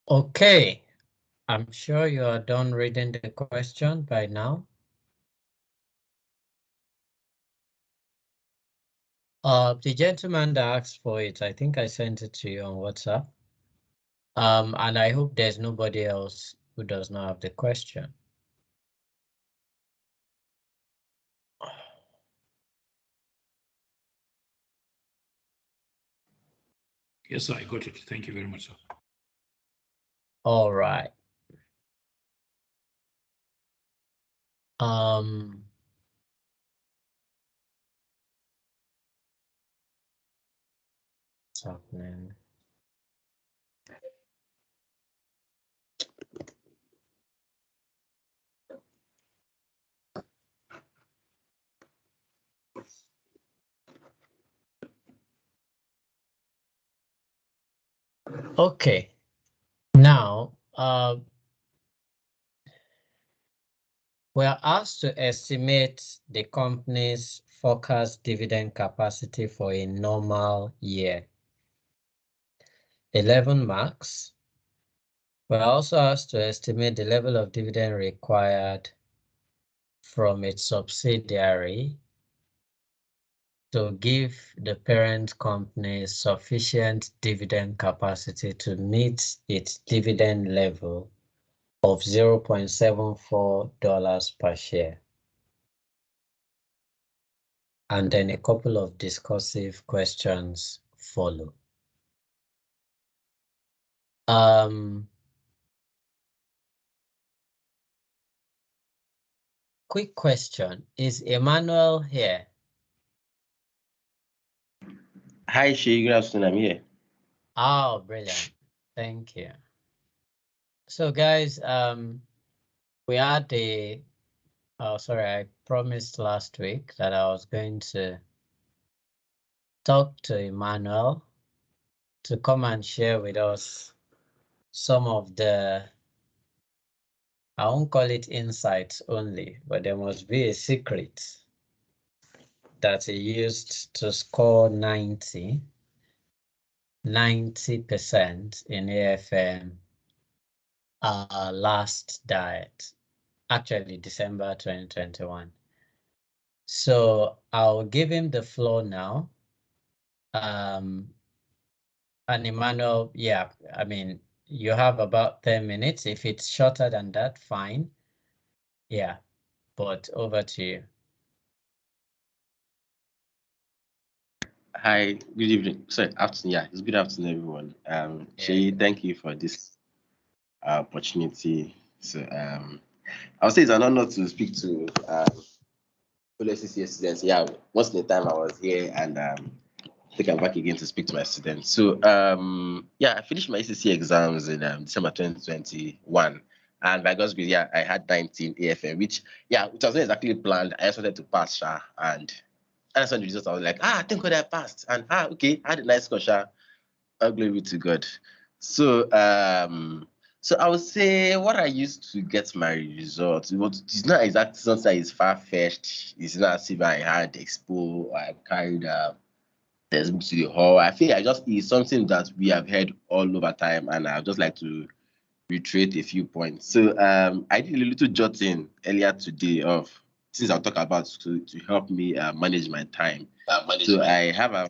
Okay, I'm sure you are done reading the question by now. The gentleman that asked for it, I think I sent it to you on WhatsApp. And I hope there's nobody else who does not have the question. Yes, sir, I got it. Thank you very much, sir. All right. Um, what's happening? Okay. Now, we're asked to estimate the company's forecast dividend capacity for a normal year. 11 marks. We're also asked to estimate the level of dividend required from its subsidiary to give the parent company sufficient dividend capacity to meet its dividend level of $0.74 per share. And then a couple of discursive questions follow. Quick question. Is Emmanuel here? Hi, Shay. Good afternoon. I'm here. Oh, brilliant. Thank you. So guys, we had sorry, I promised last week that I was going to talk to Emmanuel to come and share with us some of the, I won't call it insights only, but there must be a secret that he used to score 90% in AFM last diet, actually December 2021. So I'll give him the floor now. And Emmanuel, yeah, I mean, you have about 10 minutes. If it's shorter than that, fine. Yeah, but over to you. Hi, good evening. Sorry, afternoon. Yeah, it's good afternoon, everyone. Shay, thank you for this opportunity. So, I would say it's an honor to speak to fellow CCS students. Yeah, once in a time I was here, and I think I'm back again to speak to my students. So, yeah, I finished my ACC exams in December 2021. And by God's grace, yeah, I had 19 AFM, which was not exactly planned. I just wanted to pass, Sha, and I saw the results. I was like, thank God I passed. And okay, I had a nice score, Sha. All glory to God. So, so I would say what I used to get my results, it's not exactly something that is far fetched. It's not as if I had expo or I carried textbook to the hall. I feel it's something that we have heard all over time, and I'd just like to reiterate a few points. So I did a little jotting earlier today of things I'll talk about to help me manage my time. So I have a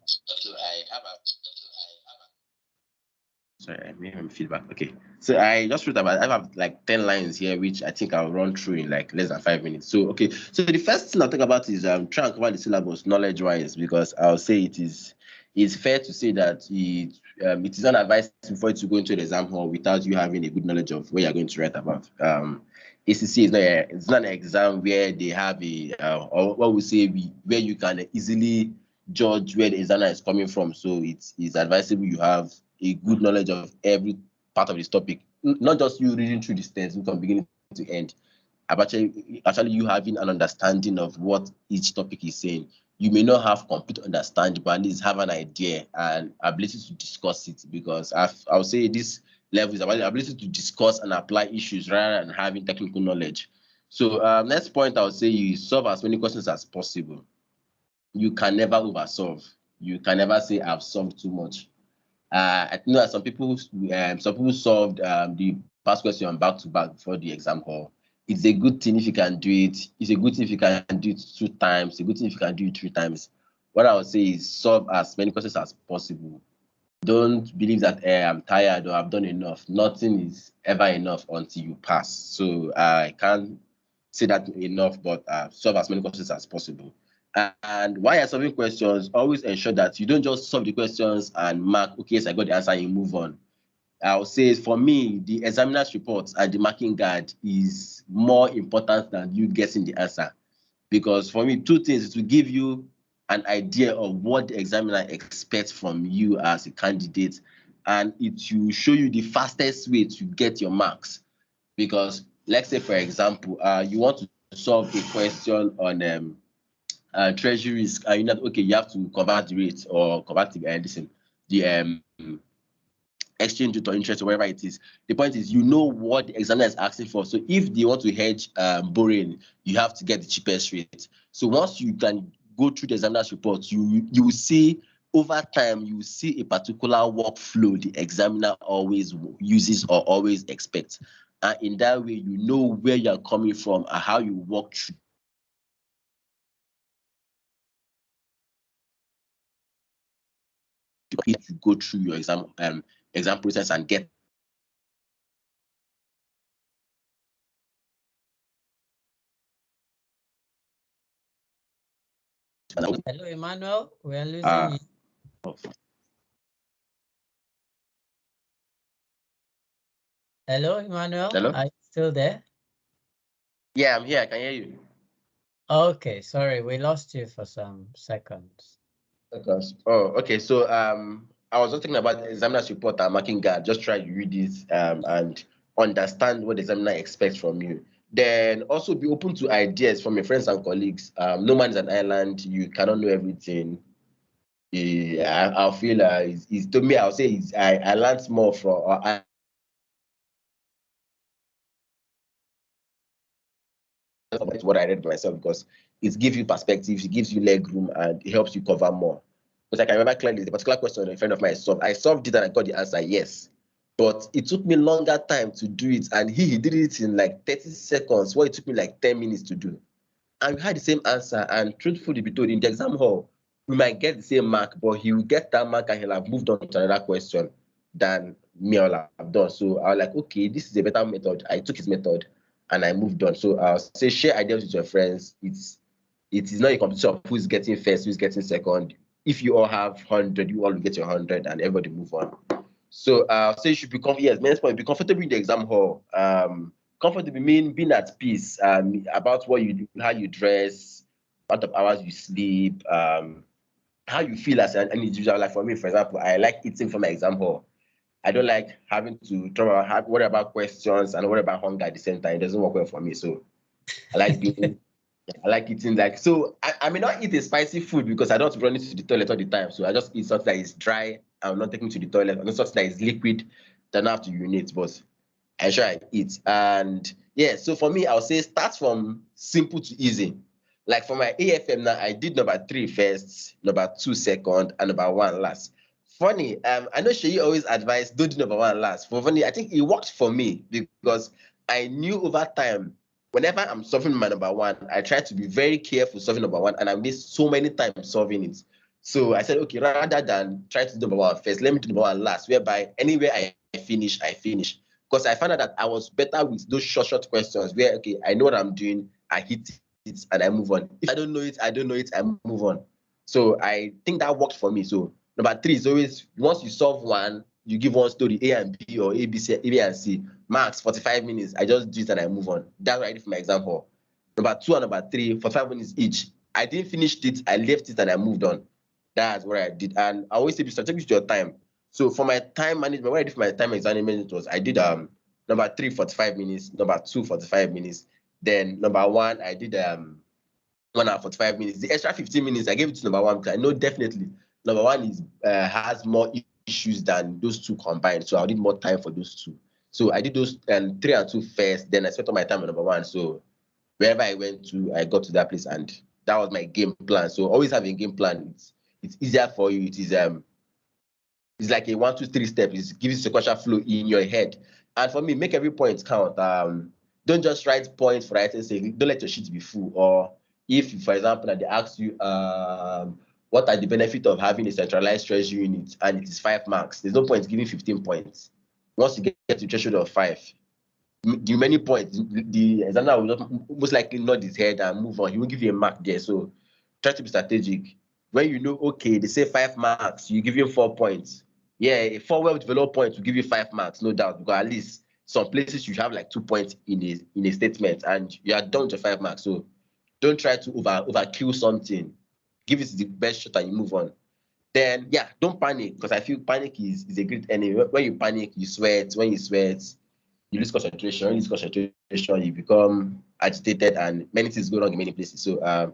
sorry, I may have feedback. Okay. So I just wrote about I have like 10 lines here, which I think I'll run through in like less than 5 minutes. So okay. So the first thing I'll talk about is try and cover the syllabus knowledge wise, because I'll say it's fair to say that it is not advised before you to go into the exam hall without you having a good knowledge of what you're going to write about. ACC is it's not an exam where they have a or what we say where you can easily judge where the examiner is coming from. So it's advisable you have a good knowledge of every part of this topic, not just you reading through this text from beginning to end. Actually you having an understanding of what each topic is saying. You may not have complete understanding, but at least have an idea and ability to discuss it, because I would say this level is about the ability to discuss and apply issues rather than having technical knowledge. So next point, I would say you solve as many questions as possible. You can never oversolve. You can never say I've solved too much. I know that some people solved the past question back to back before the exam hall. It's a good thing if you can do it. It's a good thing if you can do it 2 times. It's a good thing if you can do it 3 times. What I would say is solve as many questions as possible. Don't believe that I'm tired or I've done enough. Nothing is ever enough until you pass. So I can't say that enough, but solve as many questions as possible. And while you're solving questions, always ensure that you don't just solve the questions and mark, okay, yes, I got the answer, and you move on. I'll say for me, the examiner's report and the marking guide is more important than you getting the answer. Because for me, two things, it will give you an idea of what the examiner expects from you as a candidate, and it will show you the fastest way to get your marks. Because let's say, for example, you want to solve a question on treasury risk, and you know, okay, you have to convert the rate or convert the exchange rate or interest or whatever it is. The point is, you know what the examiner is asking for. So if they want to hedge borrowing, you have to get the cheapest rate. So once you can go through the examiner's report, you will see over time, you will see a particular workflow the examiner always uses or always expects. And in that way, you know where you're coming from and how you walk through if you go through your exam process and get. Hello, Emmanuel. We are losing you. Hello, Emmanuel. Hello? Are you still there? Yeah, I'm here. I can hear you. Okay, sorry, we lost you for some seconds. Oh, okay. So I was just thinking about the examiner's report and marking guide. Just try to read it and understand what the examiner expects from you. Then also be open to ideas from your friends and colleagues. No man is an island. You cannot know everything. I feel it's to me. I'll say I learned more from what I read myself because it gives you perspective, it gives you leg room, and it helps you cover more. Because I can remember clearly the particular question a friend of mine solved. I solved it and I got the answer, yes. But it took me longer time to do it, and he did it in like 30 seconds, what it took me like 10 minutes to do. And we had the same answer, and truthfully be told, in the exam hall, we might get the same mark, but he will get that mark and he'll have moved on to another question than me I'll have done. So I was like, okay, this is a better method. I took his method and I moved on. So I'll say share ideas with your friends. It is not a competition of who's getting first, who's getting second. If you all have 100, you all will get your 100 and everybody move on. So say you should be yes, next point, be comfortable in the exam hall. Comfortable mean being at peace about what you do, how you dress, what of hours you sleep, how you feel as an individual. Like for me, for example, I like eating for my exam hall. I don't like having to worry about questions and worry about hunger at the same time. It doesn't work well for me. So I like being I like eating like so. I may not eat a spicy food because I don't run into the toilet all the time. So I just eat something that is dry. I'm not taking to the toilet. Or not something that is liquid. Then I have to urinate. But I sure I eat. And yeah, so for me, I'll say start from simple to easy. Like for my AFM now, I did number 3 first, number 2 second, and number 1 last. Funny, I know Sheyi always advised don't do number 1 last. For funny, I think it worked for me because I knew over time, whenever I'm solving my number 1, I try to be very careful solving number 1, and I missed so many times solving it. So I said, okay, rather than try to do number 1 first, let me do number 1 last, whereby anywhere I finish, I finish. Because I found out that I was better with those short questions where, okay, I know what I'm doing, I hit it, and I move on. If I don't know it, I don't know it, I move on. So I think that worked for me. So number 3 is always, once you solve one, you give one story, A and B or A, B, C, A, B, and C, max 45 minutes. I just do it and I move on. That's what I did for my example. Number 2 and number 3, 45 minutes each. I didn't finish it, I left it and I moved on. That's what I did. And I always say, be strategic with your time. So for my time management, what I did for my time management was I did number 3, 45 minutes, number 2, 45 minutes. Then number 1, I did 1 hour 45 minutes. The extra 15 minutes I gave it to number 1 because I know definitely number 1 is has more issues than those 2 combined. So I need more time for those 2. So I did those 3 and 2 first. Then I spent all my time on number 1. So wherever I went to, I got to that place, and that was my game plan. So always having a game plan. It's easier for you. It is It's like a 1, 2, 3 step. It gives you sequential flow in your head. And for me, make every point count. Don't just write points for writing's sake. Don't let your sheet be full. Or if, for example, they ask you, what are the benefits of having a centralized treasury unit, and it is 5 marks, there's no point giving 15 points. Once you get to threshold of 5, the remaining points, the examiner will most likely nod his head and move on. He will give you a mark there. So try to be strategic. When you know, okay, they say 5 marks, you give him 4 points. Yeah, a 4 well-developed points will give you 5 marks, no doubt, because at least some places you have like 2 points in a statement, and you are done with your 5 marks. So don't try to overkill something. Give it the best shot and you move on. Then, yeah, don't panic, because I feel panic is a great enemy. When you panic, you sweat. When you sweat, you lose concentration. When you lose concentration, you become agitated, and many things go wrong in many places. So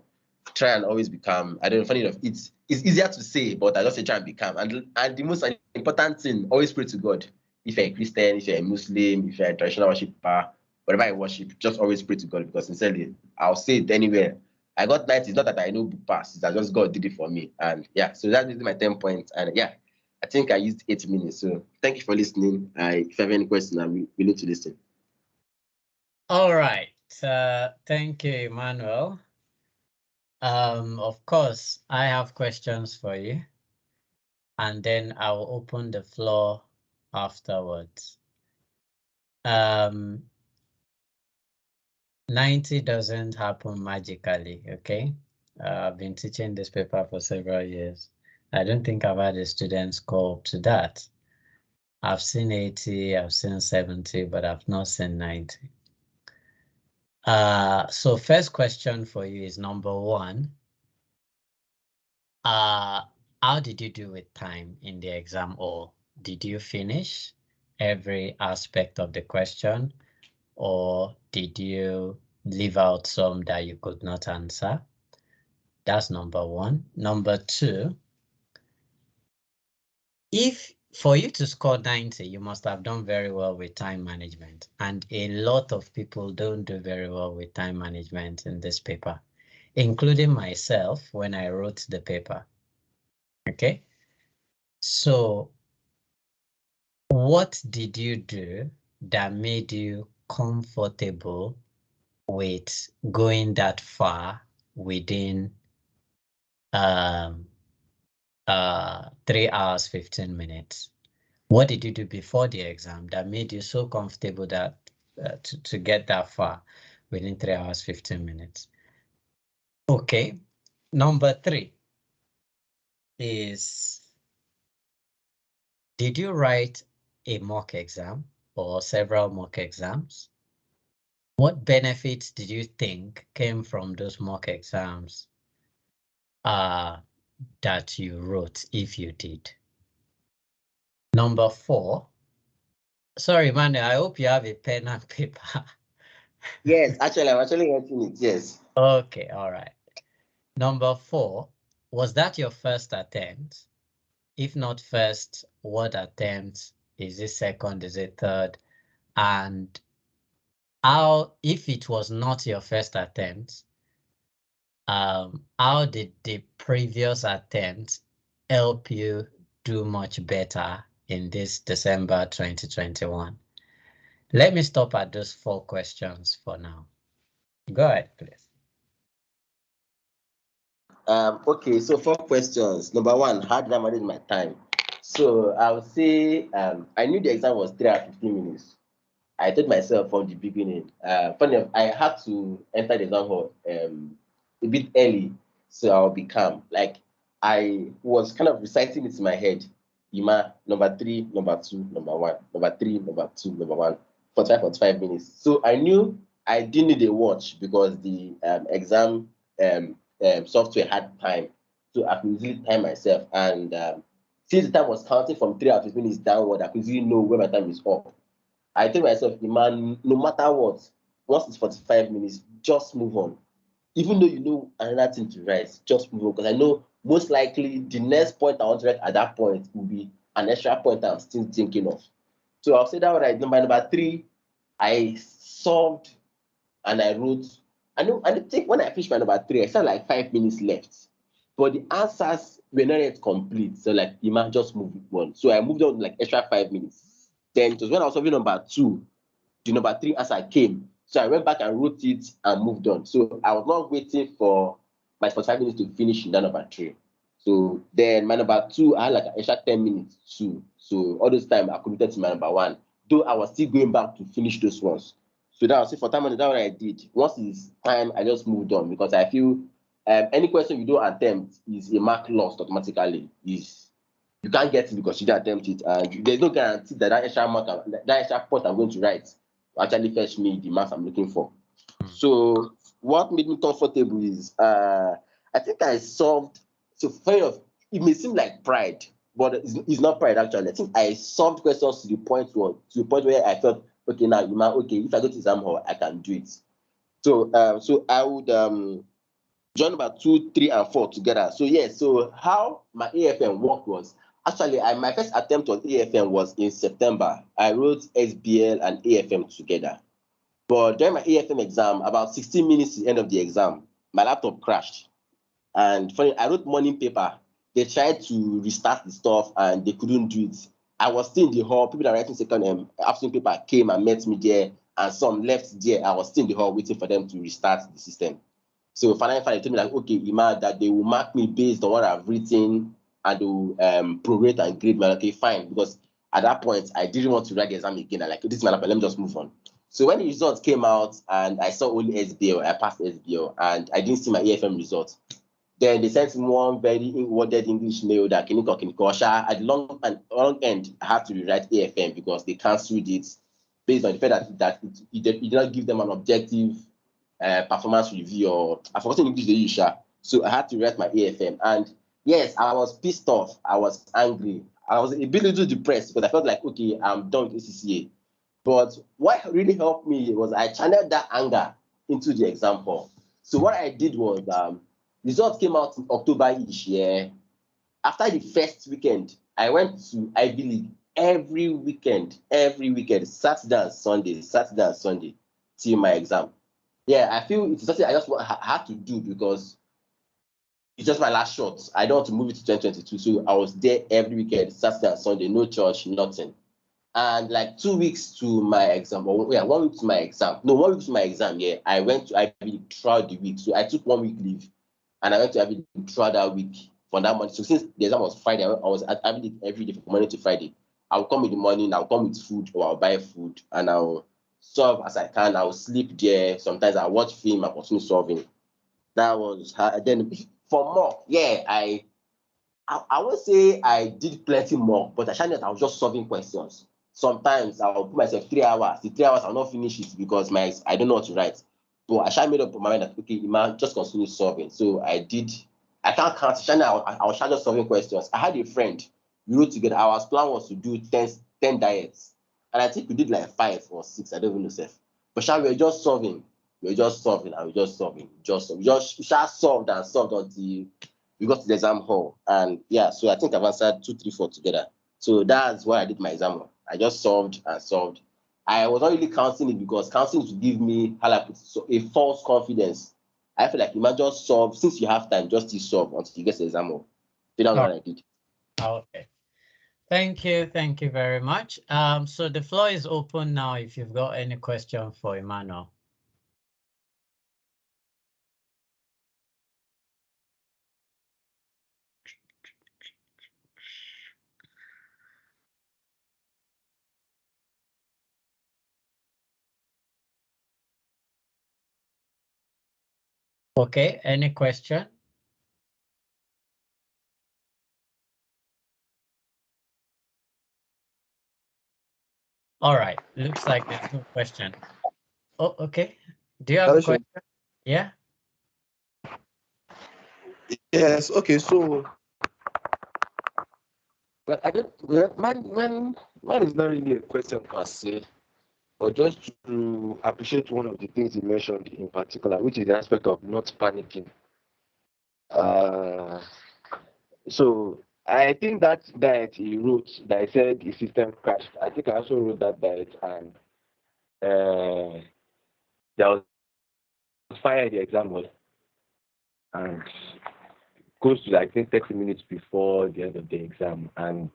try and always be calm. I don't know, funny enough, it's easier to say, but I just say try and be calm. And the most important thing, always pray to God. If you're a Christian, if you're a Muslim, if you're a traditional worshiper, whatever you worship, just always pray to God, because sincerely, I'll say it anywhere. I got 90. It's not that I know book pass, it's that just God did it for me. And yeah, so that's my 10 points. And yeah, I think I used 8 minutes. So thank you for listening. If you have any questions, I'm willing to listen. All right. Thank you, Emmanuel. Of course, I have questions for you, and then I will open the floor afterwards. 90 doesn't happen magically, okay? I've been teaching this paper for several years. I don't think I've had a student score up to that. I've seen 80, I've seen 70, but I've not seen 90. So first question for you is number 1. How did you do with time in the exam, or did you finish every aspect of the question, or did you leave out some that you could not answer? That's number 1. Number 2, if for you to score 90, you must have done very well with time management. And a lot of people don't do very well with time management in this paper, including myself when I wrote the paper. Okay. So what did you do that made you comfortable with going that far within 3 hours, 15 minutes? What did you do before the exam that made you so comfortable that to get that far within 3 hours, 15 minutes? Okay. Number 3 is, did you write a mock exam or several mock exams? What benefits did you think came from those mock exams that you wrote, if you did? Number 4. Sorry, Manuel, I hope you have a pen and paper. Yes, actually, I'm actually writing it. Yes. Okay, all right. Number 4, was that your first attempt? If not first, what attempt? Is it second? Is it third? And how, if it was not your first attempt, how did the previous attempt help you do much better in this December 2021? Let me stop at those 4 questions for now. Go ahead, please. Okay, so 4 questions. Number 1, how did I manage my time? So I would say I knew the exam was 3 hours 15 minutes. I told myself from the beginning. Funny enough, I had to enter the exam hall a bit early, so I'll be calm. Like I was kind of reciting it in my head. Ima, number 3, number 2, number 1, number 3, number 2, number 1, 45 minutes. So I knew I didn't need a watch because the exam software had time, so I could easily time myself. And since the time was counting from 3 hours 15 minutes downward, I could easily know when my time is up. I tell myself, man, no matter what, once it's 45 minutes, just move on. Even though you know another thing to write, just move on. Because I know most likely the next point I want to write at that point will be an extra point I'm still thinking of. So I'll say that right. Number 3, I solved and I wrote. I think when I finished my number 3, I felt like 5 minutes left. But the answers we're not yet complete. So like Ima just moved one. So I moved on like extra 5 minutes. Then it was when I was solving number 2, the number 3 answer came. So I went back and wrote it and moved on. So I was not waiting for my 45 minutes to finish in that number 3. So then my number 2, I had like an extra 10 minutes too. So all this time I committed to my number 1, though I was still going back to finish those ones. So that was it for time, and that's what I did. Once it's time, I just moved on because I feel any question you don't attempt is a mark lost automatically. Is you can't get it because you didn't attempt it, and there's no guarantee that that extra mark, that extra point I'm going to write will actually fetch me the marks I'm looking for. So what made me comfortable is I think I solved. So kind of, it may seem like pride, but it's not pride actually. I think I solved questions to the point where I felt okay now, okay, if I go to exam hall, I can do it. So so I would join number 2, 3, and 4 together. So yes, so how my AFM worked was actually my first attempt on AFM was in September. I wrote SBL and AFM together. But during my AFM exam, about 16 minutes to the end of the exam, my laptop crashed. And funny, I wrote morning paper. They tried to restart the stuff and they couldn't do it. I was still in the hall. People that are writing second afternoon paper came and met me there, and some left there. I was still in the hall waiting for them to restart the system. So finally, they told me like, okay, Ima, that they will mark me based on what I've written and they will prorate and grade me. Okay, fine, because at that point I didn't want to write the exam again. I like, this is my laptop, let me just move on. So when the results came out and I saw only SBL, I passed SBL and I didn't see my AFM results. Then they sent me one very worded English mail that Osha, at the long end, I had to rewrite AFM because they cancelled it based on the fact that it did not give them an objective performance review, or I forgot English they use. So I had to write my AFM. And yes, I was pissed off. I was angry. I was a bit little depressed because I felt like, okay, I'm done with ACCA. But what really helped me was I channeled that anger into the exam hall. So what I did was results came out in October-ish, yeah. After the first weekend, I went to Ivy League every weekend, Saturday and Sunday, till my exam. Yeah, I feel it's something I just had to do because it's just my last shot. I don't want to move it to 2022. So I was there every weekend, Saturday and Sunday, no church, nothing. And like 2 weeks to my exam, or yeah, 1 week to my exam. No, 1 week to my exam, yeah. I went to Ivy League throughout the week. So I took 1 week leave and I went to Ivy League throughout that week for that month. So since the exam was Friday, I was at Ivy League every day from Monday to Friday. I'll come in the morning, I'll come with food, or I'll buy food, and I'll solve as I can. I'll sleep there. Sometimes I'll watch film and continue solving. That was how. Then for more, yeah, I won't say I did plenty more, but I was just solving questions. Sometimes I'll put myself 3 hours. The 3 hours I'll not finish it because I don't know what to write. But I made up my mind that okay, man, just continue solving. So I did. I can't count. I was just solving questions. I had a friend. We wrote together. Our plan was to do 10 diets, and I think we did like 5 or 6. I don't even know, self. But we were just solving. We were just solving and we were just solving. We just solved and solved until we got to the exam hall. And yeah, so I think I've answered 2, 3, 4 together. So that's why I did my exam. I just solved and solved. I was not really counting it because counting to give me so a false confidence. I feel like you might just solve, since you have time, just to solve until you get the exam hall. So that's what I did. Okay. Thank you very much. So the floor is open now if you've got any question for Emmanuel. Okay, any question? All right, looks like there's no question. Oh, okay. Do you have a question? Yeah. Yes. Okay. So, well, I don't. Well, mine is not really a question per se, but just to appreciate one of the things you mentioned in particular, which is the aspect of not panicking. Uh, so I think that diet he wrote that I said the system crashed. I think I also wrote that diet, and there was fire in the exam hall, and close to like 30 minutes before the end of the exam, and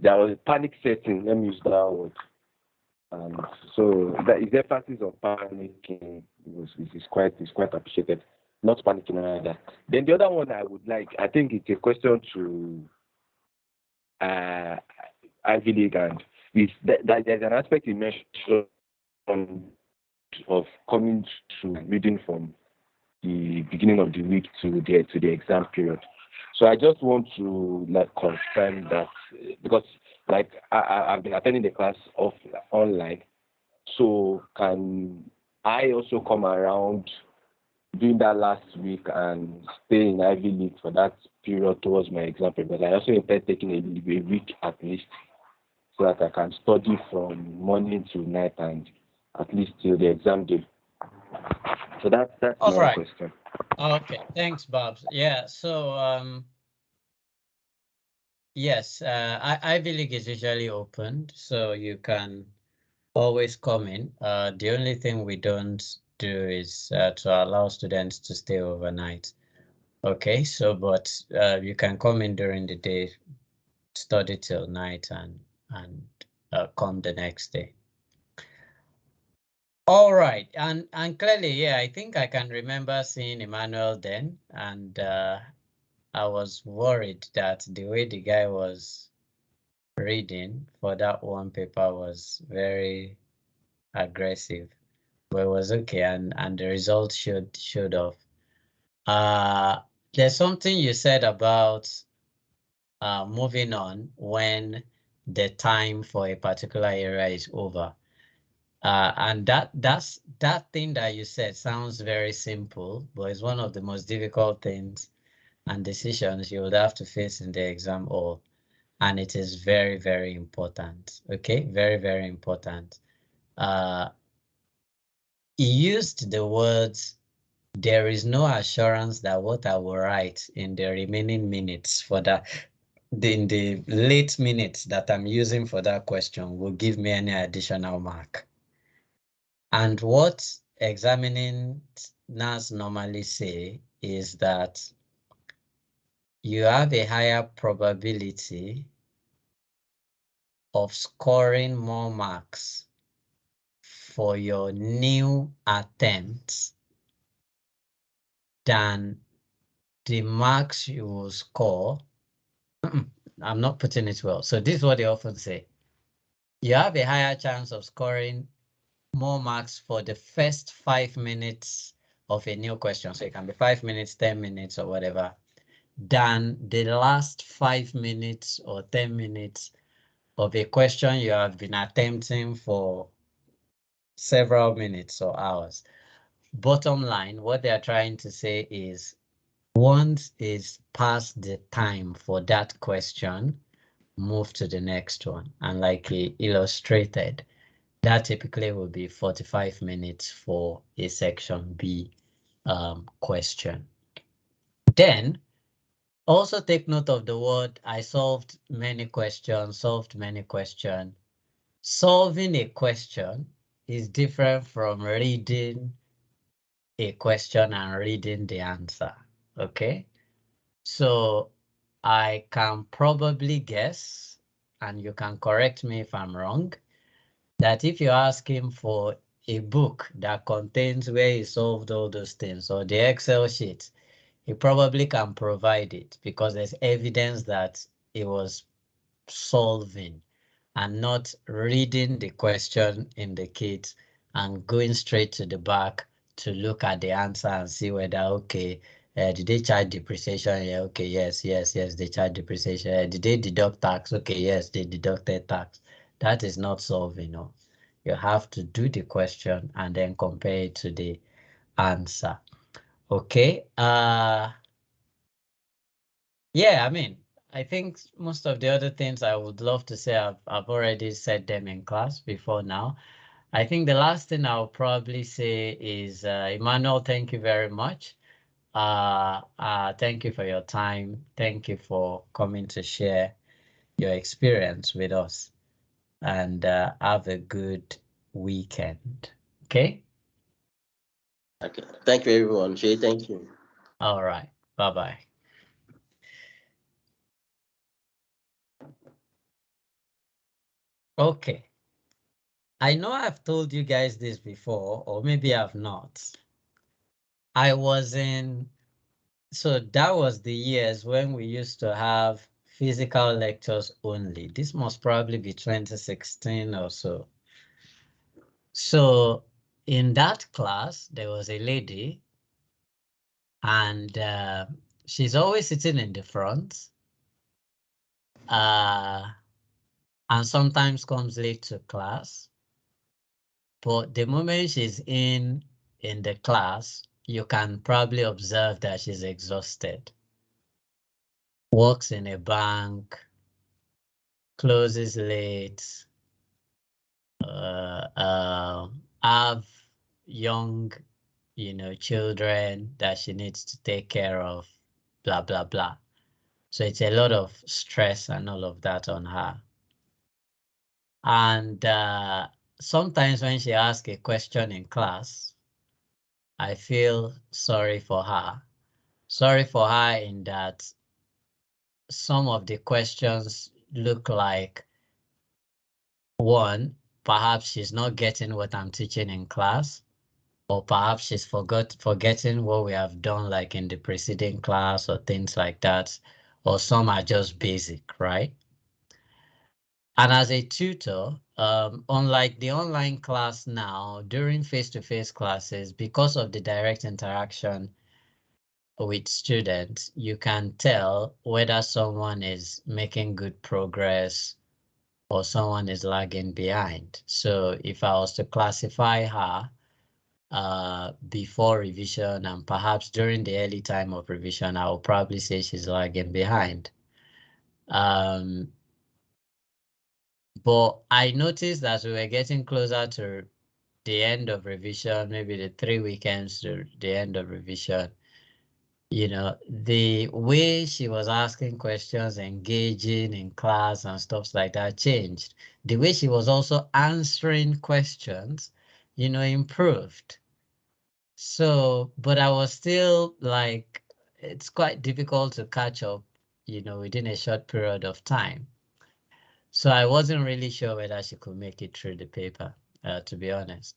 there was a panic setting. Let me use that word. So that is emphasis on panicking is quite appreciated. Not panicking either. Then the other one I would like, I think it's a question to Ivy League, and is that there's an aspect you mentioned of coming to reading from the beginning of the week to the exam period. So I just want to like confirm that, because like I've been attending the class online. So can I also come around during that last week and stay in Ivy League for that period towards my exam period? But I also intend taking a week at least, so that I can study from morning to night and at least till the exam day. So that's All my right. question. Okay, thanks, Babs. Yeah, so yes, Ivy League is usually opened, so you can always come in. The only thing we don't do is to allow students to stay overnight. Okay, so but you can come in during the day, study till night, and come the next day. All right, and clearly, yeah, I think I can remember seeing Emmanuel then, and I was worried that the way the guy was reading for that one paper was very aggressive, but it was okay, and the results showed off. There's something you said about moving on when the time for a particular area is over. And that thing that you said sounds very simple, but it's one of the most difficult things and decisions you would have to face in the exam hall. And it is very, very important. Okay, very, very important. He used the words, there is no assurance that what I will write in the remaining minutes for that, in the late minutes that I'm using for that question will give me any additional mark. And what examining NAS normally say is that you have a higher probability of scoring more marks for your new attempts than the marks you will score. I'm not putting it well. So this is what they often say. You have a higher chance of scoring more marks for the first 5 minutes of a new question. So it can be 5 minutes, 10 minutes, or whatever, than the last 5 minutes or 10 minutes of a question you have been attempting for several minutes or hours. Bottom line, what they are trying to say is once it's past the time for that question, move to the next one. And like he illustrated, that typically will be 45 minutes for a section B question. Then also take note of the word I solved many questions, solved many questions. Solving a question is different from reading a question and reading the answer. Okay, so I can probably guess, and you can correct me if I'm wrong, that if you ask him for a book that contains where he solved all those things or the Excel sheet, he probably can provide it because there's evidence that he was solving and not reading the question in the kit and going straight to the back to look at the answer and see whether, okay, did they charge depreciation? Yeah, okay, yes, they charge depreciation. Did they deduct tax? Okay, yes, they deducted tax. That is not solving. No. You have to do the question and then compare it to the answer. Okay. Yeah, I mean, I think most of the other things I would love to say, I've already said them in class before now. I think the last thing I'll probably say is, Emmanuel, thank you very much. Thank you for your time. Thank you for coming to share your experience with us. And have a good weekend. Okay? Okay. Thank you, everyone. Shay, thank you. All right. Bye-bye. Okay. I know I've told you guys this before, or maybe I've not. I was in, so that was the years when we used to have physical lectures only. This must probably be 2016 or so. So in that class, there was a lady, and she's always sitting in the front, and sometimes comes late to class. But the moment she's in the class, you can probably observe that she's exhausted. Works in a bank, closes late, have young, children that she needs to take care of, blah, blah, blah. So it's a lot of stress and all of that on her. And sometimes when she asks a question in class, I feel sorry for her. Sorry for her in that some of the questions look like, one, perhaps she's not getting what I'm teaching in class, or perhaps she's forgetting what we have done like in the preceding class or things like that, or some are just basic, right? And as a tutor, unlike the online class now, during face-to-face classes, because of the direct interaction with students, you can tell whether someone is making good progress or someone is lagging behind. So if I was to classify her before revision and perhaps during the early time of revision, I will probably say she's lagging behind. But I noticed that we were getting closer to the end of revision, maybe the 3 weekends to the end of revision. The way she was asking questions, engaging in class and stuff like that changed. The way she was also answering questions, improved. So, but I was still like, it's quite difficult to catch up, within a short period of time. So I wasn't really sure whether she could make it through the paper, to be honest.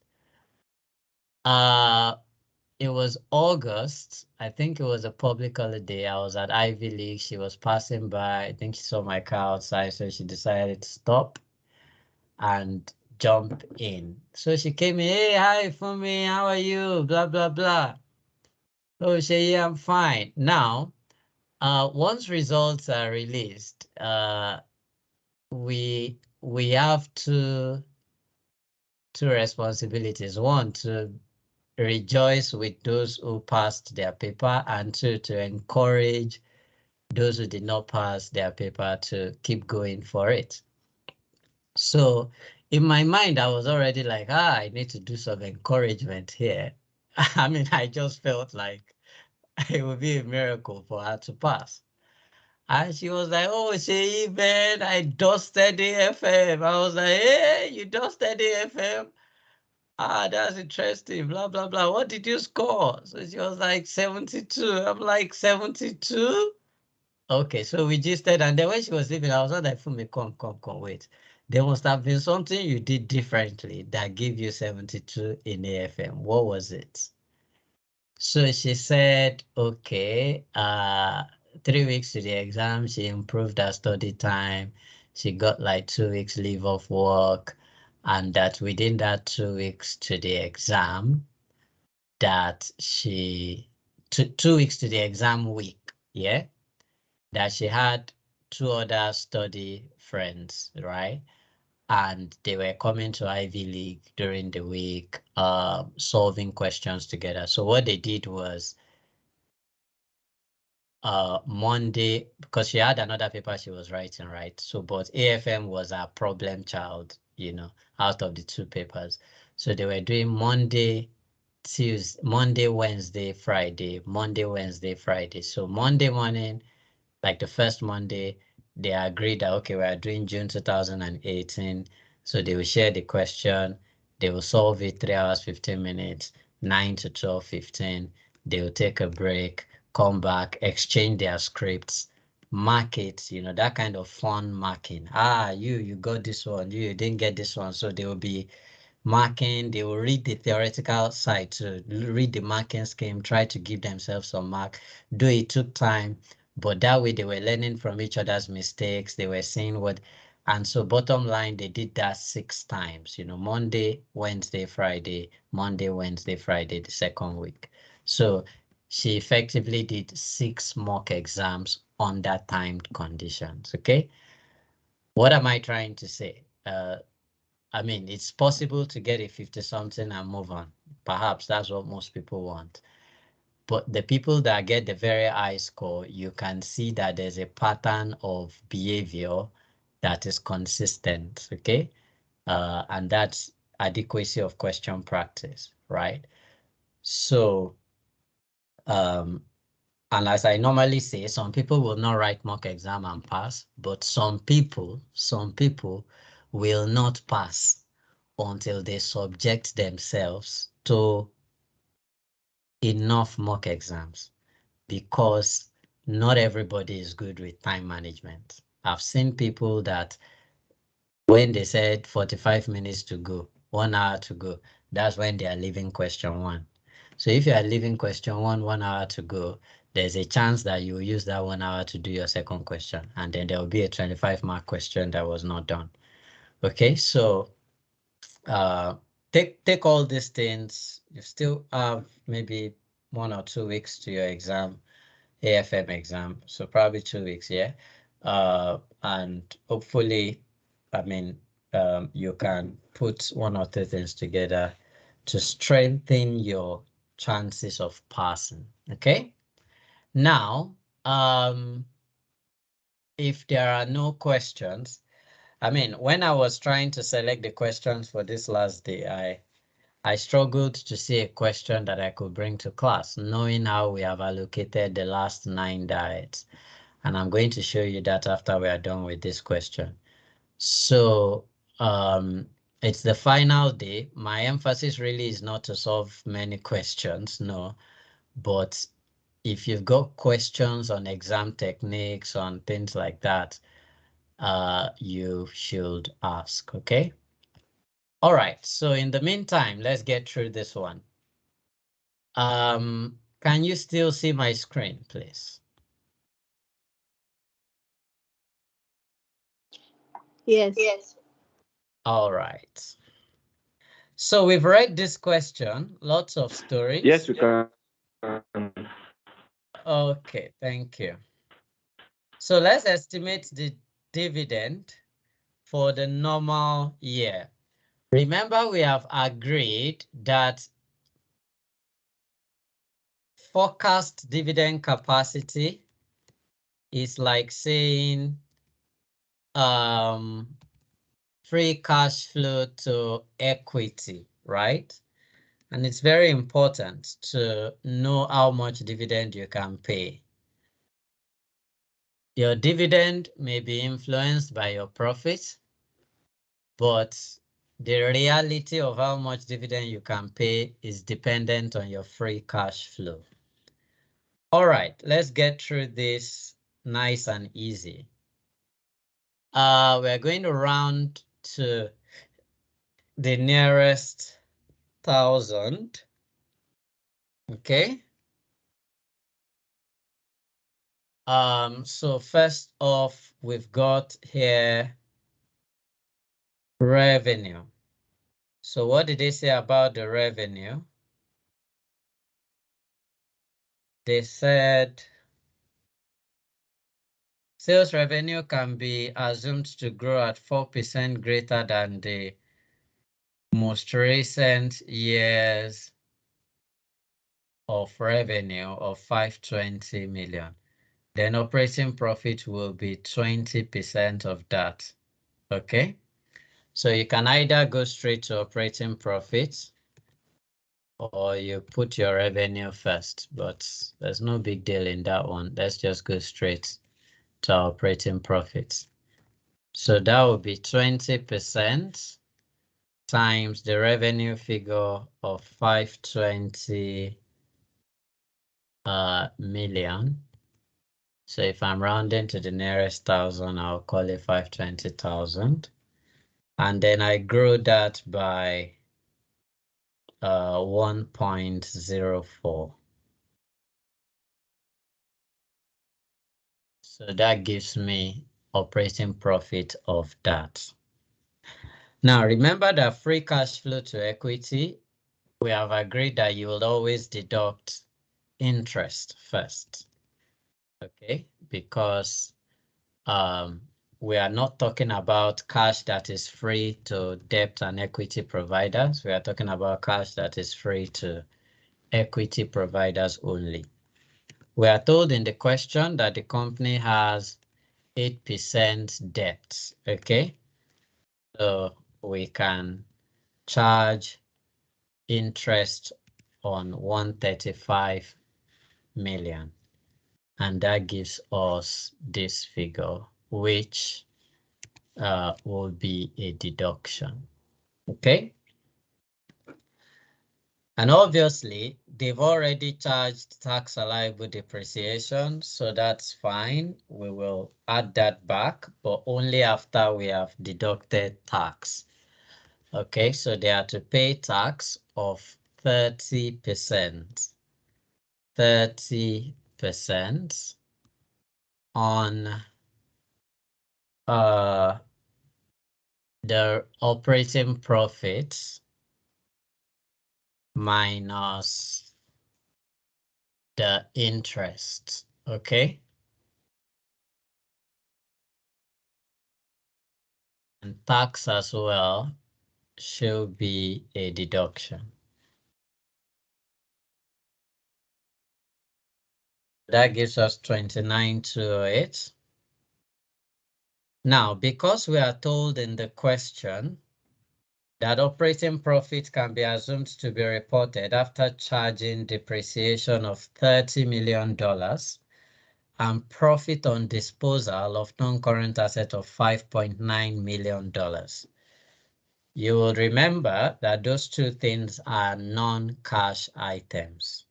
It was August. I think it was a public holiday. I was at Ivy League. She was passing by. I think she saw my car outside, so she decided to stop and jump in. So she came in, hey, hi, Fumi, how are you? Blah, blah, blah. Oh, she, yeah, I'm fine. Now, once results are released, we have two responsibilities. One, to rejoice with those who passed their paper, and two, to encourage those who did not pass their paper to keep going for it. So in my mind, I was already like, I need to do some encouragement here. I mean, I just felt like it would be a miracle for her to pass. And she was like, oh, she even, I dusted the FM. I was like, hey, you dusted the FM? Ah, that's interesting, blah, blah, blah. What did you score? So she was like 72. I'm like, 72? Okay, so we just said, and then when she was leaving, I was like, Fumi, come, wait. There must have been something you did differently that gave you 72 in AFM. What was it? So she said, okay, 3 weeks to the exam, she improved her study time. She got like 2 weeks leave of work, and that within that 2 weeks to the exam, that she 2 weeks to the exam week, yeah, that she had two other study friends, right? And they were coming to Ivy League during the week, solving questions together. So what they did was Monday, because she had another paper she was writing, right? So, but AFM was our problem child, out of the two papers. So they were doing Monday, Tuesday, Monday, Wednesday, Friday, Monday, Wednesday, Friday. So Monday morning, like the first Monday, they agreed that, okay, we are doing June 2018. So they will share the question, they will solve it 3 hours, 15 minutes, 9 to 12:15. They will take a break, come back, exchange their scripts, mark it, you know, that kind of fun marking. Ah, you got this one, you didn't get this one. So they will be marking, they will read the theoretical side to read the marking scheme, try to give themselves some mark. Though it took time, but that way they were learning from each other's mistakes. They were seeing what, and so bottom line, they did that 6 times, you know, Monday, Wednesday, Friday, Monday, Wednesday, Friday, the second week. So she effectively did 6 mock exams under timed conditions. Okay. What am I trying to say? I mean, it's possible to get a 50 something and move on. Perhaps that's what most people want. But the people that get the very high score, you can see that there's a pattern of behavior that is consistent, okay? And that's adequacy of question practice, right? So, and as I normally say, some people will not write mock exam and pass, but some people will not pass until they subject themselves to enough mock exams, because not everybody is good with time management. I've seen people that when they said 45 minutes to go, 1 hour to go, that's when they are leaving question 1. So if you are leaving question 1 hour to go, there's a chance that you will use that 1 hour to do your second question, and then there will be a 25-mark question that was not done. Okay, so take all these things. You still have maybe 1 or 2 weeks to your exam, AFM exam, so probably 2 weeks, yeah. And hopefully, I mean, you can put 1 or 2 things together to strengthen your chances of passing. Okay. Now, if there are no questions, I mean, when I was trying to select the questions for this last day, I struggled to see a question that I could bring to class, knowing how we have allocated the last 9 diets. And I'm going to show you that after we are done with this question. So it's the final day. My emphasis really is not to solve many questions, no. But if you've got questions on exam techniques, on things like that, you should ask, okay? All right, so in the meantime, let's get through this one. Can you still see my screen, please? Yes. Yes. All right. So we've read this question, lots of stories. Yes, we can. Okay, thank you. So let's estimate the dividend for the normal year. Remember, we have agreed that forecast dividend capacity is like saying free cash flow to equity, right? And it's very important to know how much dividend you can pay. Your dividend may be influenced by your profits, but the reality of how much dividend you can pay is dependent on your free cash flow. All right, let's get through this nice and easy. We're going to round to the nearest 1,000. Okay. So first off, we've got here revenue. So what did they say about the revenue? They said sales revenue can be assumed to grow at 4% greater than the most recent years of revenue of 520 million. Then operating profit will be 20% of that. Okay, so you can either go straight to operating profit or you put your revenue first, but there's no big deal in that one. Let's just go straight to operating profits. So that would be 20% times the revenue figure of 520 million So if I'm rounding to the nearest thousand, I'll call it 520,000. And then I grew that by 1.04. So that gives me operating profit of that. Now remember that free cash flow to equity, we have agreed that you will always deduct interest first. Okay, because we are not talking about cash that is free to debt and equity providers. We are talking about cash that is free to equity providers only. We are told in the question that the company has 8% debt. Okay, so we can charge interest on 135 million. And that gives us this figure, which will be a deduction. Okay. And obviously, they've already charged tax allowable depreciation, so that's fine. We will add that back, but only after we have deducted tax. Okay, so they are to pay tax of 30%. 30% on the operating profits minus the interest. Okay. And tax as well should be a deduction. That gives us 29,208. Now, because we are told in the question that operating profit can be assumed to be reported after charging depreciation of $30 million and profit on disposal of non-current asset of $5.9 million. You will remember that those two things are non-cash items,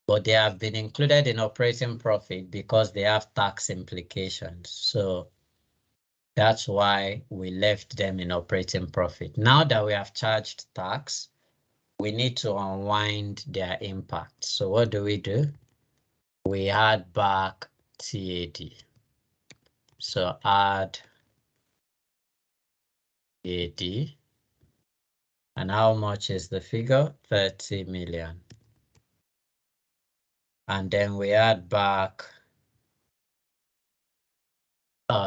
but they have been included in operating profit because they have tax implications. So that's why we left them in operating profit. Now that we have charged tax, we need to unwind their impact. So what do? We add back TAD. So add TAD. And how much is the figure? 30 million. And then we add back,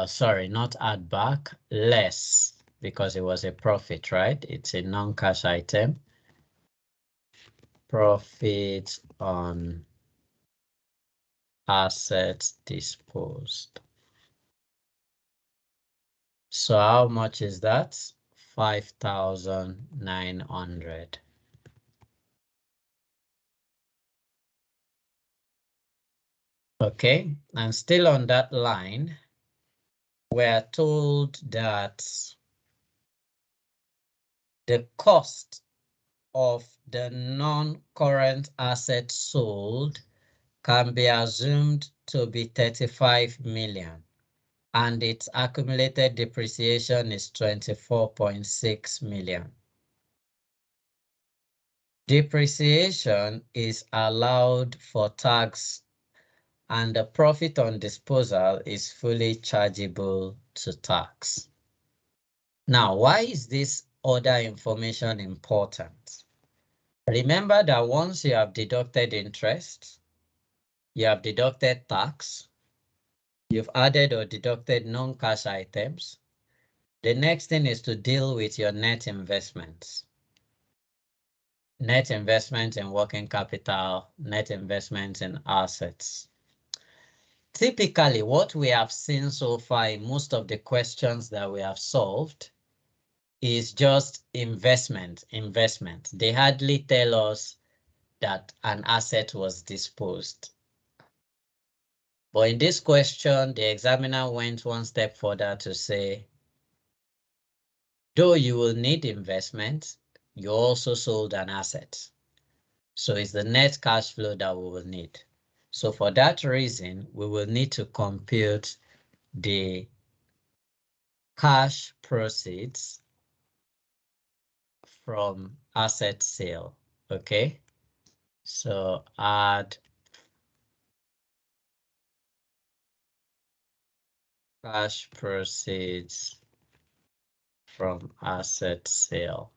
sorry, not add back, less, because it was a profit, right? It's a non-cash item. Profit on assets disposed. So how much is that? 5,900. Okay, and still on that line, we're told that the cost of the non-current asset sold can be assumed to be 35 million, and its accumulated depreciation is 24.6 million. Depreciation is allowed for tax, and the profit on disposal is fully chargeable to tax. Now, why is this other information important? Remember that once you have deducted interest, you have deducted tax, you've added or deducted non-cash items. The next thing is to deal with your net investments. Net investment in working capital, net investment in assets. Typically, what we have seen so far in most of the questions that we have solved is just investment. They hardly tell us that an asset was disposed. But in this question, the examiner went one step further to say, though you will need investment, you also sold an asset. So it's the net cash flow that we will need. So for that reason, we will need to compute the cash proceeds from asset sale. Okay. So add cash proceeds from asset sale.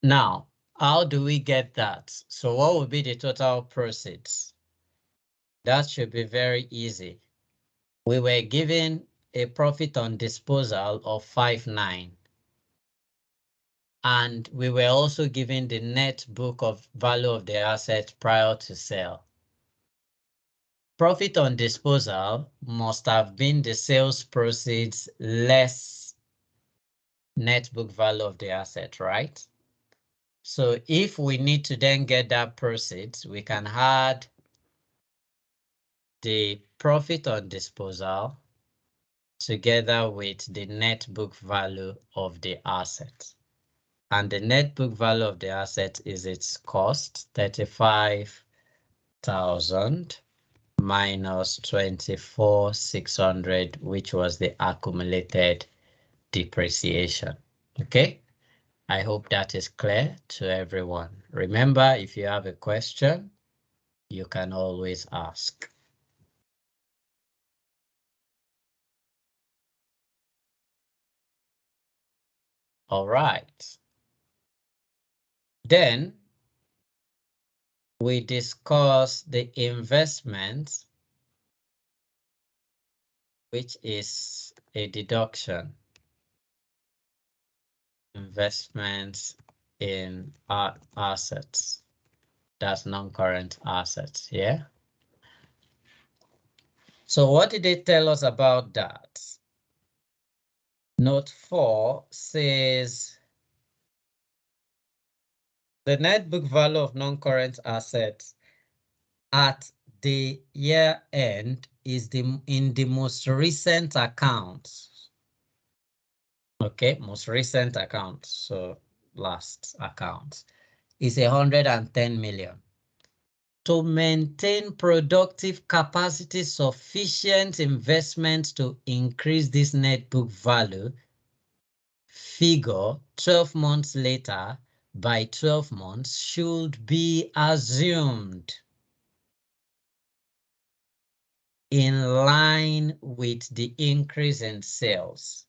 Now, how do we get that? So what would be the total proceeds? That should be very easy. We were given a profit on disposal of 5.9. And we were also given the net book of value of the asset prior to sale. Profit on disposal must have been the sales proceeds less net book value of the asset, right? So if we need to then get that proceeds, we can add the profit on disposal together with the net book value of the asset. And the net book value of the asset is its cost, 35,000 minus 24,600, which was the accumulated depreciation. Okay, I hope that is clear to everyone. Remember, if you have a question, you can always ask. All right. Then we discuss the investment, which is a deduction. Investments in assets. That's non-current assets, yeah? So what did they tell us about that? Note 4 says the net book value of non-current assets at the year end is in the most recent accounts. Okay, most recent accounts. So last account is 110 million. To maintain productive capacity, sufficient investment to increase this net book value figure 12 months later by 12 months should be assumed in line with the increase in sales.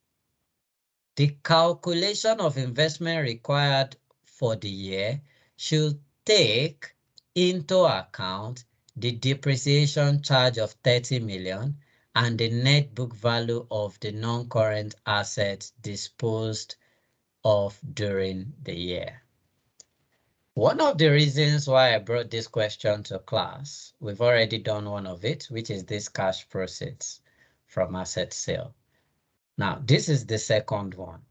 The calculation of investment required for the year should take into account the depreciation charge of 30 million and the net book value of the non-current assets disposed of during the year. One of the reasons why I brought this question to class, we've already done one of it, which is this cash proceeds from asset sale. Now, this is the second one.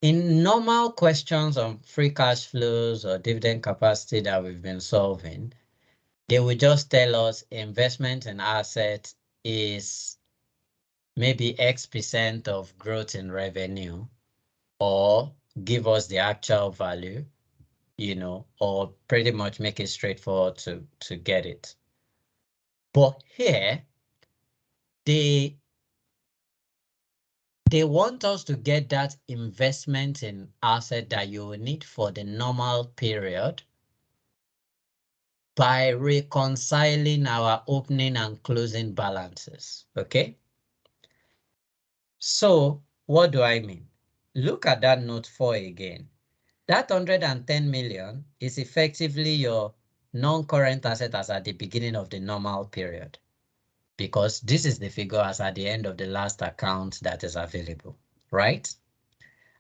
In normal questions on free cash flows or dividend capacity that we've been solving, they will just tell us investment in assets is maybe X% of growth in revenue, or give us the actual value, you know, or pretty much make it straightforward to get it. But here, they want us to get that investment in asset that you will need for the normal period by reconciling our opening and closing balances, okay? So what do I mean? Look at that note 4 again. That 110 million is effectively your non-current asset as at the beginning of the normal period, because this is the figure as at the end of the last account that is available, right?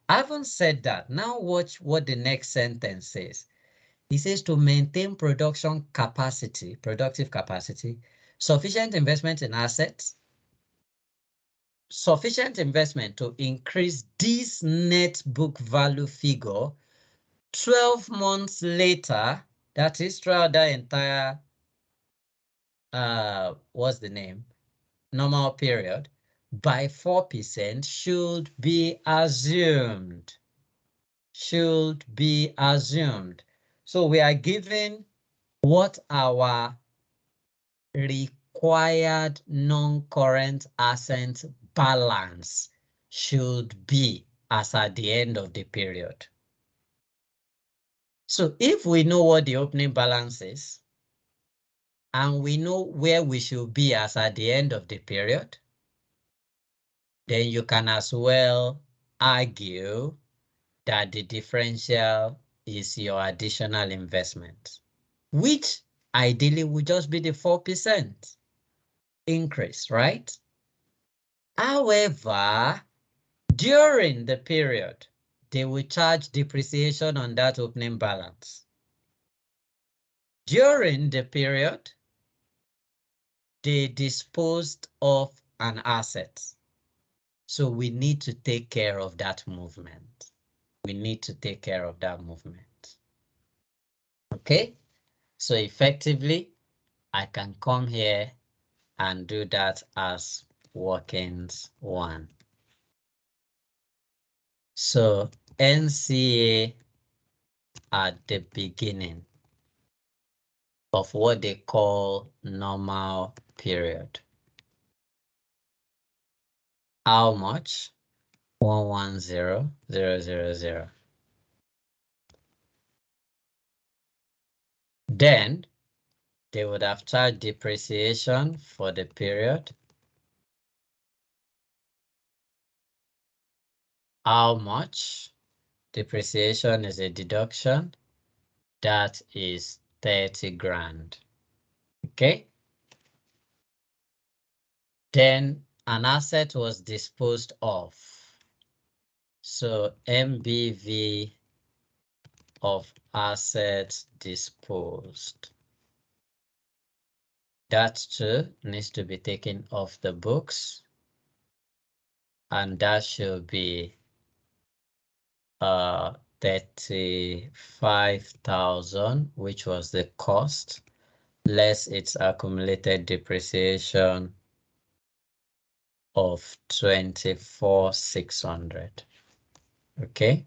I haven't said that. Now watch what the next sentence says. It says to maintain production capacity, productive capacity, sufficient investment in assets, sufficient investment to increase this net book value figure 12 months later, that is throughout the entire, what's the name? Normal period, by 4% should be assumed. Should be assumed. So we are given what our required non-current asset balance should be as at the end of the period. So if we know what the opening balance is, and we know where we should be as at the end of the period, then you can as well argue that the differential is your additional investment, which ideally would just be the 4% increase, right? However, during the period, they will charge depreciation on that opening balance. During the period, they disposed of an asset. So we need to take care of that movement. We need to take care of that movement. Okay? So effectively, I can come here and do that as workings 1. So NCA at the beginning of what they call normal period. How much? 110,000. Then they would have charged depreciation for the period. How much? Depreciation is a deduction. That is 30 grand. Okay. Then an asset was disposed of. So MBV of assets disposed. That too needs to be taken off the books. And that should be 35,000, which was the cost, less its accumulated depreciation of 24,600. Okay.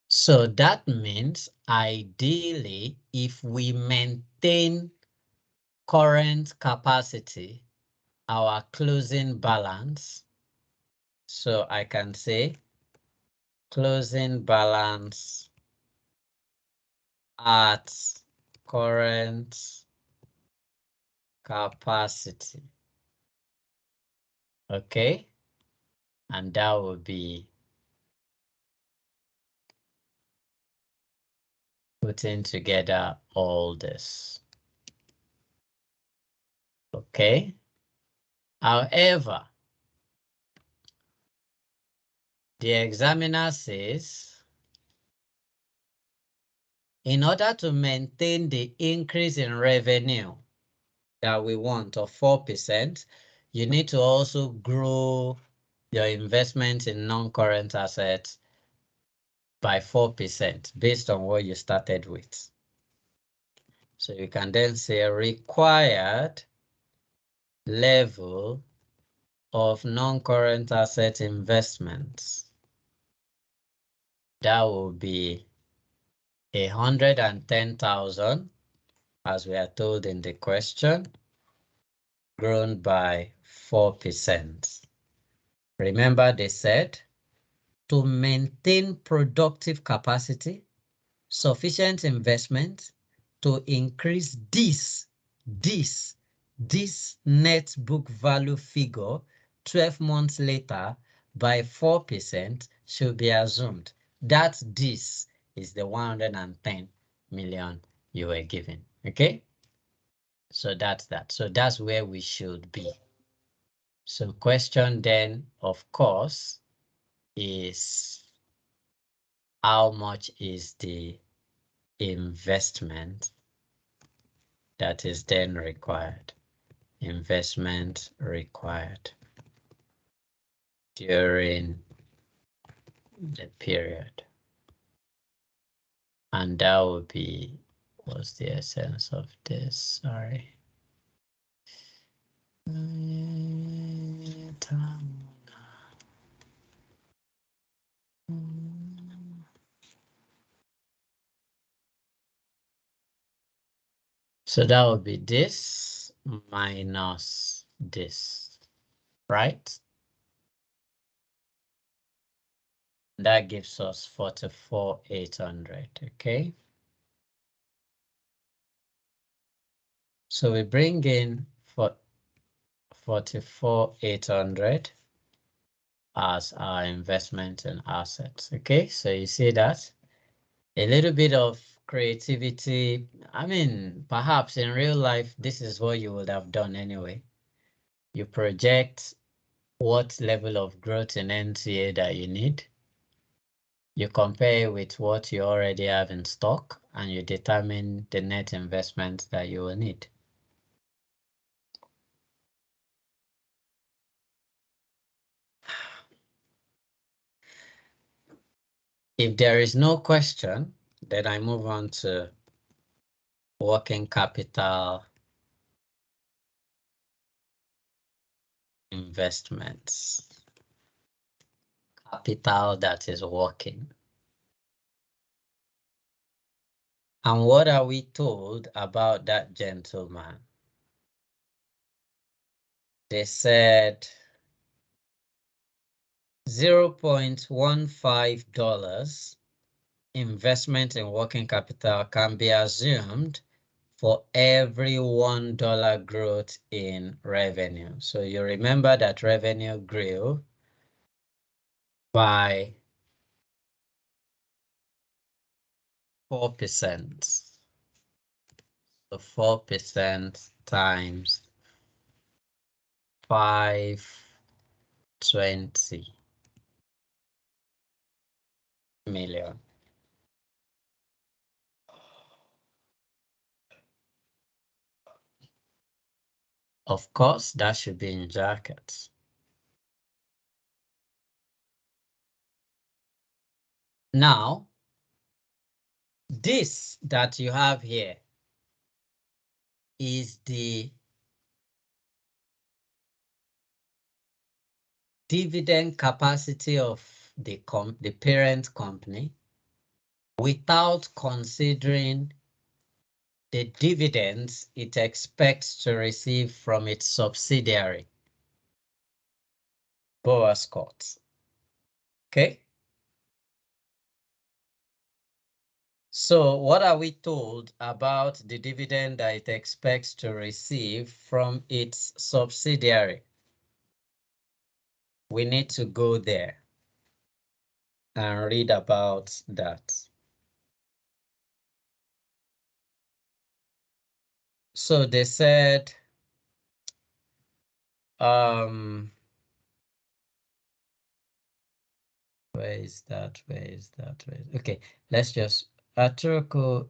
So that means ideally, if we maintain current capacity, our closing balance, so I can say closing balance at current capacity. Okay. And that will be putting together all this. Okay. However, the examiner says, in order to maintain the increase in revenue that we want of 4%, you need to also grow your investment in non-current assets by 4% based on what you started with. So you can then say required level of non-current asset investments. That will be 110,000, as we are told in the question, grown by 4%. Remember they said to maintain productive capacity, sufficient investment to increase this net book value figure 12 months later by 4% should be assumed. That this is the 110 million you were given. Okay. So that's that. So that's where we should be. So question then, of course, is how much is the investment that is then required? Investment required during the period. And that would be, what's the essence of this? Sorry. So that would be this minus this, right? That gives us 44,800, okay? So we bring in 44,800 as our investment and assets, okay? So you see that? A little bit of creativity. I mean, perhaps in real life, this is what you would have done anyway. You project what level of growth in NTA that you need. You compare with what you already have in stock, and you determine the net investment that you will need. If there is no question, then I move on to working capital investments. Capital that is working. And what are we told about that gentleman? They said $0.15 investment in working capital can be assumed for every $1 growth in revenue. So you remember that revenue grew by 4%. So 4% times 520 million. Of course, that should be in jackets. Now, this that you have here is the dividend capacity of the parent company without considering the dividends it expects to receive from its subsidiary, Boascott. Okay? So what are we told about the dividend that it expects to receive from its subsidiary? We need to go there and read about that. So they said, where is that? Okay, let's just, Aturko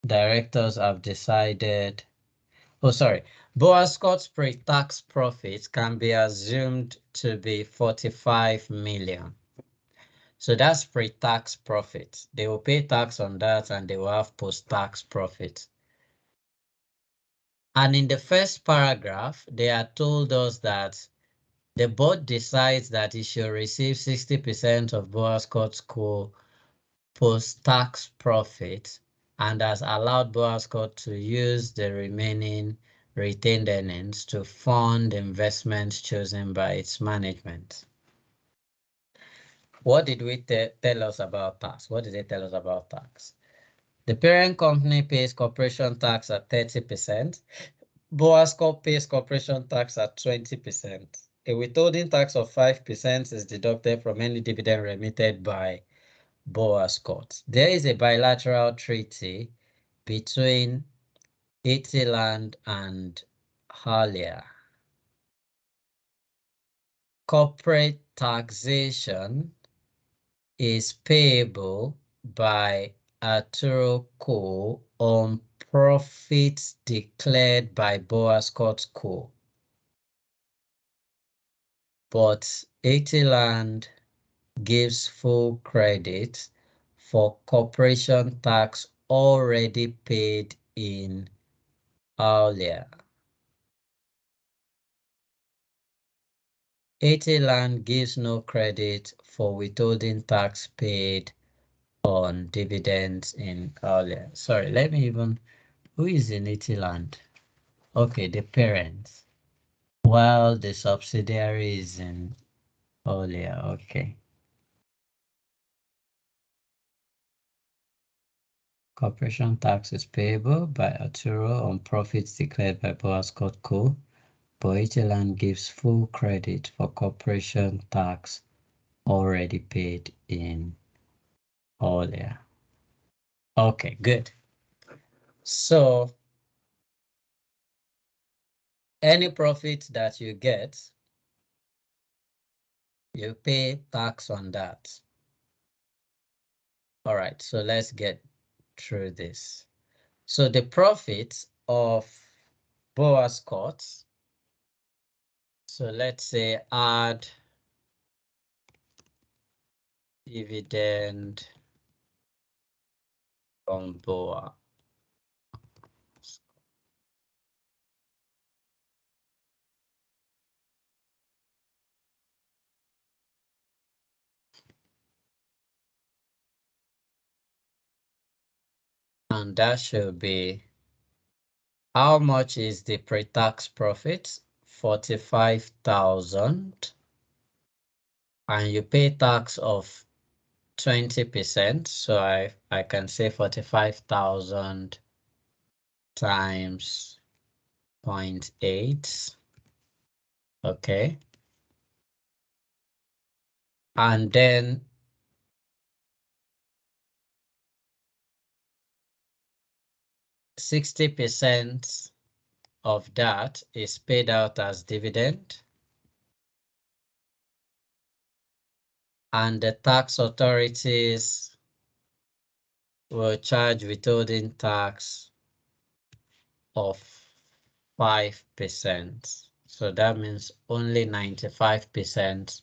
directors have decided, oh, sorry, Boascott's pre-tax profits can be assumed to be 45 million. So that's pre-tax profit. They will pay tax on that and they will have post-tax profit. And in the first paragraph, they are told us that the board decides that it should receive 60% of Boascott's core post-tax profit and has allowed Boascott to use the remaining retained earnings to fund investments chosen by its management. What did we tell us about tax? What did they tell us about tax? The parent company pays corporation tax at 30%. Boascott pays corporation tax at 20%. A withholding tax of 5% is deducted from any dividend remitted by Boascott. There is a bilateral treaty between Italand and Halia. Corporate taxation is payable by Arturo Co. on profits declared by Boascott Co. But Italand gives full credit for corporation tax already paid in Aulia. Italand gives no credit for withholding tax paid on dividends in Aulia. Sorry, let me even Who is in Itiland? Okay, the parents. While the subsidiary is in Olia. Okay. Corporation tax is payable by Arturo on profits declared by Boas Co. But Itiland gives full credit for corporation tax already paid in Olia. Okay, good. So any profit that you get, you pay tax on that. All right, so let's get through this. So the profits of Boas Court, so let's say add dividend from Boa. And that should be, how much is the pre-tax profit? 45,000. And you pay tax of 20%. So I can say 45,000 times 0.8. Okay. And then 60% of that is paid out as dividend. And the tax authorities will charge withholding tax of 5%. So that means only 95%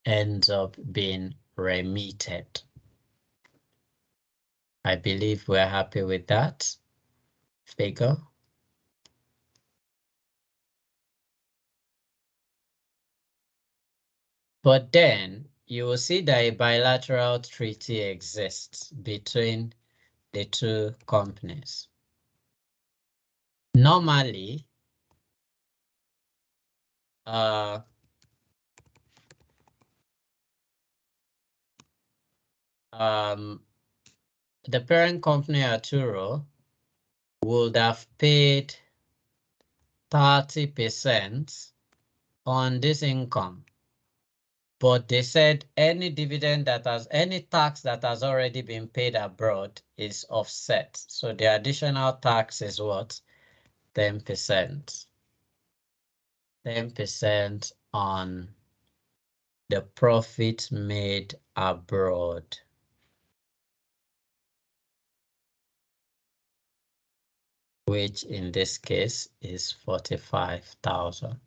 ends up being remitted. I believe we're happy with that figure. But then you will see that a bilateral treaty exists between the two companies. Normally, the parent company Arturo would have paid 30% on this income. But they said any dividend that has, any tax that has already been paid abroad is offset. So the additional tax is what? 10%. 10% on the profit made abroad. Which in this case is 45,000.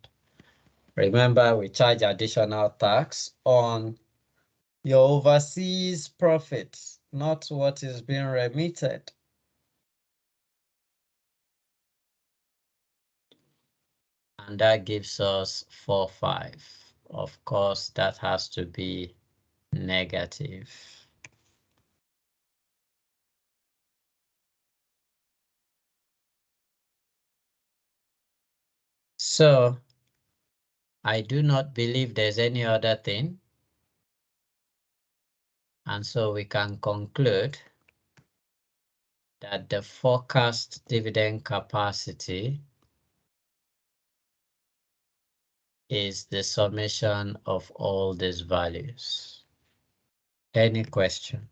Remember, we charge additional tax on your overseas profits, not what is being remitted. And that gives us 4,500. Of course, that has to be negative. So I do not believe there's any other thing. And so we can conclude that the forecast dividend capacity is the summation of all these values. Any question?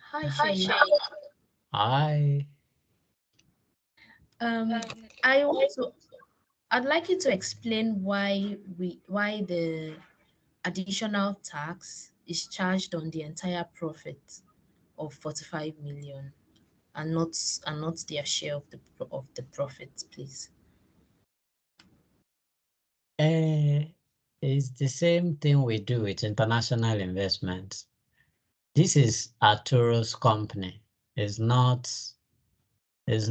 Hi, Shay. Hi. I'd like you to explain why the additional tax is charged on the entire profit of 45 million and not their share of the profit, please. It's the same thing we do with international investments. This is Arturo's company. It's not an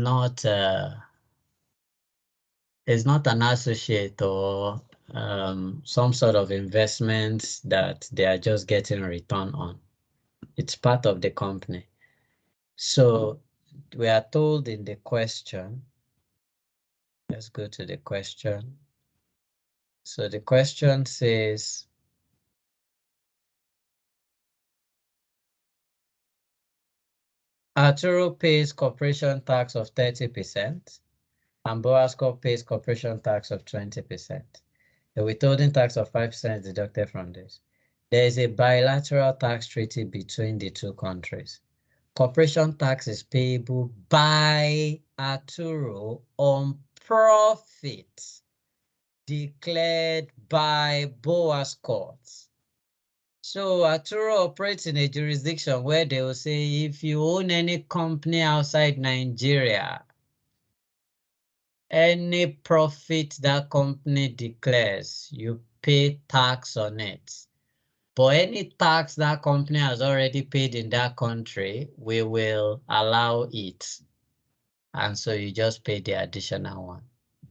associate or some sort of investment that they are just getting a return on. It's part of the company. So we are told in the question, let's go to the question. So the question says, Arturo pays corporation tax of 30%, and Boasco pays corporation tax of 20%. The withholding tax of 5% is deducted from this. There is a bilateral tax treaty between the two countries. Corporation tax is payable by Arturo on profit declared by Boasco. So Arturo operates in a jurisdiction where they will say if you own any company outside Nigeria, any profit that company declares, you pay tax on it. But any tax that company has already paid in that country, we will allow it. And so you just pay the additional one.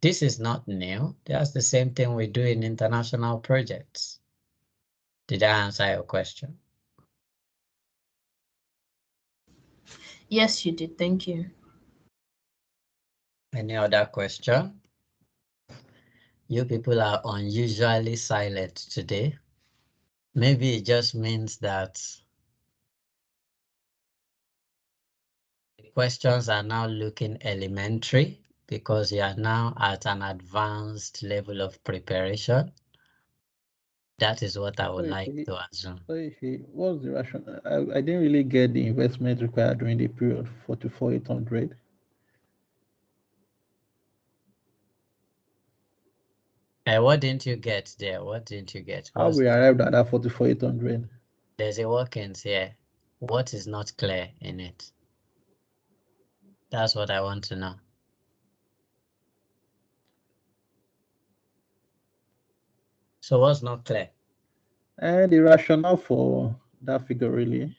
This is not new. That's the same thing we do in international projects. Did I answer your question? Yes, you did. Thank you. Any other question? You people are unusually silent today. Maybe it just means that the questions are now looking elementary because you are now at an advanced level of preparation. That is what I would like to assume. What's the rationale? I didn't really get the investment required during the period 44,800. What didn't you get there? What didn't you get? How we arrived at that 44,800? There's a workings here. What is not clear in it? That's what I want to know. So what's not clear? And the rationale for that figure, really.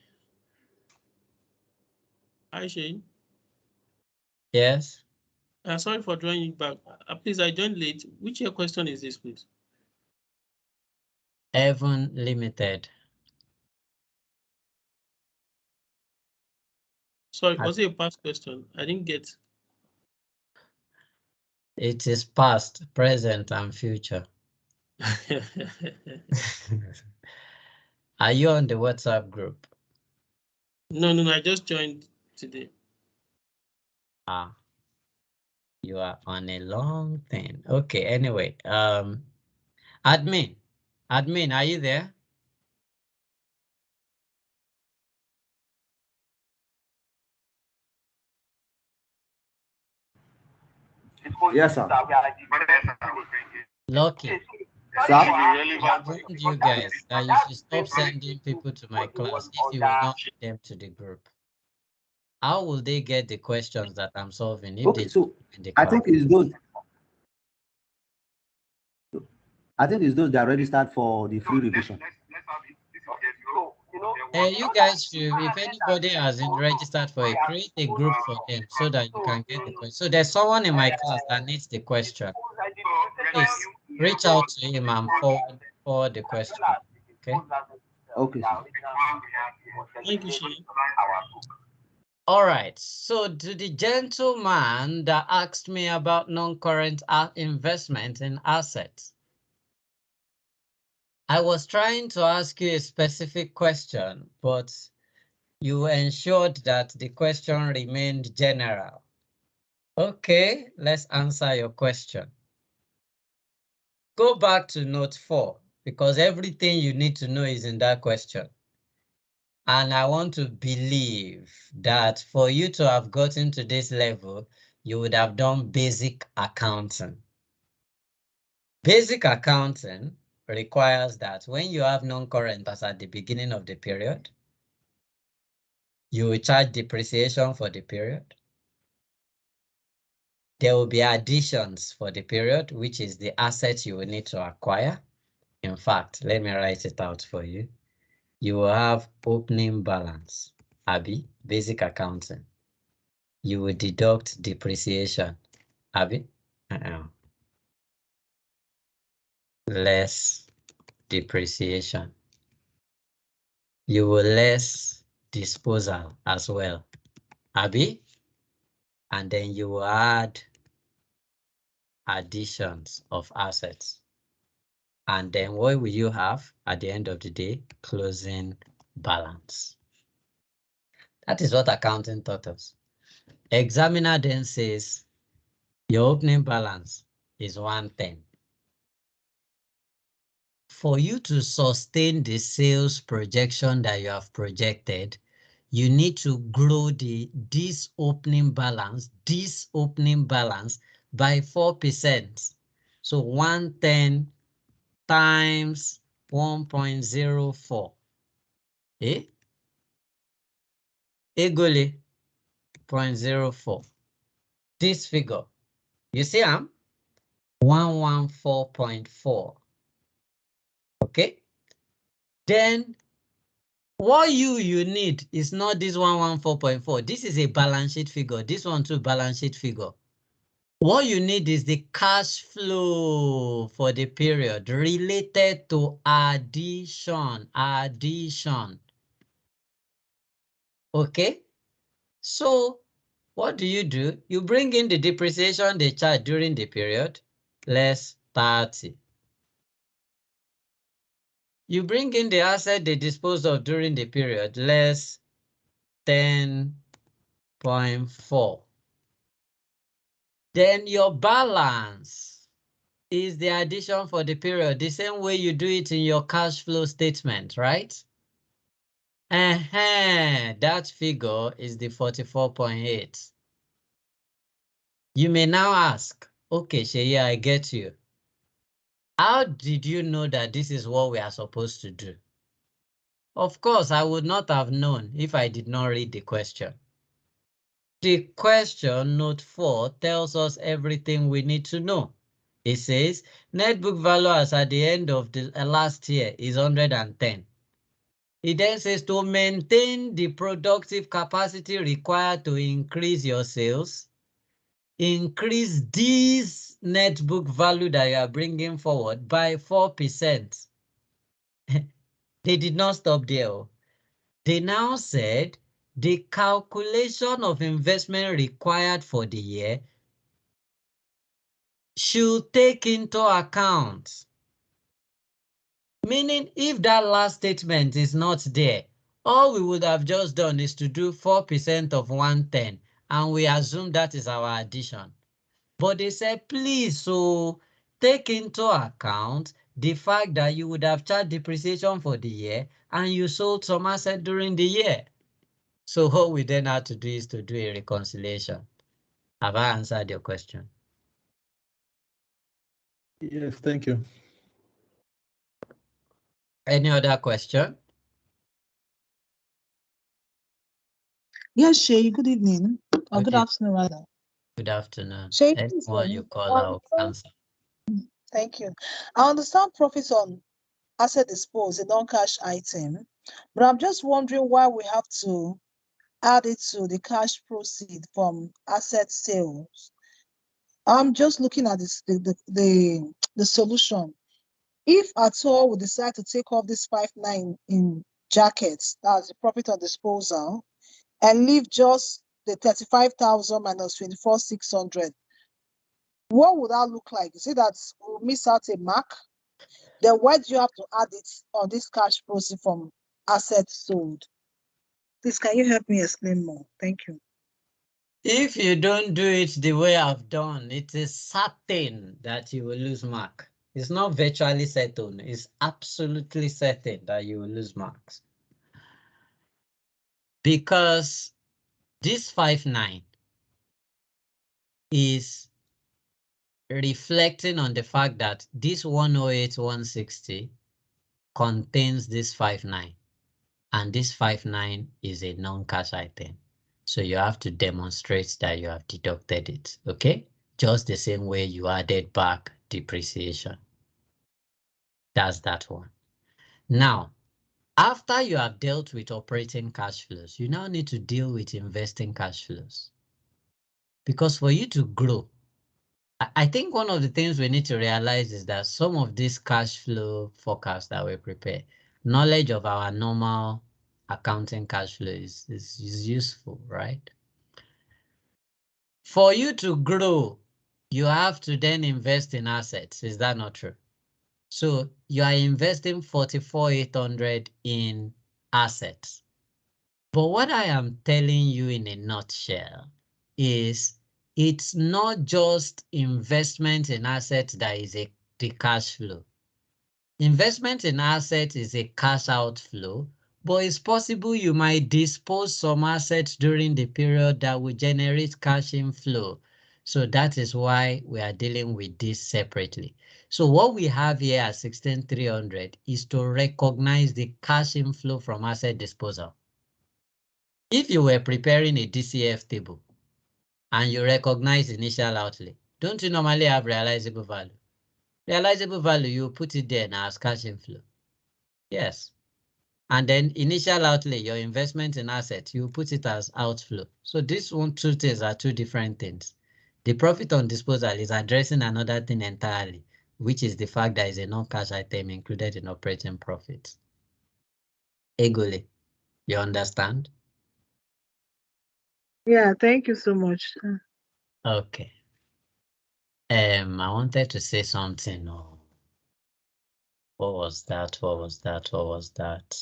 Hi, Shane. Yes. Sorry for drawing you back. Please, I joined late. Which your question is this, please? Evan Limited. Sorry, was it a past question? I didn't get. It is past, present, and future. Are you on the WhatsApp group? No, I just joined today. Ah, you are on a long thing. Okay, anyway, admin, are you there? Yes, sir. Lucky. Sir? I warned you guys that you should stop sending people to my class if you will not add them to the group. How will they get the questions that I'm solving if they So in the class? I think it's those. I think it's those that are registered for the free revision. You guys should, if anybody hasn't registered for it, create a group for them so that you can get the question. So there's someone in my class that needs the question. Please reach out to him and forward the question. Okay. Okay, sir. Thank you, Shane. All right. So to the gentleman that asked me about non-current investment in assets, I was trying to ask you a specific question, but you ensured that the question remained general. Okay, let's answer your question. Go back to note 4 because everything you need to know is in that question. And I want to believe that for you to have gotten to this level, you would have done basic accounting. Basic accounting requires that when you have non-current as at the beginning of the period, you will charge depreciation for the period. There will be additions for the period, which is the assets you will need to acquire In fact, let me write it out for you. You will have opening balance, Abi, basic accounting. You will deduct depreciation, Abi, less depreciation. You will less disposal as well, Abi, and then you will add additions of assets. And then what will you have at the end of the day? Closing balance. That is what accounting taught us. Examiner then says your opening balance is 110. For you to sustain the sales projection that you have projected, you need to grow this opening balance by 4%. So 110 times 1.04. Egole 0.04. This figure, you see, 114.4. Okay. Then what you need is not this 114.4. This is a balance sheet figure. This one too, balance sheet figure. What you need is the cash flow for the period related to addition. Okay. So what do? You bring in the depreciation they charge during the period, less 30. You bring in the asset they disposed of during the period, less 10.4. Then your balance is the addition for the period, the same way you do it in your cash flow statement, right? That figure is the 44.8. You may now ask, okay, Sheyi, I get you. How did you know that this is what we are supposed to do? Of course, I would not have known if I did not read the question. The question, note 4, tells us everything we need to know. It says, net book value as at the end of the last year is 110. It then says to maintain the productive capacity required to increase your sales, increase this net book value that you are bringing forward by 4%. They did not stop there. They now said the calculation of investment required for the year should take into account. Meaning, if that last statement is not there, all we would have just done is to do 4% of 110, and we assume that is our addition. But they said, please, so take into account the fact that you would have charged depreciation for the year and you sold some asset during the year. So what we then have to do is to do a reconciliation. Have I answered your question? Yes, thank you. Any other question? Yes, Shay, good evening. Or good Okay. afternoon, rather. Good afternoon. Shay, Anyone you call out, answer. Thank you. I understand profits on asset disposed, a non-cash item, but I'm just wondering why we have to add it to the cash proceed from asset sales. I'm just looking at this, the solution. If at all we decide to take off this 5.9 in jackets, that's the profit on disposal, and leave just the 35,000 minus 24,600, what would that look like? You see that we'll miss out a mark? Then why do you have to add it on this cash proceeds from assets sold? Please, can you help me explain more? Thank you. If you don't do it the way I've done, it is certain that you will lose mark. It's not virtually certain. It's absolutely certain that you will lose marks. Because this 5.9 is reflecting on the fact that this 108, 160 contains this 5.9. And this 5.9 is a non-cash item. So you have to demonstrate that you have deducted it, okay? Just the same way you added back depreciation. That's that one. Now, after you have dealt with operating cash flows, you now need to deal with investing cash flows. Because for you to grow, I think one of the things we need to realize is that some of this cash flow forecast that we prepare, knowledge of our normal accounting cash flow is useful, right? For you to grow, you have to then invest in assets. Is that not true? So you are investing 44,800 in assets. But what I am telling you in a nutshell is it's not just investment in assets that is the cash flow. Investment in assets is a cash outflow, but it's possible you might dispose some assets during the period that will generate cash inflow. So that is why we are dealing with this separately. So what we have here at 16,300 is to recognize the cash inflow from asset disposal. If you were preparing a DCF table and you recognize initial outlay, don't you normally have realizable value? Realizable value, you put it there now as cash inflow. Yes. And then initial outlay, your investment in assets, you put it as outflow. So these two things are two different things. The profit on disposal is addressing another thing entirely, which is the fact that is a non-cash item included in operating profits. Egole, you understand? Yeah, thank you so much. Okay. I wanted to say something. Oh, what was that? What was that? What was that?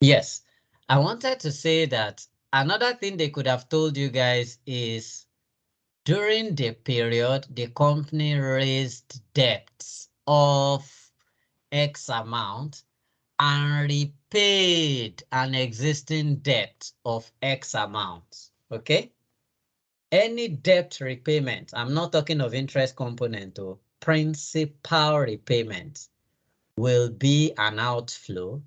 Yes, I wanted to say that another thing they could have told you guys is during the period, the company raised debts of X amount and repaid an existing debt of X amount. Okay? Any debt repayment, I'm not talking of interest component or principal repayment, will be an outflow,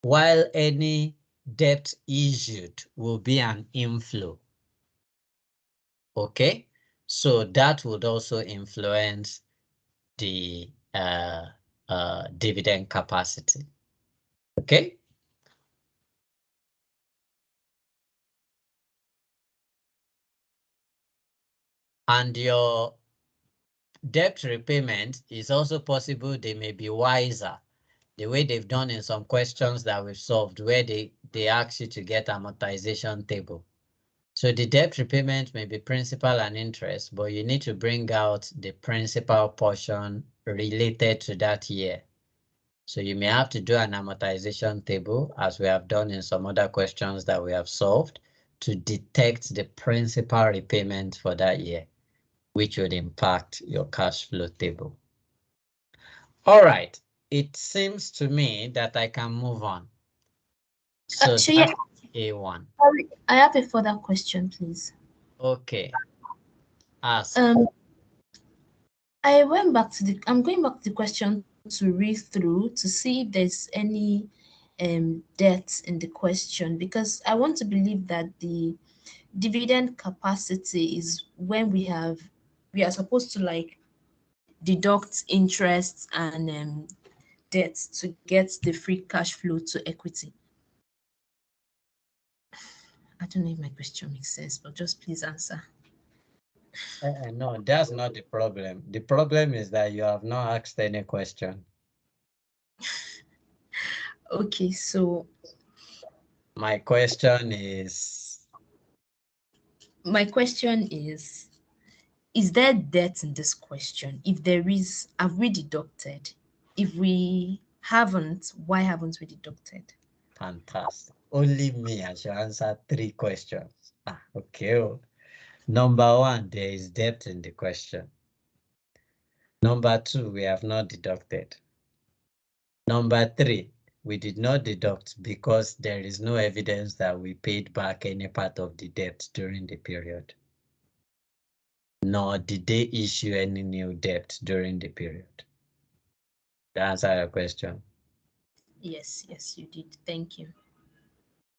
while any debt issued will be an inflow. Okay, so that would also influence the dividend capacity. Okay. And your debt repayment is also possible. They may be wiser, the way they've done in some questions that we've solved, where they ask you to get amortization table. So the debt repayment may be principal and interest, but you need to bring out the principal portion related to that year. So you may have to do an amortization table, as we have done in some other questions that we have solved, to detect the principal repayment for that year, which would impact your cash flow table. All right, it seems to me that I can move on. So Shey, that's A1. sorry, I have a further question, please. Okay. Ask. I'm going back to the question to read through to see if there's any debt in the question, because I want to believe that the dividend capacity is when we are supposed to like deduct interest and debt to get the free cash flow to equity. I don't know if my question makes sense, but just please answer. No, that's not the problem. The problem is that you have not asked any question. Okay, so my question is there debt in this question? If there is, have we deducted? If we haven't, why haven't we deducted? Fantastic. Only me, I should answer 3 questions. Okay. Number 1, there is debt in the question. Number 2, we have not deducted. Number 3, we did not deduct because there is no evidence that we paid back any part of the debt during the period. Nor did they issue any new debt during the period. To answer your question. Yes, you did. Thank you.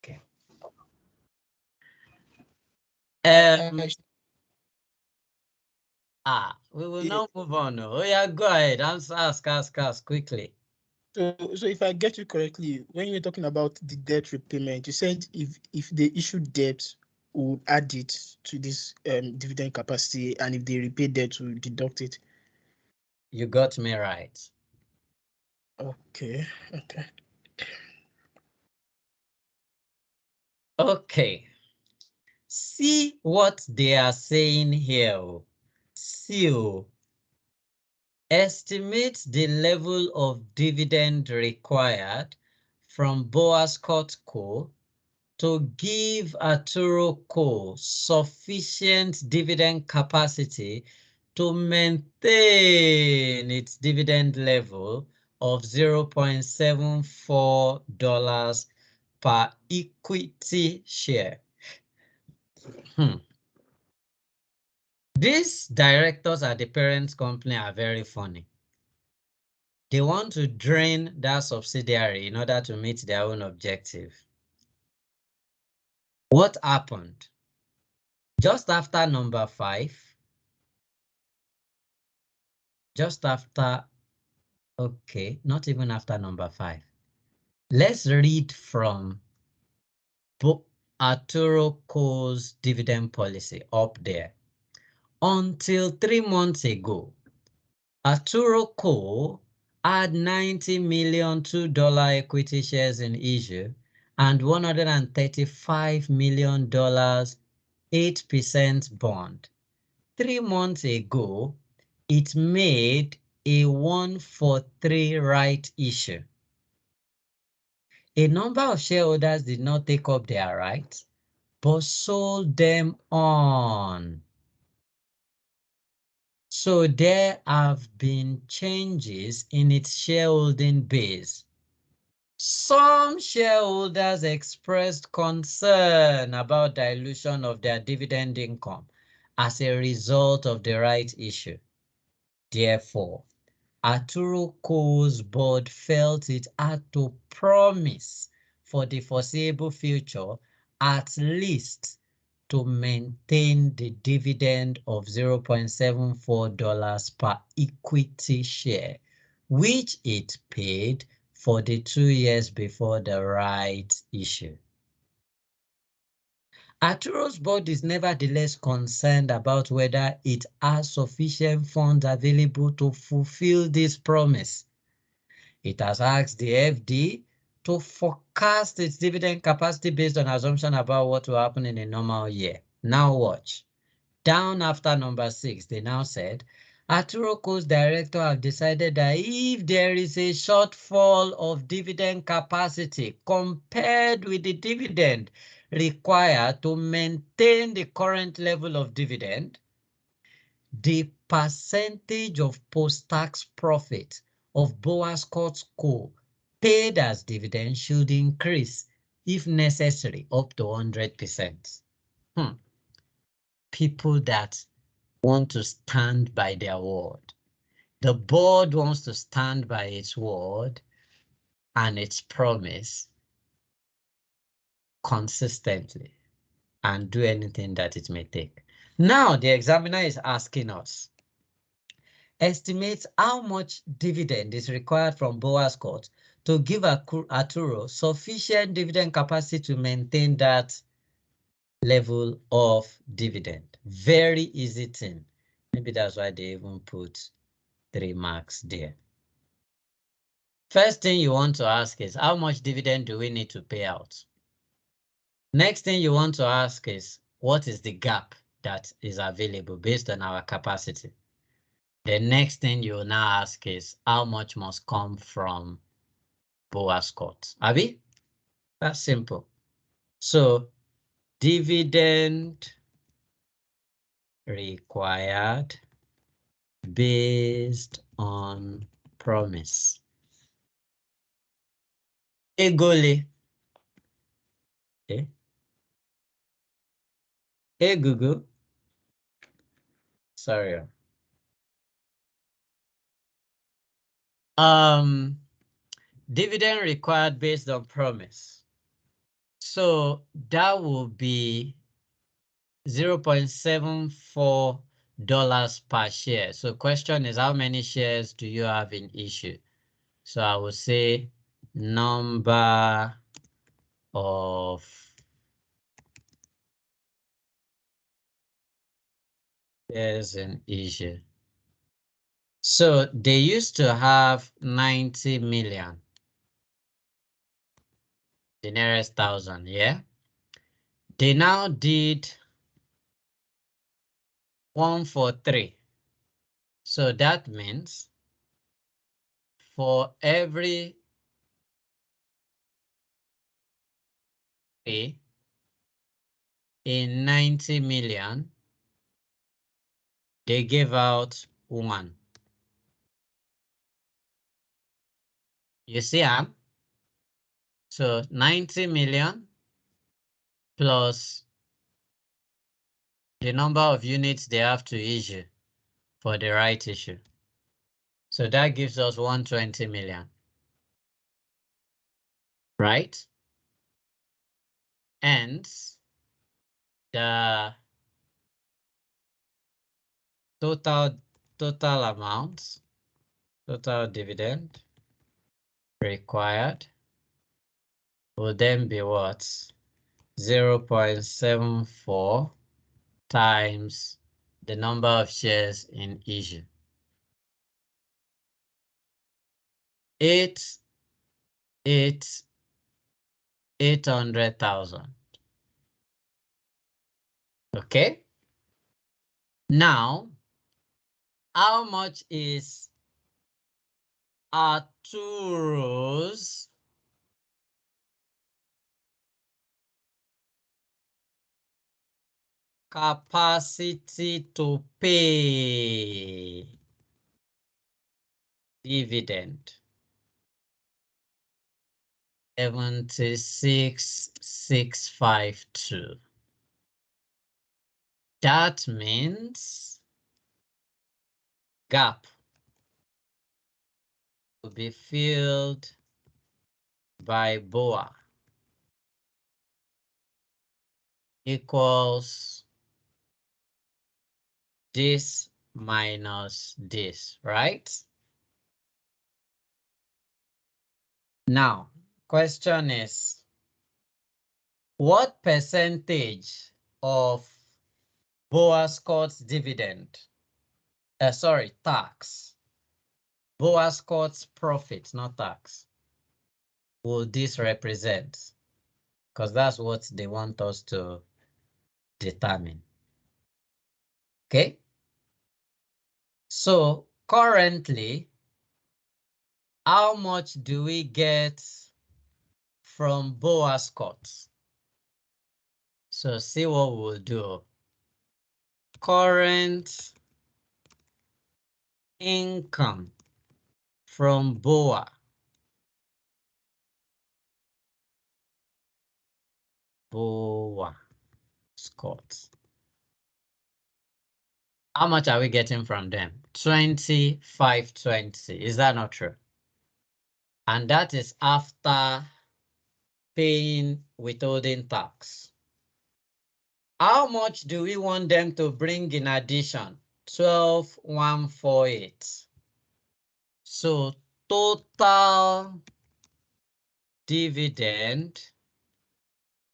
Okay. We will Yeah. now move on. Oh yeah, go ahead. Ask quickly. So if I get you correctly, when you were talking about the debt repayment, you said if they issue debt, would add it to this dividend capacity, and if they repay debt, will deduct it. You got me right. Okay. Okay. See what they are saying here. See, estimate the level of dividend required from Boas Co. to give Arturo Co. sufficient dividend capacity to maintain its dividend level of $0.74 per equity share. These directors at the parent company are very funny. They want to drain that subsidiary in order to meet their own objective. What happened? Just after number 5, just after, okay, not even after number 5. Let's read from Arturo Co's dividend policy up there. Until 3 months ago, Arturo Co had $90 million $2 equity shares in issue and $135 million 8% bond. 3 months ago, it made a 1-for-3 right issue. A number of shareholders did not take up their rights, but sold them on. So there have been changes in its shareholding base. Some shareholders expressed concern about dilution of their dividend income as a result of the right issue. Therefore, Arturo Co's board felt it had to promise for the foreseeable future at least to maintain the dividend of $0.74 per equity share, which it paid for the 2 years before the rights issue. Arturo's board is nevertheless concerned about whether it has sufficient funds available to fulfill this promise. It has asked the FD to forecast its dividend capacity based on assumption about what will happen in a normal year. Now watch. Down after number 6, they now said, Arturo Co's director have decided that if there is a shortfall of dividend capacity compared with the dividend required to maintain the current level of dividend, the percentage of post-tax profit of Boas Co. paid as dividend should increase, if necessary, up to 100%. People that want to stand by their word. The board wants to stand by its word and its promise consistently and do anything that it may take. Now, the examiner is asking us, estimate how much dividend is required from Boas Court to give Arturo sufficient dividend capacity to maintain that level of dividend. Very easy thing. Maybe that's why they even put 3 marks there. First thing you want to ask is, how much dividend do we need to pay out? Next thing you want to ask is, what is the gap that is available based on our capacity? The next thing you will now ask is, how much must come from Boas Court? Abi? That's simple. So, dividend required based on promise. Egole. Okay. Hey Google. Sorry. Dividend required based on promise. So that will be $0.74 dollars per share. So question is, how many shares do you have in issue? So I will say number of shares in issue. So they used to have 90 million, the nearest thousand, yeah? They now did 1 for 3. So that means for every A in 90 million, they gave out 1. You see, so 90 million plus the number of units they have to issue for the right issue. So that gives us 120 million, right? And the total amount, total dividend required will then be what? 0.74 times the number of shares in issue. 800,000. Okay. Now, how much is Arturo's capacity to pay dividend? 76,652. That means gap will be filled by BOA equals this minus this, right? Now, question is, what percentage of BOA Scott's dividend, tax, BOA Scott's profit, not tax, will this represent? Because that's what they want us to determine. Okay? So currently, how much do we get from BOA Scott? So see what we'll do. Current income from BOA. BOA Scott. How much are we getting from them? 2520. Is that not true? And that is after paying withholding tax. How much do we want them to bring in addition? 12,148. So total dividend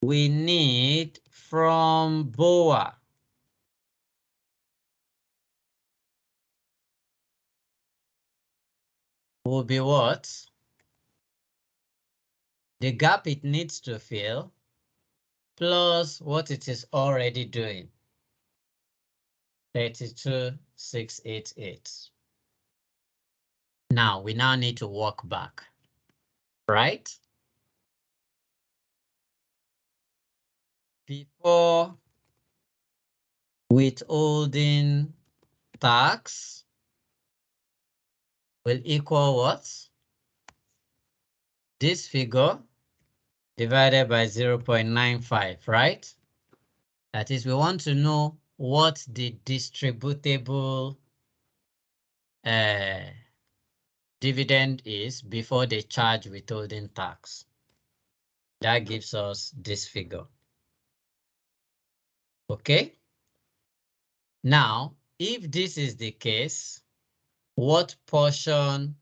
we need from BOA will be what? The gap it needs to fill plus what it is already doing. 32,688. Now we need to walk back, right? Before withholding tax will equal what? This figure divided by 0.95, right? That is, we want to know what the distributable dividend is before they charge withholding tax. That gives us this figure. Okay. Now, if this is the case, what portion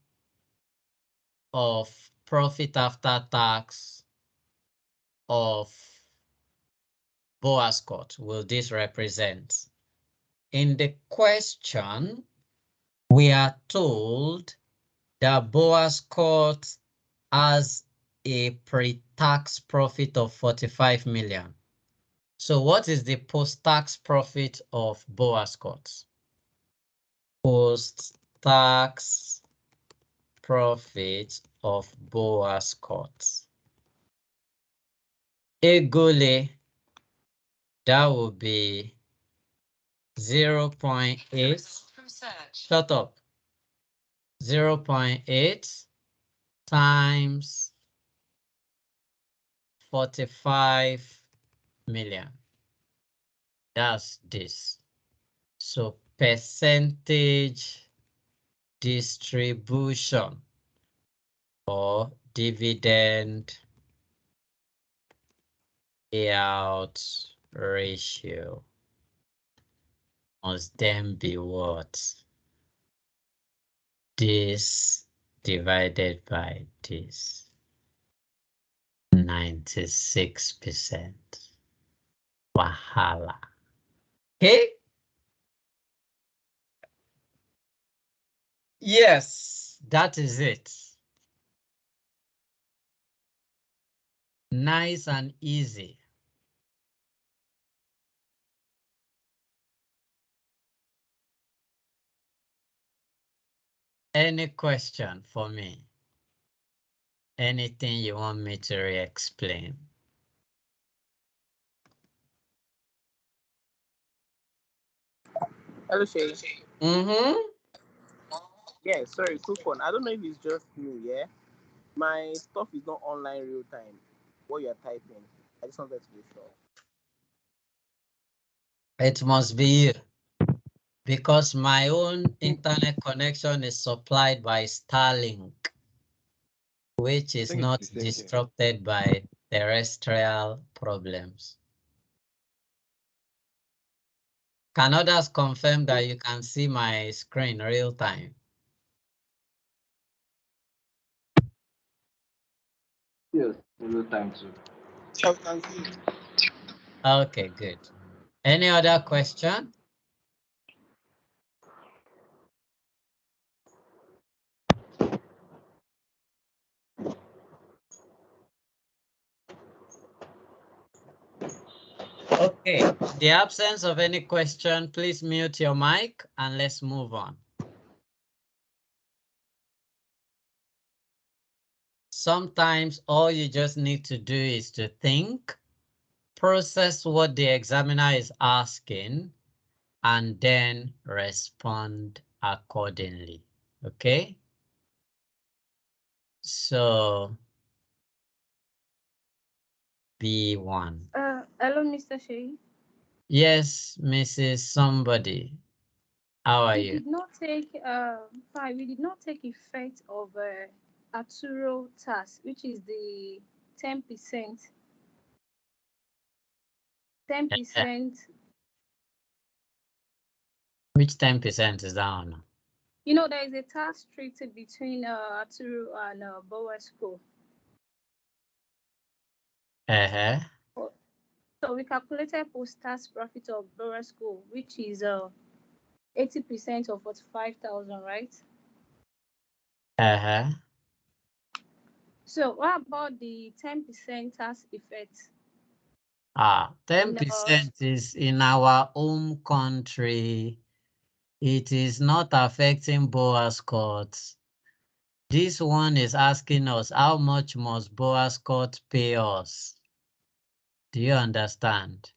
of profit after tax of Boas Court will this represent? In the question, we are told that Boas Court has a pre-tax profit of 45 million. So what is the post-tax profit of Boas Court? Post-tax profit of Boas Court. Egole, that would be 0.8. Shut up. 0.8 times 45 million. That's this. So percentage distribution or dividend payout ratio must then be what? This divided by this. 96%. Wahala. Okay? Yes, that is it. Nice and easy. Any question for me? Anything you want me to re-explain? Hello, Shay. Mm-hmm. Yeah, sorry, quick one. I don't know if it's just me, yeah? My stuff is not online real time. What you're typing. I just wanted to be sure. It must be you. Because my own internet connection is supplied by Starlink, which is not disrupted by terrestrial problems. Can others confirm that you can see my screen real time? Yes, real time too. I can see. Okay, good. Any other question? Okay, in the absence of any question, please mute your mic and let's move on. Sometimes all you just need to do is to think, process what the examiner is asking, and then respond accordingly. Okay? So, B1. Hello, Mr. Shea. Yes, Mrs. Somebody. How are We you? did not take fine. We did not take effect of Arturo tax, which is the 10%. 10%. Which 10% is that on? You know, there is a tax treaty between Arturo and Bower School. Uh-huh. So we calculated post-tax profit of Bower School, which is 80% of 45,000, right? Uh-huh. So what about the 10% tax effect? 10% is in our home country. It is not affecting Boas Court. This one is asking us how much must Boas Court pay us? Do you understand?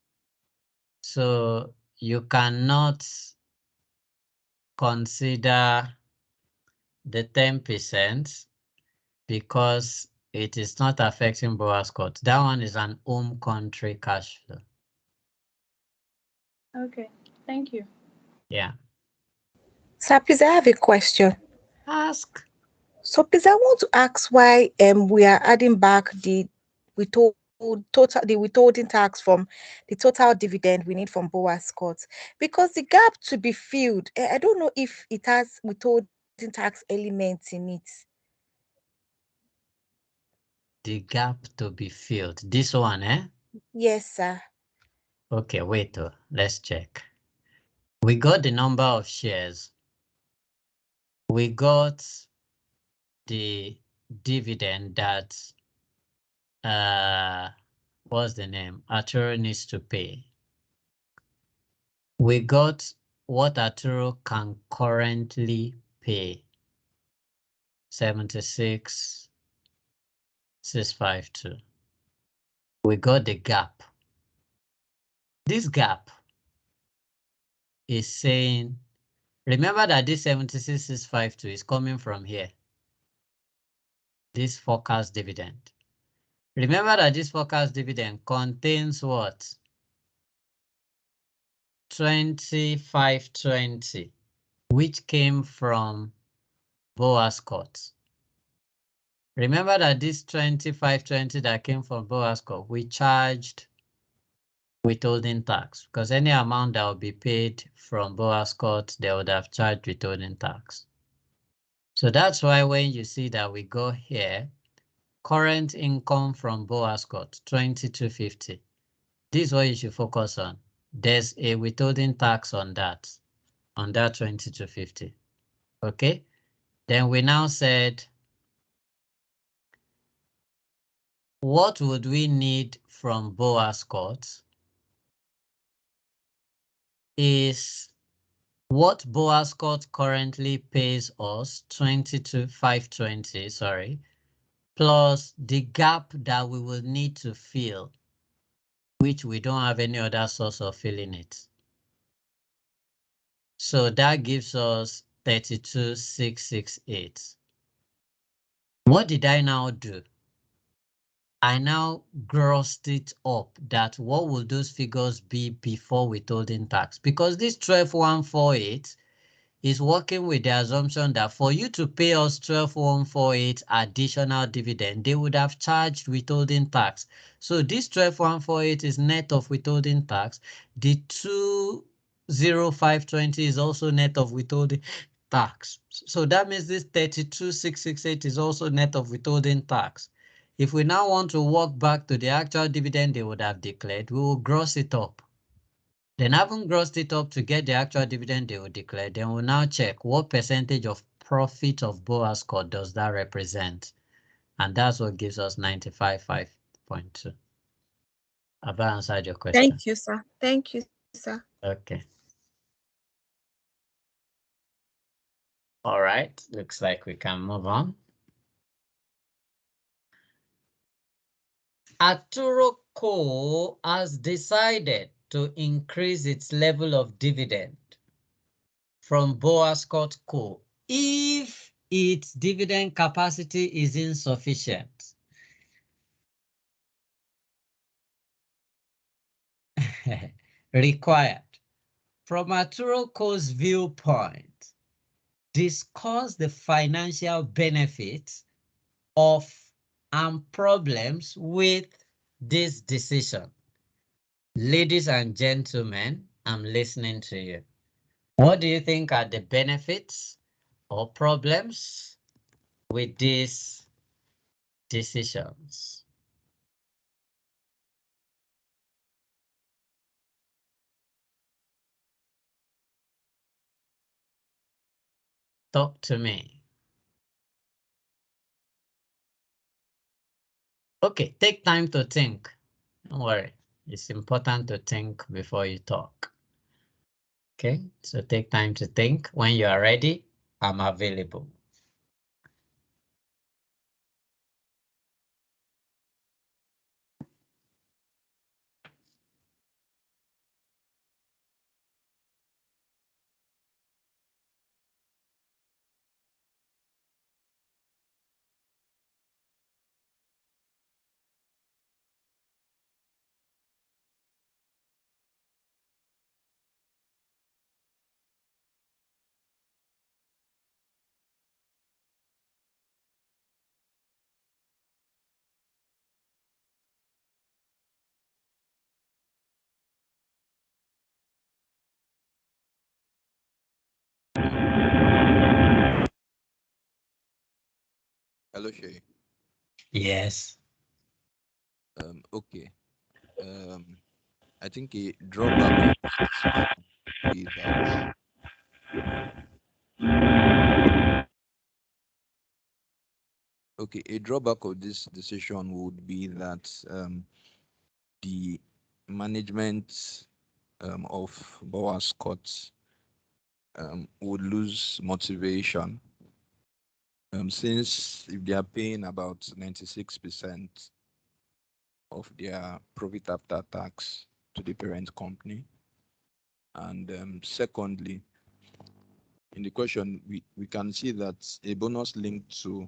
So you cannot consider the 10% because it is not affecting Boas Court. That one is an home country cash flow. Okay, thank you. Yeah. Sir, please, I have a question. Ask. So, please, I want to ask why we are adding back the withholding total the withholding tax from the total dividend we need from Boas Court, because the gap to be filled, I don't know if it has withholding tax elements in it. The gap to be filled. This one, eh? Yes, sir. Okay, wait. Let's check. We got the number of shares. We got the dividend that what's the name? Arturo needs to pay. We got what Arturo can currently pay. 76,652. We got the gap. This gap is saying, remember that this 76,652 is coming from here. This forecast dividend. Remember that this forecast dividend contains what? 2520, which came from Boas Court. Remember that this 2520 that came from Boas Court, we charged withholding tax, because any amount that will be paid from Boas Court, they would have charged withholding tax. So that's why when you see that we go here, current income from Boas Court, 2250. This is what you should focus on. There's a withholding tax on that 2250. Okay. Then we now said, what would we need from Boas Court is what Boas Court currently pays us, 22,520, sorry, plus the gap that we will need to fill, which we don't have any other source of filling it. So that gives us 32,668. What did I now do? I now grossed it up, that what will those figures be before withholding tax? Because this 12,148 is working with the assumption that for you to pay us 12,148 additional dividend, they would have charged withholding tax. So this 12,148 is net of withholding tax. The 20520 is also net of withholding tax. So that means this 32,668 is also net of withholding tax. If we now want to walk back to the actual dividend they would have declared, we will gross it up. Then having grossed it up to get the actual dividend they will declare, then we'll now check what percentage of profit of Boas Court does that represent. And that's what gives us 95.5. Have I answered your question? Thank you, sir. Thank you, sir. Okay. All right. Looks like we can move on. Arturo Co has decided to increase its level of dividend from Boas Court Co if its dividend capacity is insufficient. Required. From Arturo Co's viewpoint, discuss the financial benefits of and problems with this decision. Ladies and gentlemen, I'm listening to you. What do you think are the benefits or problems with these decisions? Talk to me. Okay, take time to think. Don't worry. It's important to think before you talk. Okay, so take time to think. When you are ready, I'm available. Hello, Shay. Yes. Okay. I think a drawback of this decision would be that a drawback of this decision would be that the management of Boa Scott would lose motivation, since if they are paying about 96% of their profit after tax to the parent company. And secondly, in the question, we can see that a bonus linked to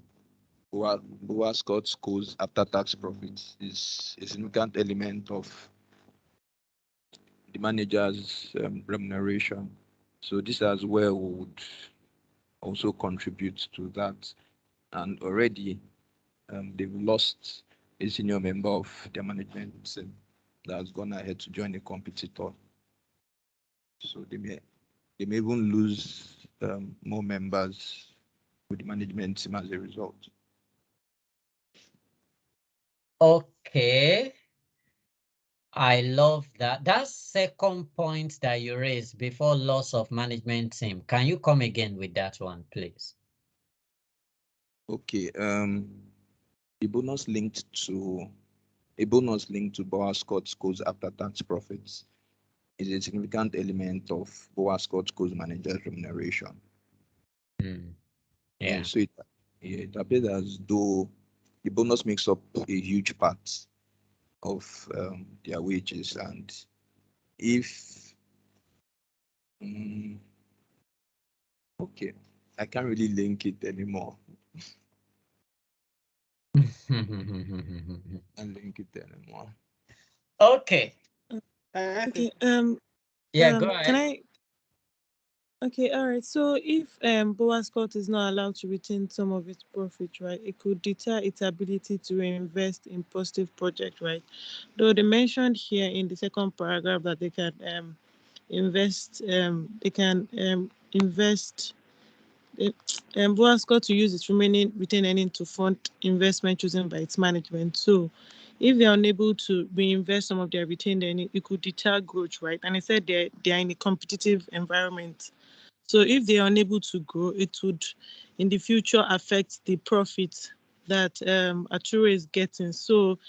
Boa Scott School's after tax profits is a significant element of the manager's remuneration. So this as well would also contribute to that. And already they've lost a senior member of their management that has gone ahead to join a competitor. So they may even lose more members with the management team as a result. Okay. I love that. That second point that you raised before loss of management team. Can you come again with that one, please? Okay. A bonus linked to Boa Scott School's after tax profits is a significant element of Boa Scott School's manager's remuneration. Yeah. So it appears as though the bonus makes up a huge part of their wages, and if okay, I can't really link it anymore. And link it anymore. Okay. Okay. Yeah, go ahead. Can I? Okay, all right. So if Boa Scott is not allowed to retain some of its profit, right, it could deter its ability to invest in positive projects, right? Though they mentioned here in the second paragraph that they can invest, Boa Scott to use its remaining retained earnings to fund investment chosen by its management. So if they are unable to reinvest some of their retained earnings, it could deter growth, right? And I said they are in a competitive environment. So if they are unable to grow, it would in the future affect the profit that Arturo is getting. So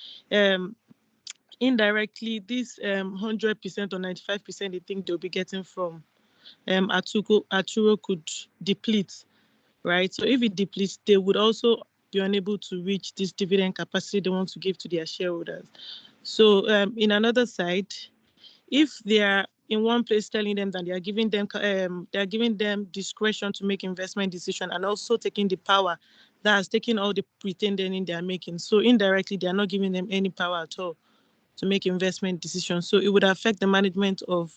indirectly, this 100% or 95% they think they'll be getting from Arturo could deplete, right? So if it depletes, they would also be unable to reach this dividend capacity they want to give to their shareholders. So in another side, if they are in one place telling them that they are giving them discretion to make investment decision and also taking the power that has taken all the pretending they are making. So indirectly, they are not giving them any power at all to make investment decisions. So it would affect the management of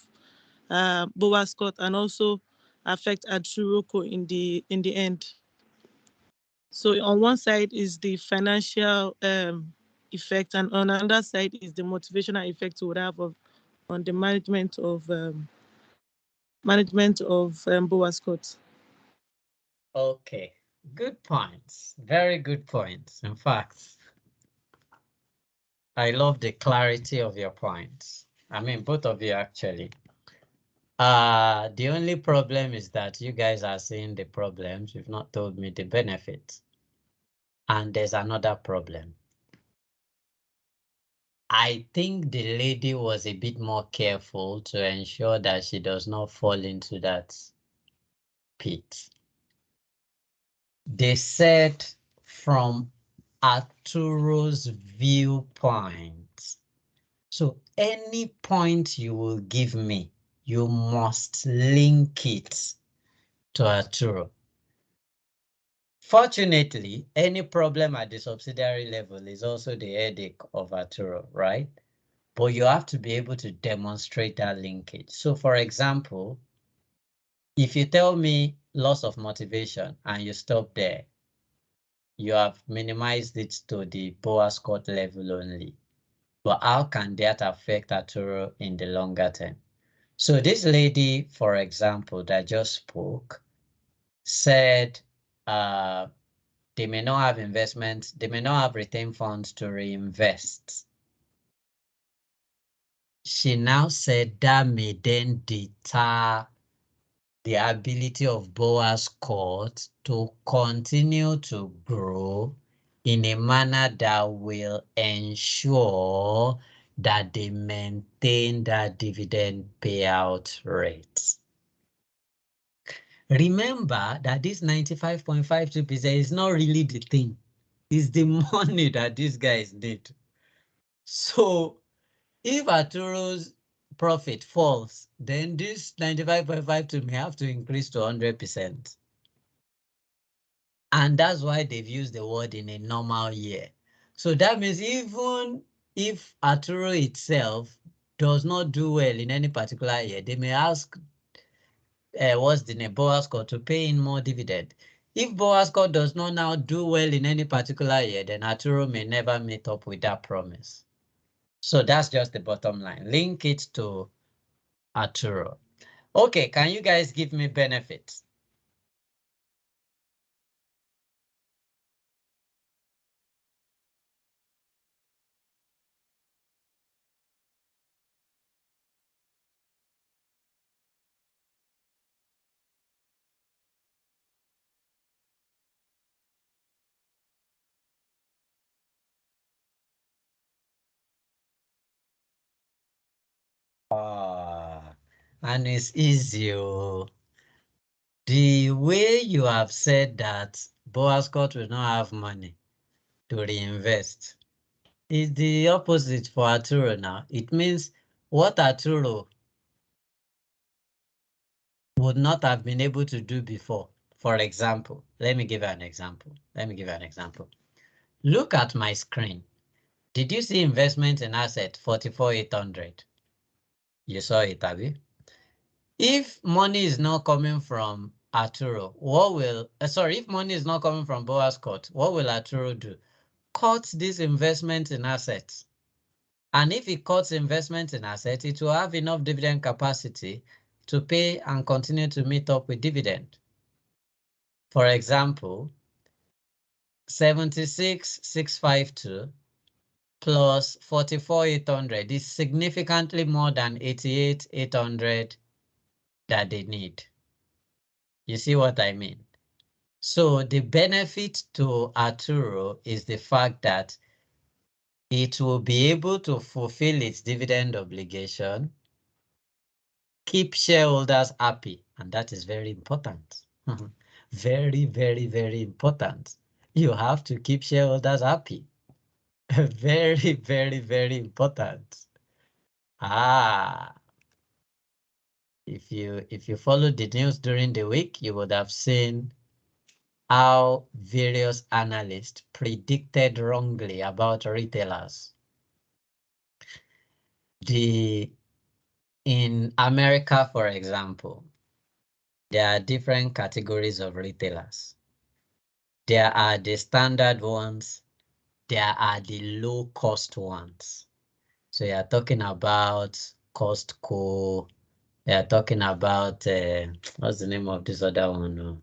Boa Scott and also affect Adsuroko in the end. So on one side is the financial effect, and on another side is the motivational effect it would have on the management of Boa Scott. Okay. Good points. Very good points. In fact, I love the clarity of your points. I mean, both of you actually. The only problem is that you guys are seeing the problems. You've not told me the benefits. And there's another problem. I think the lady was a bit more careful to ensure that she does not fall into that pit. They said from Arturo's viewpoint. So any point you will give me, you must link it to Arturo. Fortunately, any problem at the subsidiary level is also the headache of Arturo, right? But you have to be able to demonstrate that linkage. So for example, if you tell me loss of motivation and you stop there, you have minimized it to the Boa Scott level only. But how can that affect Arturo in the longer term? So this lady, for example, that just spoke, said they may not have investments, they may not have retained funds to reinvest. She now said that may then deter the ability of Boas Court to continue to grow in a manner that will ensure that they maintain that dividend payout rate. Remember that this 95.52% is not really the thing. It's the money that these guys need. So if Arturo's profit falls, then this 95.52 may have to increase to 100%. And that's why they've used the word in a normal year. So that means even if Arturo itself does not do well in any particular year, they may ask what's the name, Boasco, to pay in more dividend. If Boasco does not now do well in any particular year, then Arturo may never meet up with that promise. So that's just the bottom line. Link it to Arturo. Okay, can you guys give me benefits? And it's easy. The way you have said that Boascott will not have money to reinvest is the opposite for Arturo now. It means what Arturo would not have been able to do before. For example, let me give you an example. Look at my screen. Did you see investment in asset 44,800? You saw it, have you? If money is not coming from Arturo, if money is not coming from Boascott, what will Arturo do? Cut this investment in assets. And if it cuts investment in assets, it will have enough dividend capacity to pay and continue to meet up with dividend. For example, 76,652 plus 44,800 is significantly more than 88,800 that they need. You see what I mean? So the benefit to Arturo is the fact that it will be able to fulfill its dividend obligation, keep shareholders happy, and that is very important. Very, very, very important. You have to keep shareholders happy. Very, very, very important. If you followed the news during the week, you would have seen how various analysts predicted wrongly about retailers. In America, for example, there are different categories of retailers. There are the standard ones. There are the low-cost ones. So you are talking about Costco. You are talking about, what's the name of this other one?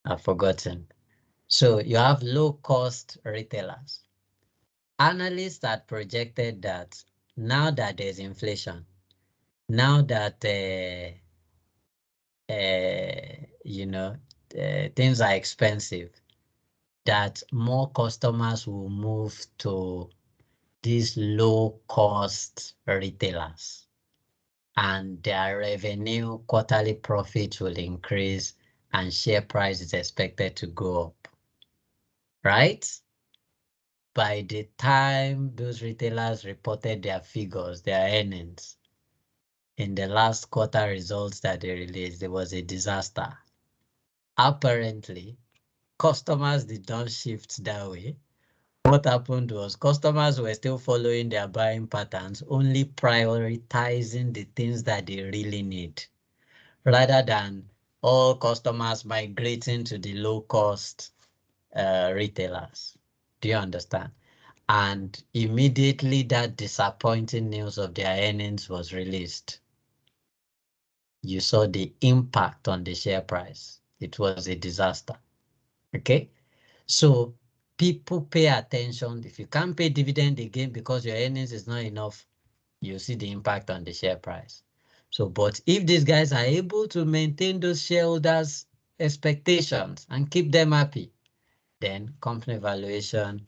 I've forgotten. So you have low-cost retailers. Analysts had projected that now that there's inflation, now that things are expensive, that more customers will move to these low-cost retailers, and their revenue, quarterly profit will increase, and share price is expected to go up, right? By the time those retailers reported their figures, their earnings, in the last quarter results that they released, there was a disaster. Apparently, customers did not shift that way. What happened was customers were still following their buying patterns, only prioritizing the things that they really need, rather than all customers migrating to the low-cost retailers. Do you understand? And immediately that disappointing news of their earnings was released, you saw the impact on the share price. it was a disaster. Okay, so people pay attention. If you can't pay dividend again because your earnings is not enough, you see the impact on the share price. So, but if these guys are able to maintain those shareholders' expectations and keep them happy, then company valuation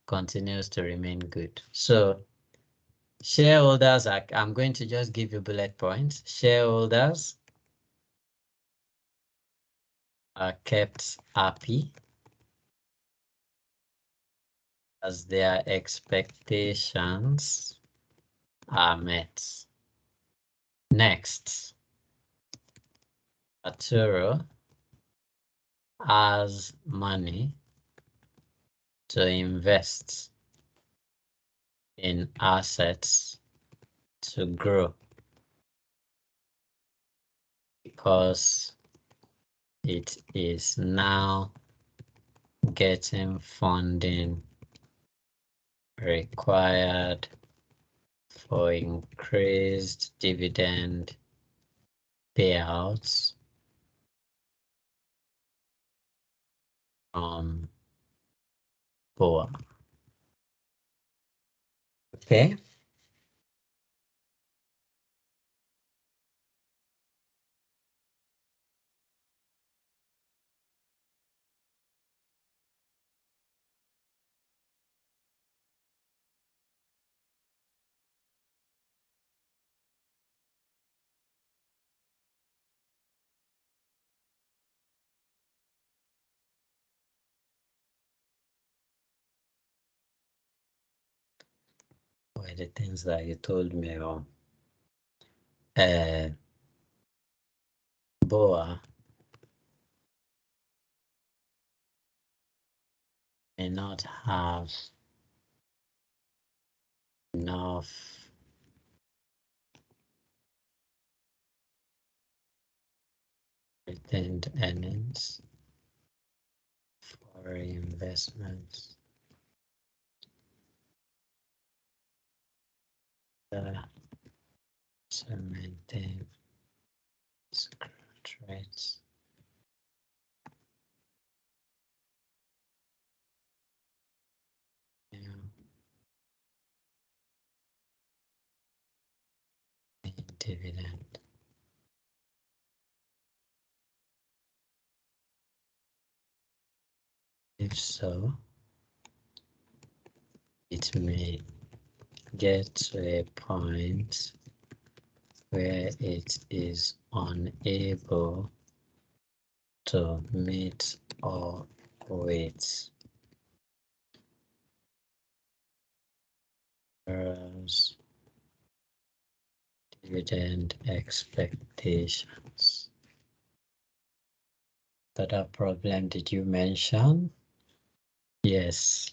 continues to remain good. So shareholders are, I'm going to just give you bullet points. Shareholders are kept happy as their expectations are met. Next, Arturo has money to invest in assets to grow because it is now getting funding required for increased dividend payouts from BOA. Okay. Were the things that you told me about BOA may not have enough retained earnings for investments to maintain growth rates. Yeah. Dividend. If so, it may get to a point where it is unable to meet or with dividend expectations. What other problem did you mention? Yes.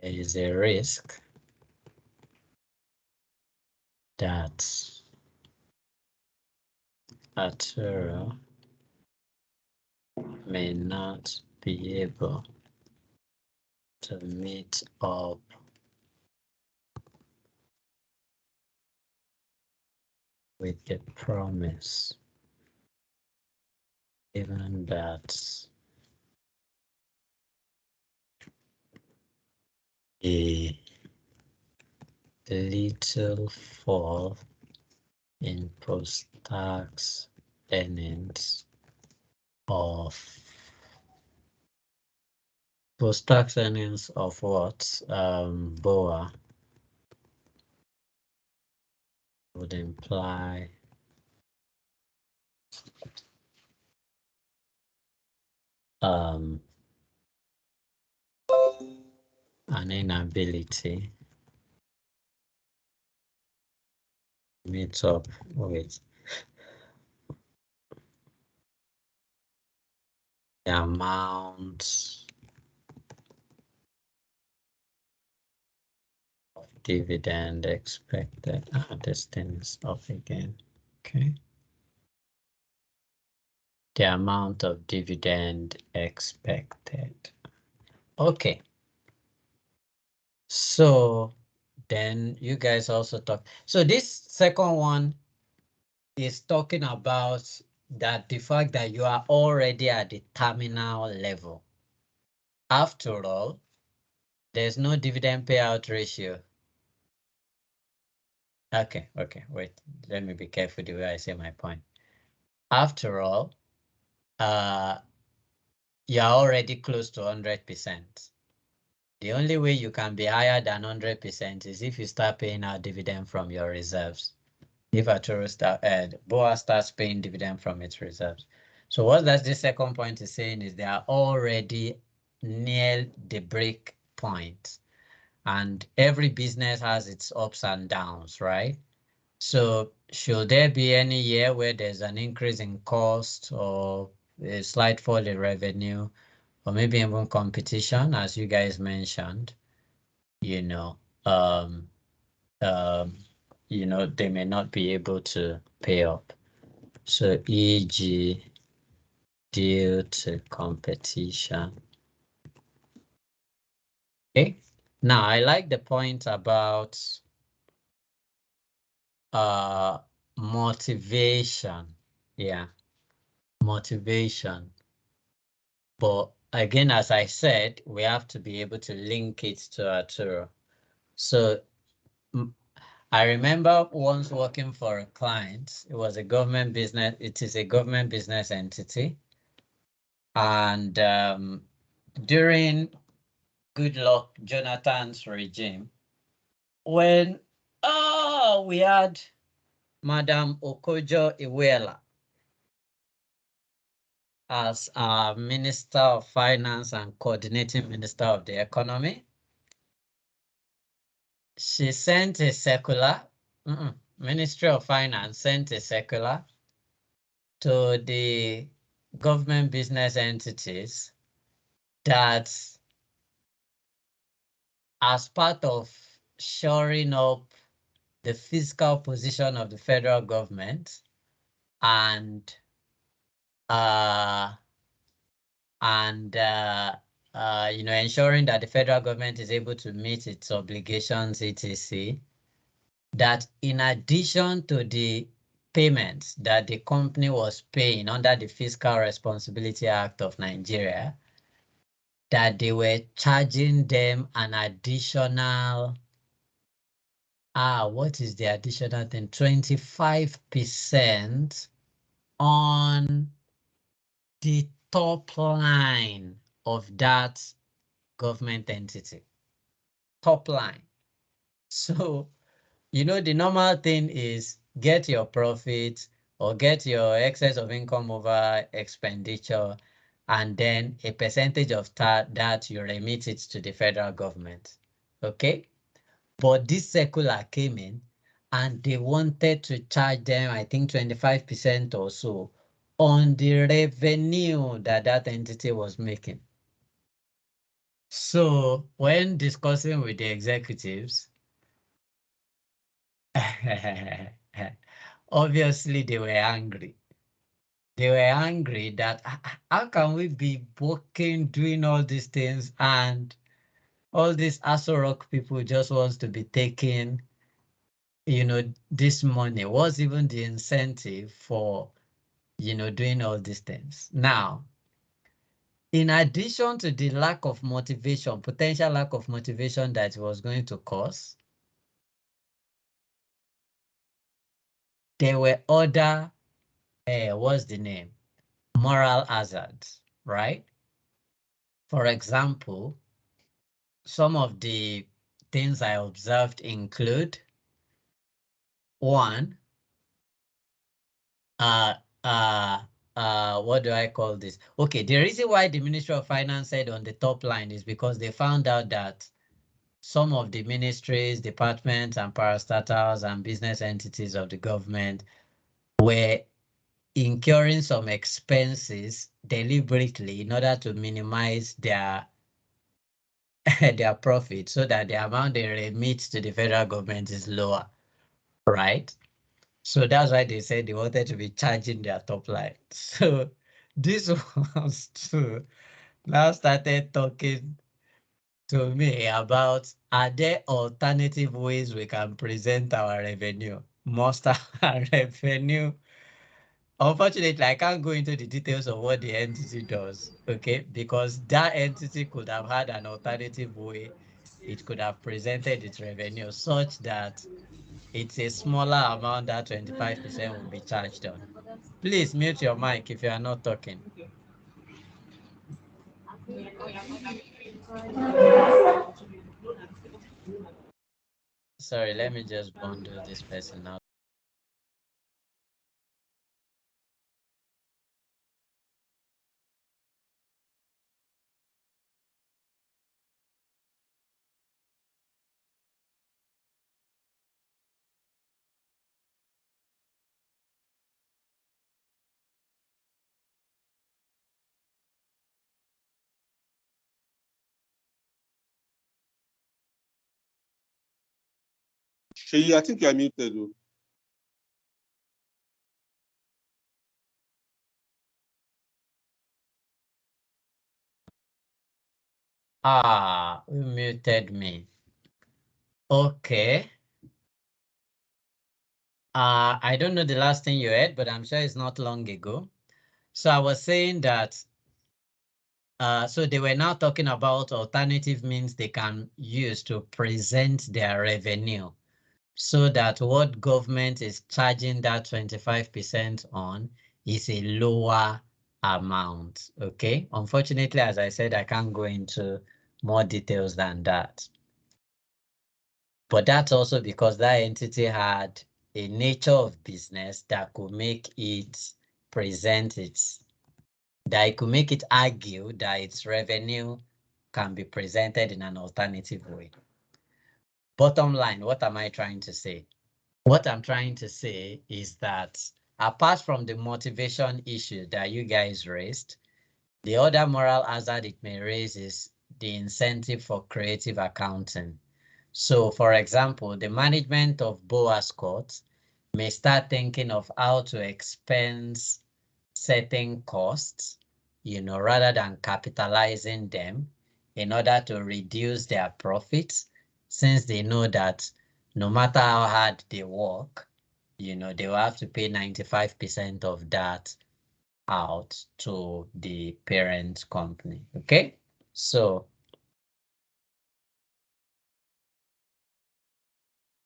There is a risk that Arturo may not be able to meet up with the promise, even that a little fall in post-tax earnings of what BOA would imply an inability to meet up with the amount of dividend expected. This thing is off again. Okay. The amount of dividend expected. Okay. So Then you guys also talk. So this second one is talking about that the fact that you are already at the terminal level. After all, there's no dividend payout ratio. Okay, wait. Let me be careful the way I say my point. After all, you're already close to 100%. The only way you can be higher than 100% is if you start paying out dividend from your reserves. If BOA starts paying dividend from its reserves. So what that the second point is saying is they are already near the break point. And every business has its ups and downs, right? So should there be any year where there's an increase in cost or a slight fall in revenue, or maybe even competition, as you guys mentioned, you know, they may not be able to pay up. So e.g. due to competition. Okay. Now I like the point about motivation. Yeah, motivation. But again, as I said, we have to be able to link it to Arturo. So I remember once working for a client. It was a government business. It is a government business entity. And during Goodluck Jonathan's regime, when we had Madam Okojo Iweala as our Minister of Finance and Coordinating Minister of the Economy, she sent a circular, Ministry of Finance sent a circular to the government business entities that as part of shoring up the fiscal position of the federal government and ensuring that the federal government is able to meet its obligations, etc., that in addition to the payments that the company was paying under the Fiscal Responsibility Act of Nigeria, that they were charging them an additional, what is the additional thing? 25% on the top line of that government entity. Top line. So, the normal thing is get your profit or get your excess of income over expenditure, and then a percentage of that you remit it to the federal government. Okay? But this circular came in and they wanted to charge them, I think, 25% or so on the revenue that entity was making. So when discussing with the executives, obviously they were angry. They were angry that how can we be working, doing all these things, and all these Aso Rock people just wants to be taking, this money? What's even the incentive for, doing all these things? Now, in addition to the lack of motivation, potential lack of motivation that it was going to cause, there were other, what's the name? Moral hazards, right? For example, some of the things I observed include, one, what do I call this? Okay, the reason why the Ministry of Finance said on the top line is because they found out that some of the ministries, departments, and parastatals and business entities of the government were incurring some expenses deliberately in order to minimize their their profit, so that the amount they remit to the federal government is lower, right? So that's why they said they wanted to be charging their top line. So this was to now started talking to me about, are there alternative ways we can present our revenue? Must our revenue? Unfortunately, I can't go into the details of what the entity does, okay? Because that entity could have had an alternative way it could have presented its revenue such that it's a smaller amount that 25% will be charged on. Please mute your mic if you are not talking. Sorry, let me just bundle this person out. Shay, I think you're muted. Though. Ah, you muted me. Okay. I don't know the last thing you heard, but I'm sure it's not long ago. So I was saying that so they were now talking about alternative means they can use to present their revenue so that what government is charging that 25% on is a lower amount. Okay. Unfortunately, as I said, I can't go into more details than that. But that's also because that entity had a nature of business that could make it present its, that it could make it argue that its revenue can be presented in an alternative way. Bottom line, what am I trying to say? What I'm trying to say is that apart from the motivation issue that you guys raised, the other moral hazard it may raise is the incentive for creative accounting. So, for example, the management of BOAS courts may start thinking of how to expense certain costs, rather than capitalizing them in order to reduce their profits, since they know that no matter how hard they work, they will have to pay 95% of that out to the parent company. Okay, so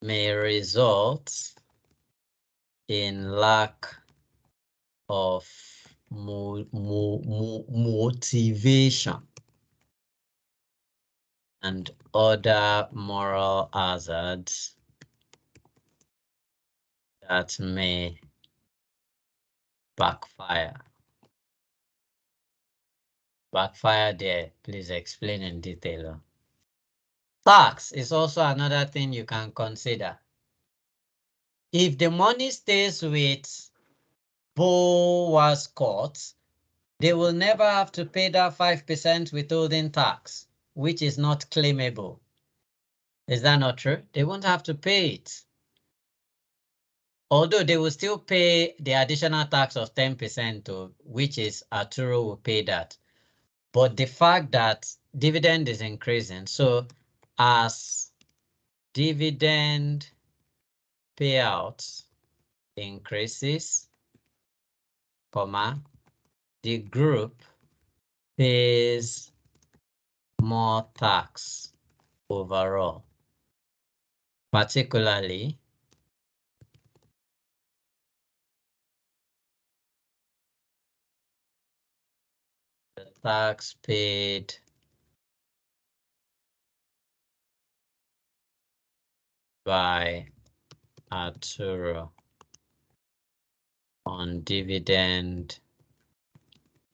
may result in lack of motivation and other moral hazards that may backfire. Backfire there, please explain in detail. Tax is also another thing you can consider. If the money stays with BOAS courts, they will never have to pay that 5% withholding tax, which is not claimable. Is that not true? They won't have to pay it. Although they will still pay the additional tax of 10%, which is Arturo will pay that. But the fact that dividend is increasing, so as dividend payouts increases, the group pays more tax overall, particularly the tax paid by Arturo on dividend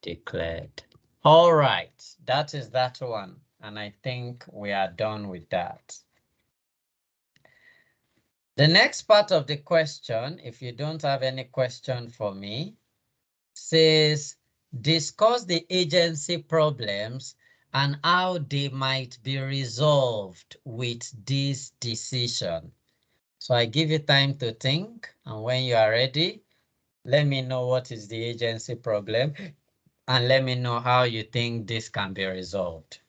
declared. All right, that is that one. And I think we are done with that. The next part of the question, if you don't have any question for me, says discuss the agency problems and how they might be resolved with this decision. So I give you time to think, and when you are ready, let me know what is the agency problem and let me know how you think this can be resolved.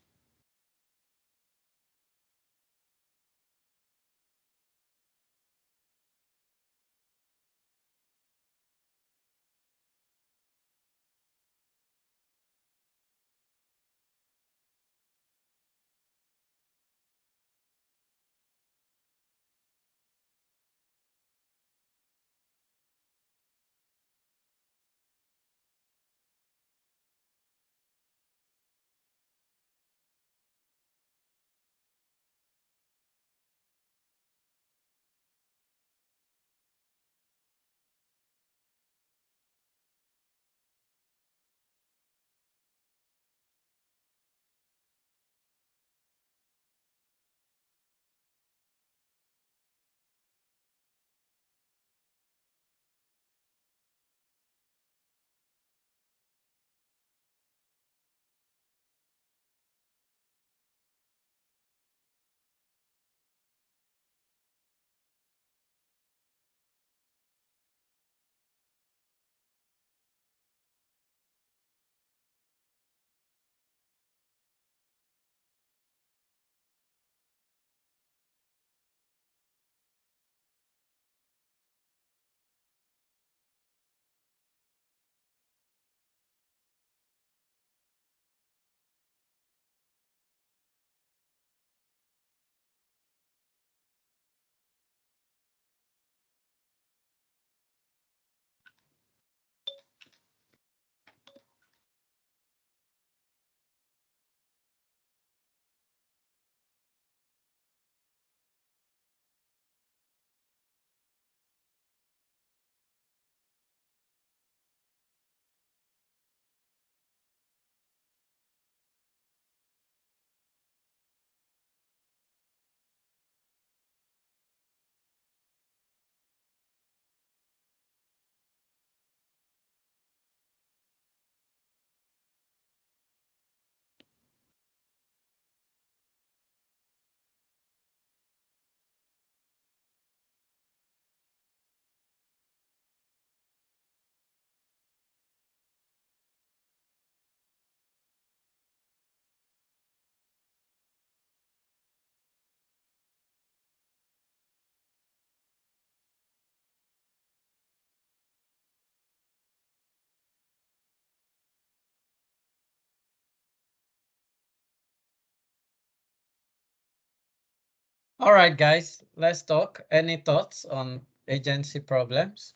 All right, guys, let's talk. Any thoughts on agency problems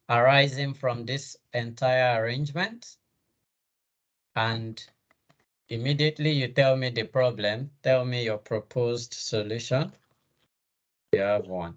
arising from this entire arrangement? And immediately you tell me the problem, tell me your proposed solution. You have one.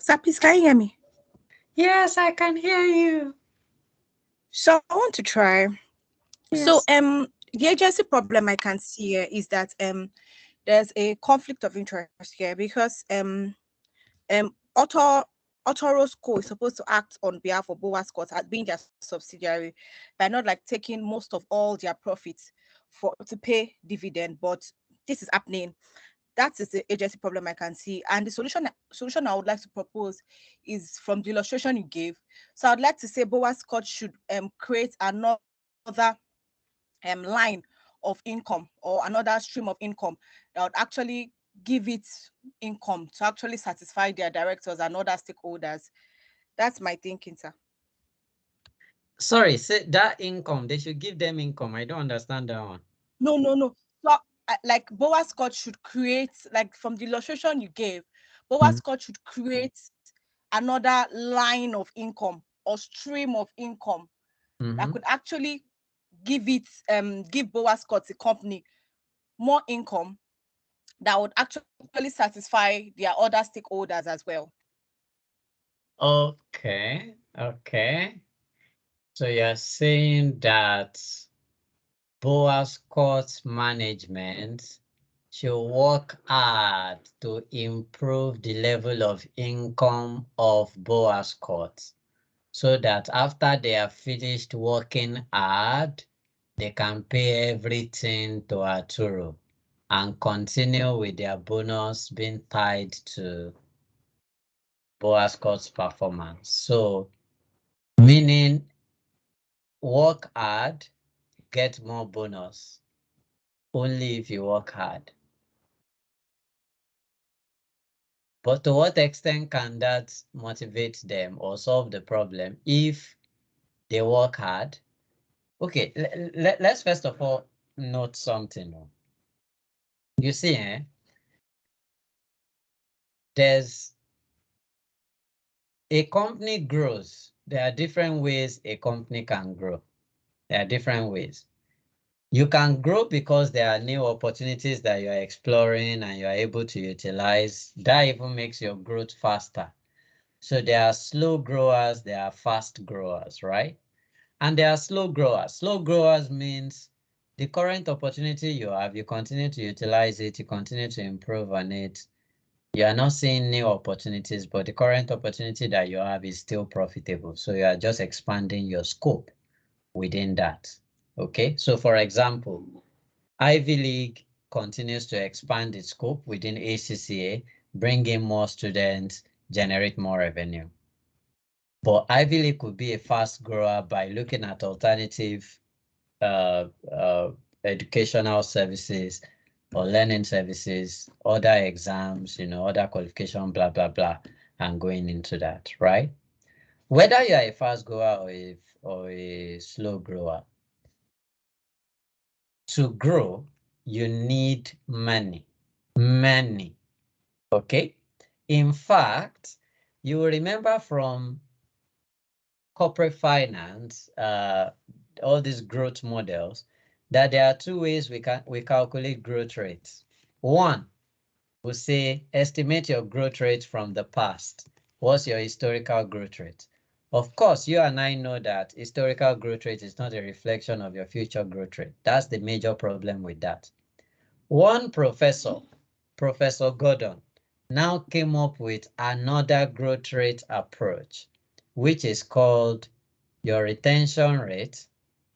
Sir, please, can you hear me? Yes, I can hear you. So I want to try. Yes. So the agency problem I can see here is that there's a conflict of interest here because Auto Roscoe is supposed to act on behalf of Boa Scott as being their subsidiary by not like taking most of all their profits to pay dividend, but this is happening. That is the agency problem I can see. And the solution I would like to propose is from the illustration you gave. So I'd like to say Boa Scott should create another line of income or another stream of income that would actually give it income to actually satisfy their directors and other stakeholders. That's my thinking, sir. Sorry, say that income, they should give them income. I don't understand that one. No. So, like Boa Scott should create, like from the illustration you gave, Boa Scott should create another line of income or stream of income that could actually give Boa Scott, the company, more income that would actually satisfy their other stakeholders as well. Okay. So you're saying that Boa Scott's management should work hard to improve the level of income of Boa Scott so that after they are finished working hard, they can pay everything to Arturo and continue with their bonus being tied to Boa Scott's performance. So, meaning work hard, get more bonus only if you work hard. But to what extent can that motivate them or solve the problem if they work hard? Okay, let's first of all note something. You see, there's a company grows. There are different ways a company can grow. There are different ways. You can grow because there are new opportunities that you're exploring and you're able to utilize. That even makes your growth faster. So there are slow growers, there are fast growers, right? And there are slow growers. Slow growers means the current opportunity you have, you continue to utilize it, you continue to improve on it. You are not seeing new opportunities, but the current opportunity that you have is still profitable. So you are just expanding your scope within that. Okay, so for example, Ivy League continues to expand its scope within ACCA, bring in more students, generate more revenue. But Ivy League could be a fast grower by looking at alternative educational services or learning services, other exams, other qualification, blah, blah, blah, and going into that, right? Whether you are a fast grower or a slow grower, to grow, you need money. Money. Okay? In fact, you will remember from corporate finance, all these growth models, that there are two ways we calculate growth rates. One, We'll say, estimate your growth rate from the past. What's your historical growth rate? Of course, you and I know that historical growth rate is not a reflection of your future growth rate. That's the major problem with that. One professor, Professor Gordon, now came up with another growth rate approach, which is called your retention rate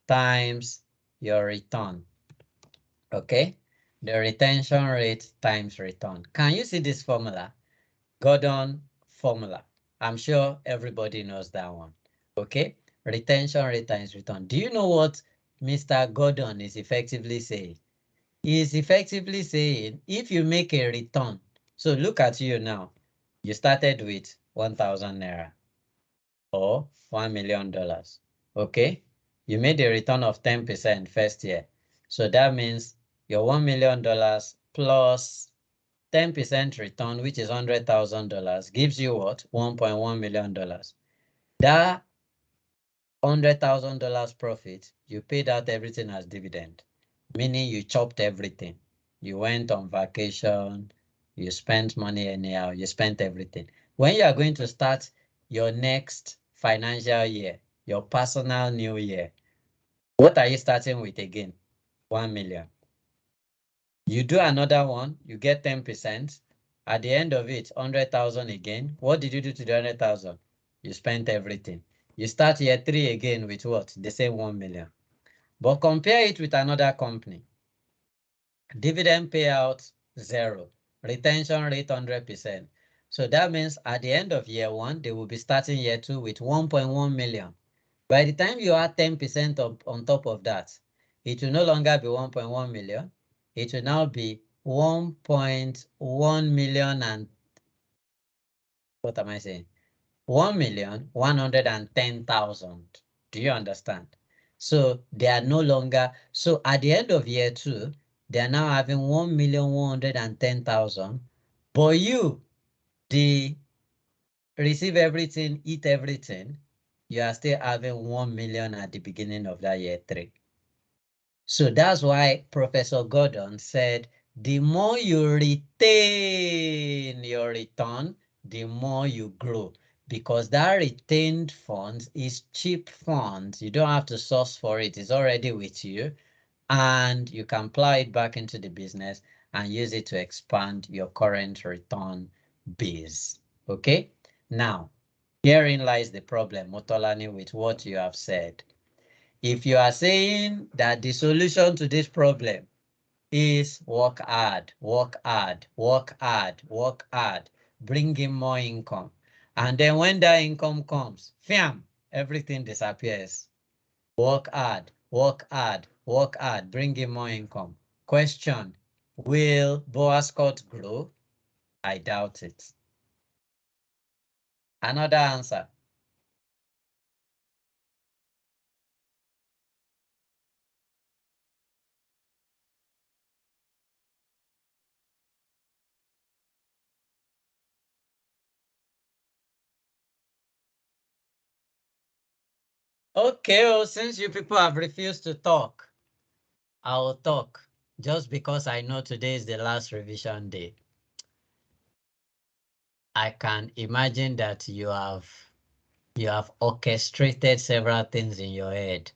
times your return. Okay? The retention rate times return. Can you see this formula? Gordon formula. I'm sure everybody knows that one. Okay? Retention rate times return. Do you know what Mr. Gordon is effectively saying? He is effectively saying if you make a return, so look at you now. You started with 1,000 naira or $1 million. Okay? You made a return of 10% first year. So that means your $1 million plus 10% return, which is $100,000, gives you what? $1.1 million. That $100,000 profit, you paid out everything as dividend, meaning you chopped everything. You went on vacation, you spent money anyhow, you spent everything. When you are going to start your next financial year, your personal new year, what are you starting with again? 1 million. You do another one, you get 10%. At the end of it, 100,000 again. What did you do to the 100,000? You spent everything. You start year 3 again with what? The same 1 million. But compare it with another company. Dividend payout, 0. Retention rate, 100%. So that means at the end of year 1, they will be starting year 2 with 1.1 million. By the time you add 10% on top of that, it will no longer be 1.1 million. It will now be 1.1 million and what am I saying? 1,110,000. Do you understand? So they are no longer, so at the end of year 2, they are now having 1,110,000. But you, the receive everything, eat everything, you are still having 1 million at the beginning of that year 3. So that's why Professor Gordon said, the more you retain your return, the more you grow. Because that retained funds is cheap funds. You don't have to source for it. It's already with you. And you can apply it back into the business and use it to expand your current return base. Okay? Now, herein lies the problem, Motolani, with what you have said. If you are saying that the solution to this problem is work hard, work hard, work hard, work hard, bring in more income, and then when that income comes, fiam, everything disappears. Work hard, work hard, work hard, bring in more income. Question, will Boa Scott grow? I doubt it. Another answer. Okay, well, since you people have refused to talk, I'll talk just because I know today is the last revision day. I can imagine that you have orchestrated several things in your head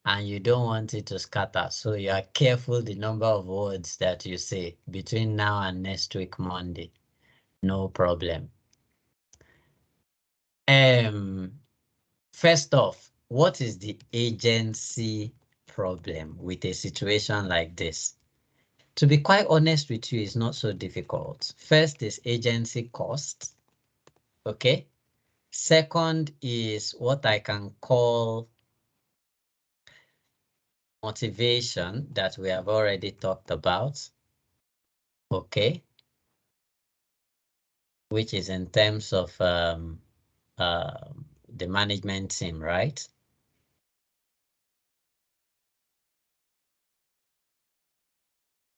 and you don't want it to scatter. So you are careful the number of words that you say between now and next week, Monday. No problem. First off, what is the agency problem with a situation like this? To be quite honest with you, it's not so difficult. First is agency cost. Okay. Second is what I can call motivation that we have already talked about. Okay. Which is in terms of the management team, right?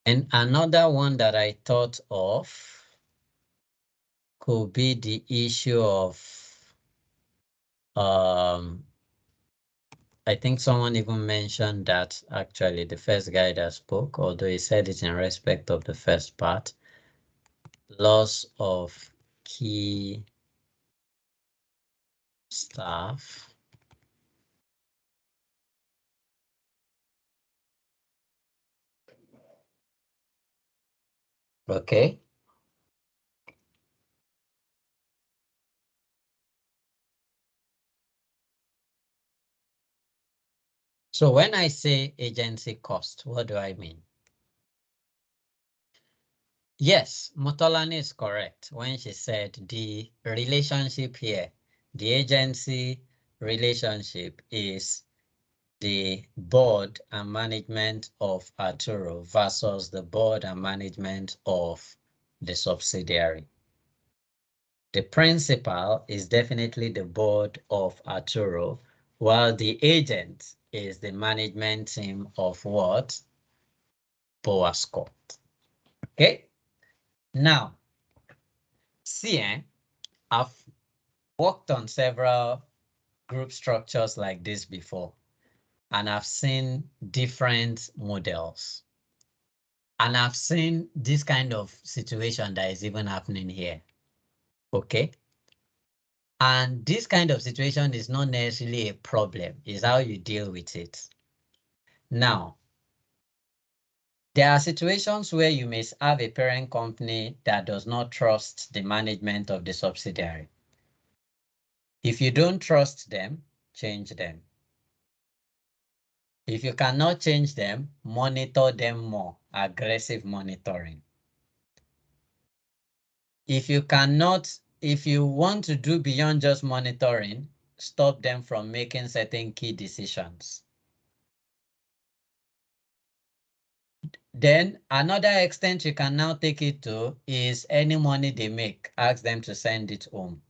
And another one that I thought of could be the issue of I think someone even mentioned that actually the first guy that spoke, although he said it in respect of the first part, loss of key staff. Okay. So when I say agency cost, what do I mean? Yes, Motolani is correct when she said the relationship here, the agency relationship is the board and management of Arturo versus the board and management of the subsidiary. The principal is definitely the board of Arturo, while the agent is the management team of what? Boasco. Okay, now, see, I've worked on several group structures like this before, and I've seen different models. And I've seen this kind of situation that is even happening here. Okay. And this kind of situation is not necessarily a problem, it's how you deal with it. Now, there are situations where you may have a parent company that does not trust the management of the subsidiary. If you don't trust them, change them. If you cannot change them, monitor them more, aggressive monitoring. If you want to do beyond just monitoring, stop them from making certain key decisions. Then another extent you can now take it to is any money they make, ask them to send it home.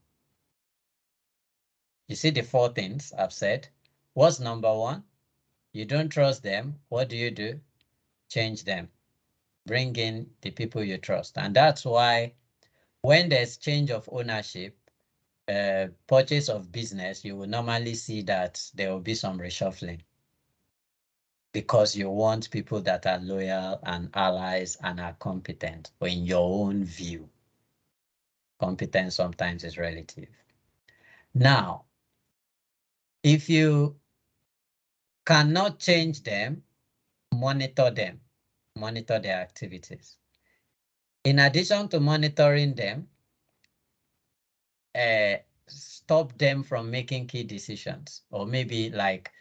You see the 4 things I've said. What's number 1? You don't trust them. What do? Change them. Bring in the people you trust. And that's why when there's change of ownership, purchase of business, you will normally see that there will be some reshuffling because you want people that are loyal and allies and are competent, or in your own view. Competence sometimes is relative. Now, if you cannot change them, monitor them, monitor their activities. In addition to monitoring them, stop them from making key decisions, or maybe like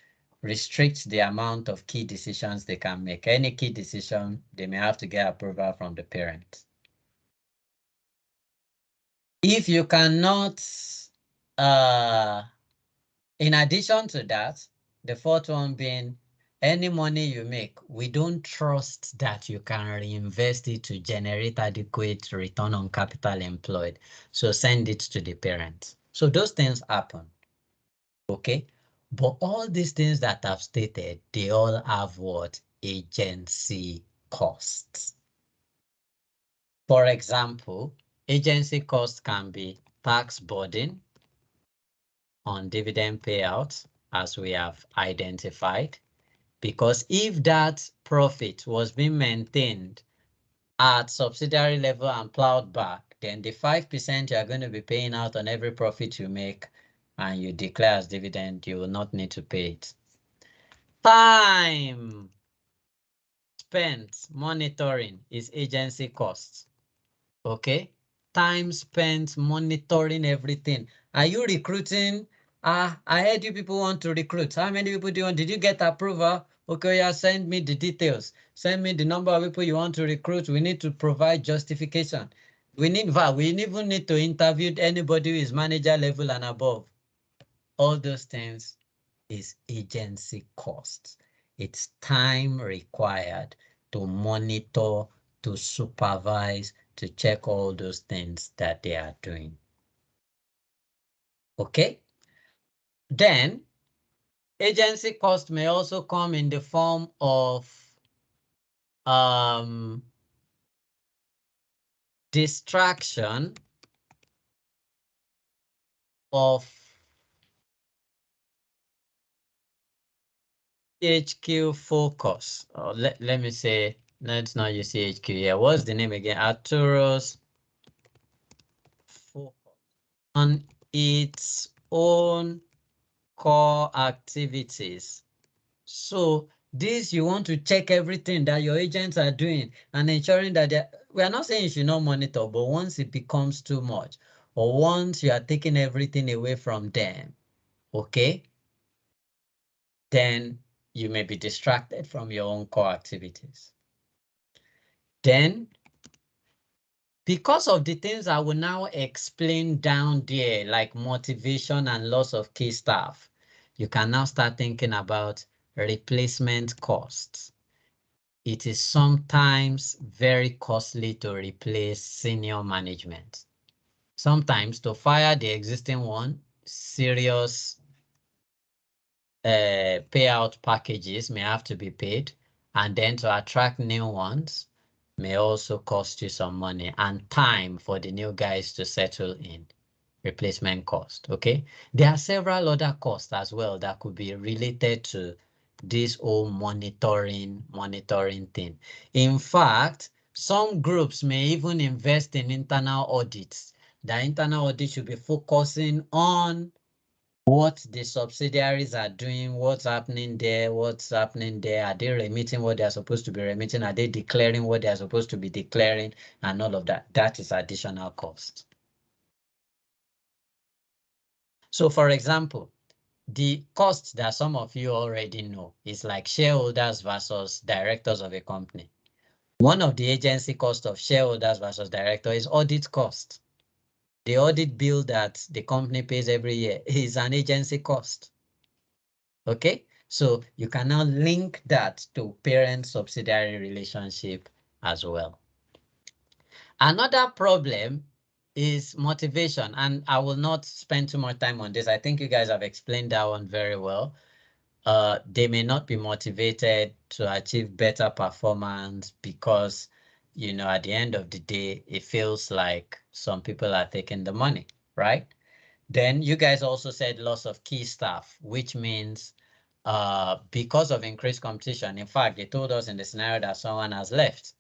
restrict the amount of key decisions they can make. Any key decision, they may have to get approval from the parent. If you cannot, in addition to that, the 4th one being any money you make, we don't trust that you can reinvest it to generate adequate return on capital employed. So send it to the parent. So those things happen. Okay. But all these things that I've stated, they all have what? Agency costs. For example, agency costs can be tax burden on dividend payouts, as we have identified, because if that profit was being maintained at subsidiary level and plowed back, then the 5% you are going to be paying out on every profit you make and you declare as dividend, you will not need to pay it. Time spent monitoring is agency costs. Okay. Time spent monitoring everything. Are you recruiting? I heard you people want to recruit. How many people do you want? Did you get approval? Okay, yeah, send me the details. Send me the number of people you want to recruit. We need to provide justification. We even need to interview anybody who is manager level and above. All those things is agency costs. It's time required to monitor, to supervise, to check all those things that they are doing. Okay? Then, agency cost may also come in the form of distraction of HQ focus. Let me say, let's not use HQ here. What's the name again? Arturo's on its own core activities. So this, you want to check everything that your agents are doing and ensuring that we are not saying you should not monitor, but once it becomes too much, or once you are taking everything away from them, okay, then you may be distracted from your own core activities. Then, because of the things I will now explain down there, like motivation and loss of key staff, you can now start thinking about replacement costs. It is sometimes very costly to replace senior management. Sometimes to fire the existing one, serious payout packages may have to be paid, and then to attract new ones may also cost you some money and time for the new guys to settle in. Replacement cost. Okay, there are several other costs as well that could be related to this whole monitoring thing. In fact, some groups may even invest in internal audits. The internal audit should be focusing on what the subsidiaries are doing, what's happening there, are they remitting what they are supposed to be remitting, are they declaring what they are supposed to be declaring, and all of that. That is additional cost. So for example, the cost that some of you already know is like shareholders versus directors of a company. One of the agency cost of shareholders versus director is audit cost. The audit bill that the company pays every year is an agency cost. Okay, so you can now link that to parent-subsidiary relationship as well. Another problem is motivation, and I will not spend too much time on this. I think you guys have explained that one very well. They may not be motivated to achieve better performance because, you know, at the end of the day, it feels like some people are taking the money, right? Then you guys also said loss of key staff, which means because of increased competition. In fact, they told us in the scenario that someone has left.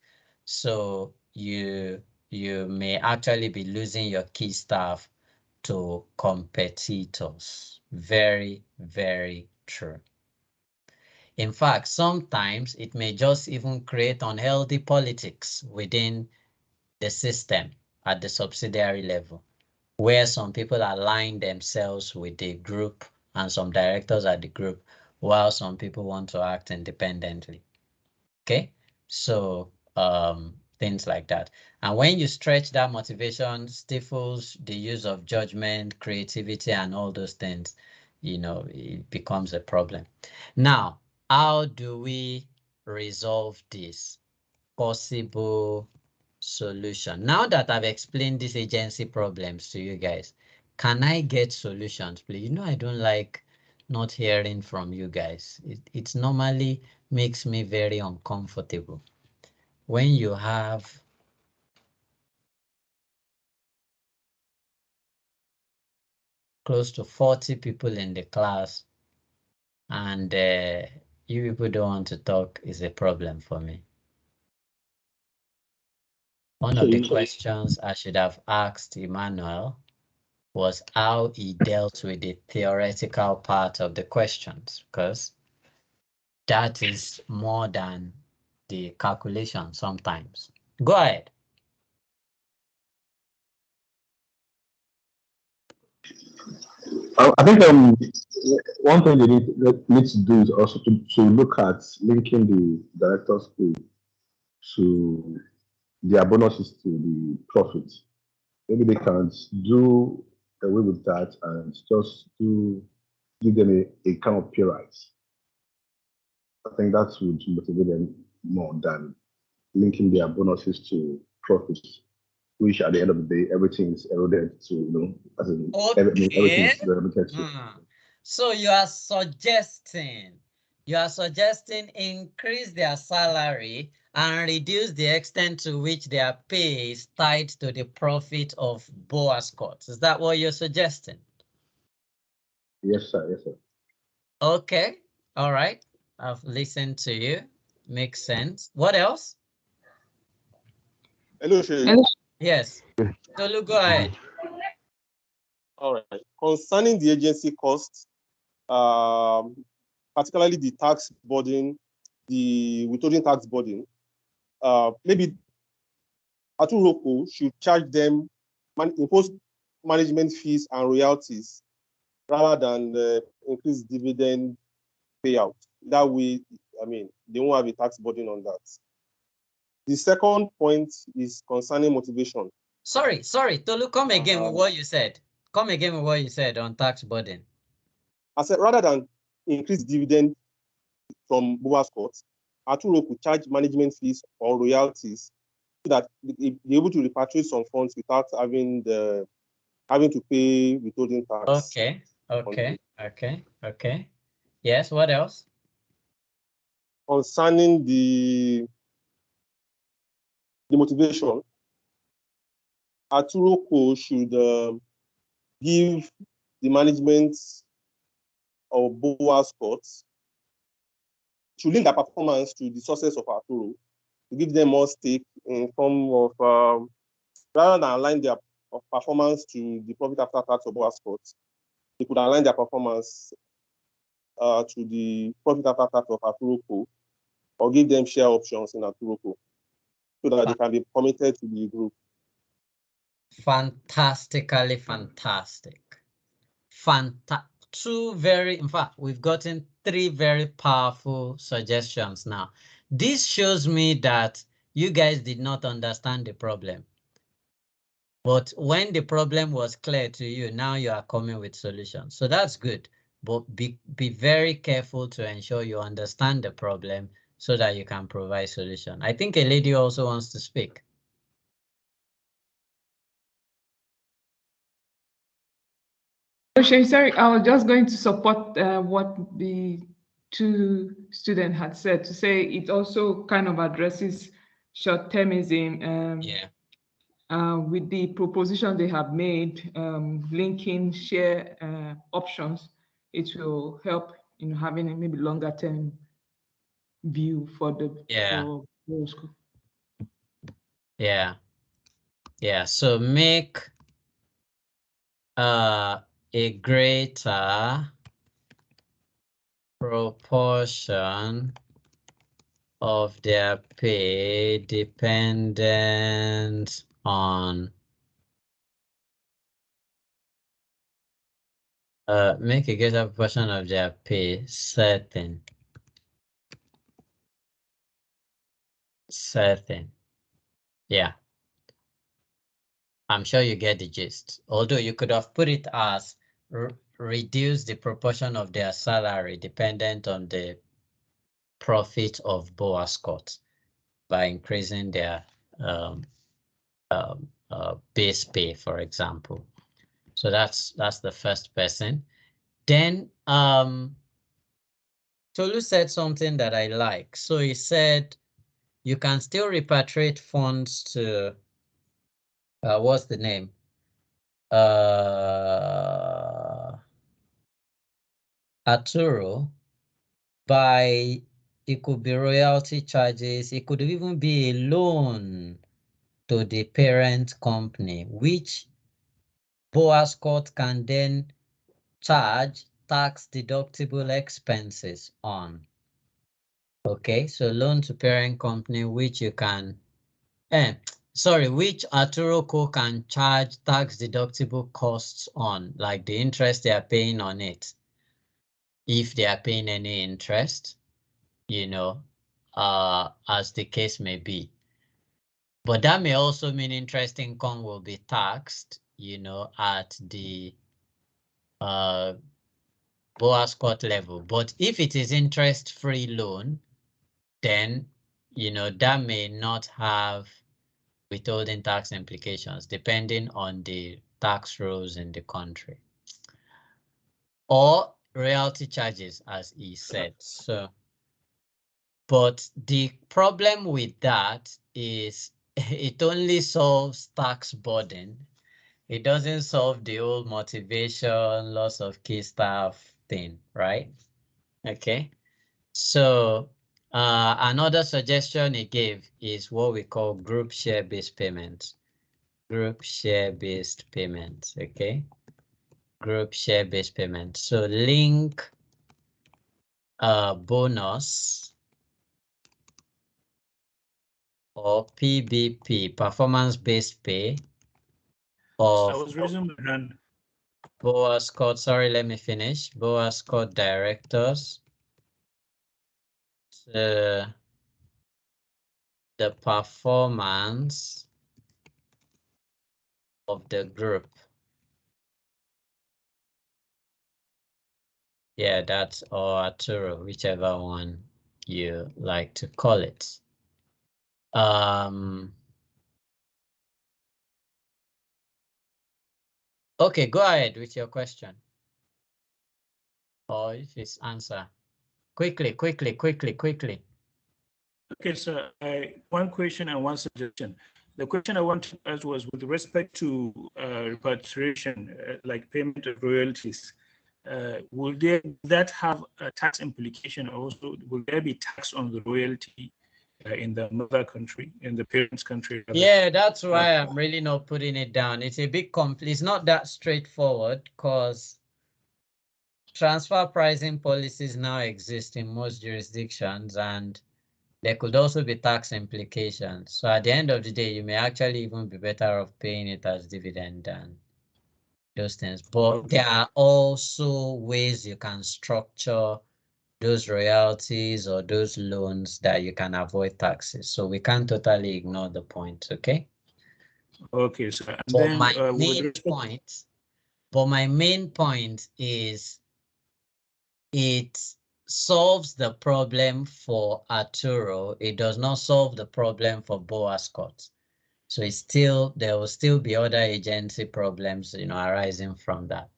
So you may actually be losing your key staff to competitors. Very, very true. In fact, sometimes it may just even create unhealthy politics within the system at the subsidiary level, where some people align themselves with the group and some directors at the group, while some people want to act independently. Okay, so things like that. And when you stretch that motivation, stifles the use of judgment, creativity, and all those things, you know, it becomes a problem. Now, how do we resolve this? Possible solution. Now that I've explained these agency problems to you guys, can I get solutions, please? You know, I don't like not hearing from you guys. It normally makes me very uncomfortable when you have close to 40 people in the class and you people don't want to talk. Is a problem for me. One of the questions I should have asked Emmanuel was how he dealt with the theoretical part of the questions, because that is more than the calculation sometimes. Go ahead. I think one thing they need to do is also to look at linking the director's pay to their bonuses to the profit. Maybe they can do away with that and just give them a kind of pay rise. I think that would motivate them more than linking their bonuses to profits, which at the end of the day, everything is eroded to, you know, as in everything Okay. is limited to. So you are suggesting increase their salary and reduce the extent to which their pay is tied to the profit of Boas Court. Is that what you're suggesting? Yes, sir. Yes, sir. Okay. All right. I've listened to you. Makes sense. What else? Hello, Shay. Yes. Tolu, go ahead. All right. Concerning the agency costs, particularly the tax burden, the withholding tax burden, maybe Aturoko should charge them, impose management fees and royalties rather than increase dividend payout. That way, I mean, they won't have a tax burden on that. The second point is concerning motivation. Sorry, Tolu, come again with what you said. Come again with what you said on tax burden. I said rather than increase dividend from BOA's court, Arturo could charge management fees or royalties so that they're able to repatriate some funds without having to pay withholding tax. Okay. Yes, what else? Concerning the motivation, Arturo should give the management of BOA's courts to link their performance to the success of Arturo, to give them more stake in form of rather than align their performance to the profit after tax of BOA's courts, they could align their performance to the profit after tax of Arturo, or give them share options in Arturo so that they can be committed to the group. Fantastically fantastic. In fact, we've gotten 3 very powerful suggestions now. This shows me that you guys did not understand the problem. But when the problem was clear to you, now you are coming with solutions. So that's good. But be very careful to ensure you understand the problem so that you can provide solution. I think a lady also wants to speak. Sorry, I was just going to support what the 2 students had said, to say it also kind of addresses short-termism. With the proposition they have made, linking share options, it will help in having a maybe longer-term view for the school. Yeah. So make a greater proportion of their pay dependent on make a greater proportion of their pay certain. Yeah. I'm sure you get the gist. Although you could have put it as reduce the proportion of their salary dependent on the profit of BOA's court by increasing their base pay, for example. So that's the first person. Then Tolu said something that I like. So he said you can still repatriate funds to what's the name? Arturo by, it could be royalty charges, it could even be a loan to the parent company, which BOA's court can then charge tax deductible expenses on. Okay, so loan to parent company, which you can, which Arturo can charge tax deductible costs on, like the interest they are paying on it. If they are paying any interest, as the case may be. But that may also mean interest income will be taxed, at the BOA's court level. But if it is interest-free loan, then, that may not have withholding tax implications, depending on the tax rules in the country. Or royalty charges, as he said. So, but the problem with that is it only solves tax burden. It doesn't solve the whole motivation, loss of key staff thing, right? Okay. So another suggestion he gave is what we call group share-based payments. Group share-based payments, okay? group share-based payment. So link bonus or PBP, performance-based pay So I of was raising my hand. BOA squad. Sorry, let me finish. BOA squad directors to the performance of the group. Yeah, that's or Arturo, whichever one you like to call it. Okay, go ahead with your question. Or if it's answer. Quickly. Okay, so one question and one suggestion. The question I wanted to ask was with respect to repatriation, like payment of royalties. Will that have a tax implication also? Will there be tax on the royalty in the mother country, in the parent's country? Yeah, that's why I'm really not putting it down. It's a bit complex. It's not that straightforward because transfer pricing policies now exist in most jurisdictions, and there could also be tax implications. So at the end of the day, you may actually even be better off paying it as dividend than those things. But there are also ways you can structure those royalties or those loans that you can avoid taxes. So we can't totally ignore the point, okay? Okay, so and But then my main point is it solves the problem for Arturo. It does not solve the problem for Boa Scott. So it's still, there will still be other agency problems, arising from that.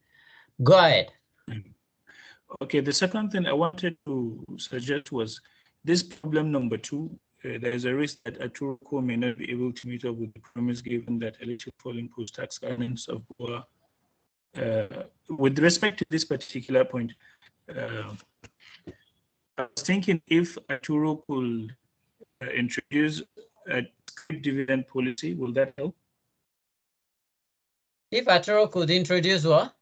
Go ahead. Okay, the second thing I wanted to suggest was this problem number 2. There is a risk that Aturuco may not be able to meet up with the promise given that eligible for post-tax earnings of BOA. With respect to this particular point, I was thinking if Aturo could introduce a scrip dividend policy, will that help? If Arturo could introduce what?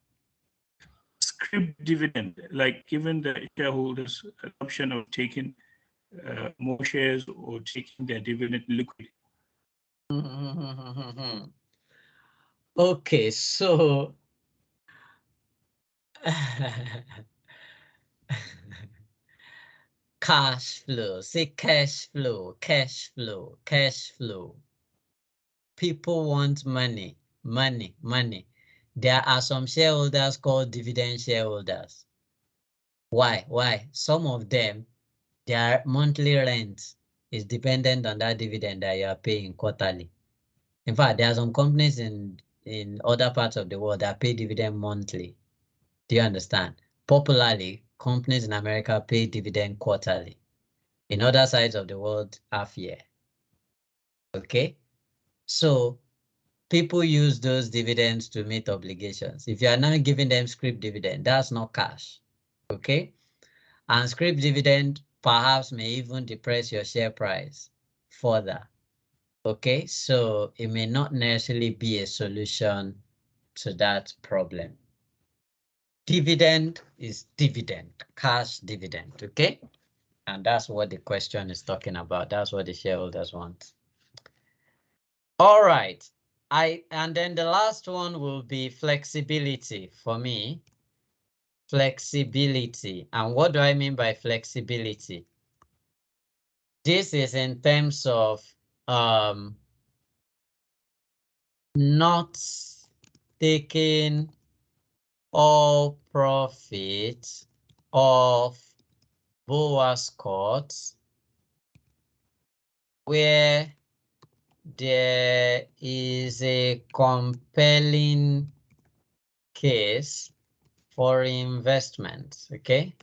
Scrip dividend, like giving the shareholders an option of taking more shares or taking their dividend liquid. Okay, so cash flow, say cash flow. People want money. There are some shareholders called dividend shareholders. Why? Some of them, their monthly rent is dependent on that dividend that you are paying quarterly. In fact, there are some companies in other parts of the world that pay dividend monthly. Do you understand? Popularly, companies in America pay dividend quarterly. In other sides of the world, half year. Okay? So people use those dividends to meet obligations. If you are not giving them scrip dividend, that's not cash. Okay? And scrip dividend perhaps may even depress your share price further. Okay? So it may not necessarily be a solution to that problem. Dividend is dividend, cash dividend, okay? And that's what the question is talking about. That's what the shareholders want. All right. And then the last one will be flexibility for me. Flexibility. And what do I mean by flexibility? This is in terms of not taking all profit of BOA Scott where there is a compelling case for investment, okay?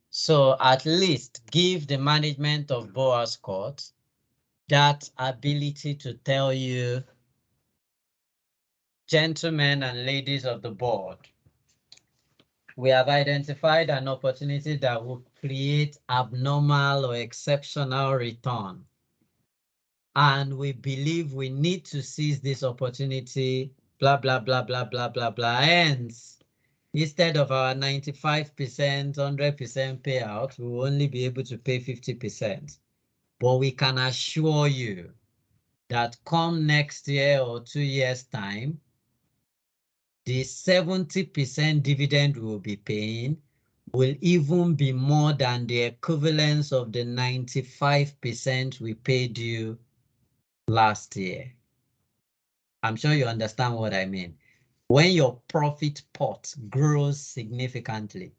So at least give the management of BOA Scott that ability to tell you, gentlemen and ladies of the board, we have identified an opportunity that will create abnormal or exceptional return. And we believe we need to seize this opportunity, blah, blah, blah, blah, blah, blah, blah. Hence, Instead of our 95%, 100% payout, we will only be able to pay 50%. But we can assure you that come next year or 2 years' time, the 70% dividend we will be paying will even be more than the equivalence of the 95% we paid you last year. I'm sure you understand what I mean. When your profit pot grows significantly,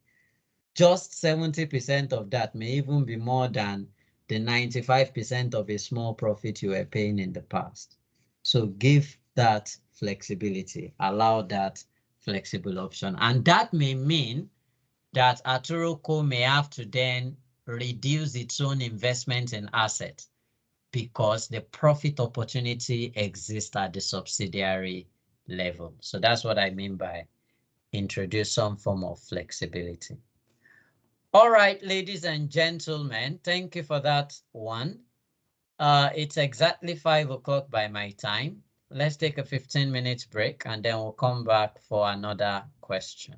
just 70% of that may even be more than the 95% of a small profit you were paying in the past. So give that flexibility, allow that flexible option. And that may mean that Arturo Co may have to then reduce its own investment in assets because the profit opportunity exists at the subsidiary level. So that's what I mean by introduce some form of flexibility. All right, ladies and gentlemen, thank you for that one. It's exactly 5 o'clock by my time. Let's take a 15-minute break and then we'll come back for another question.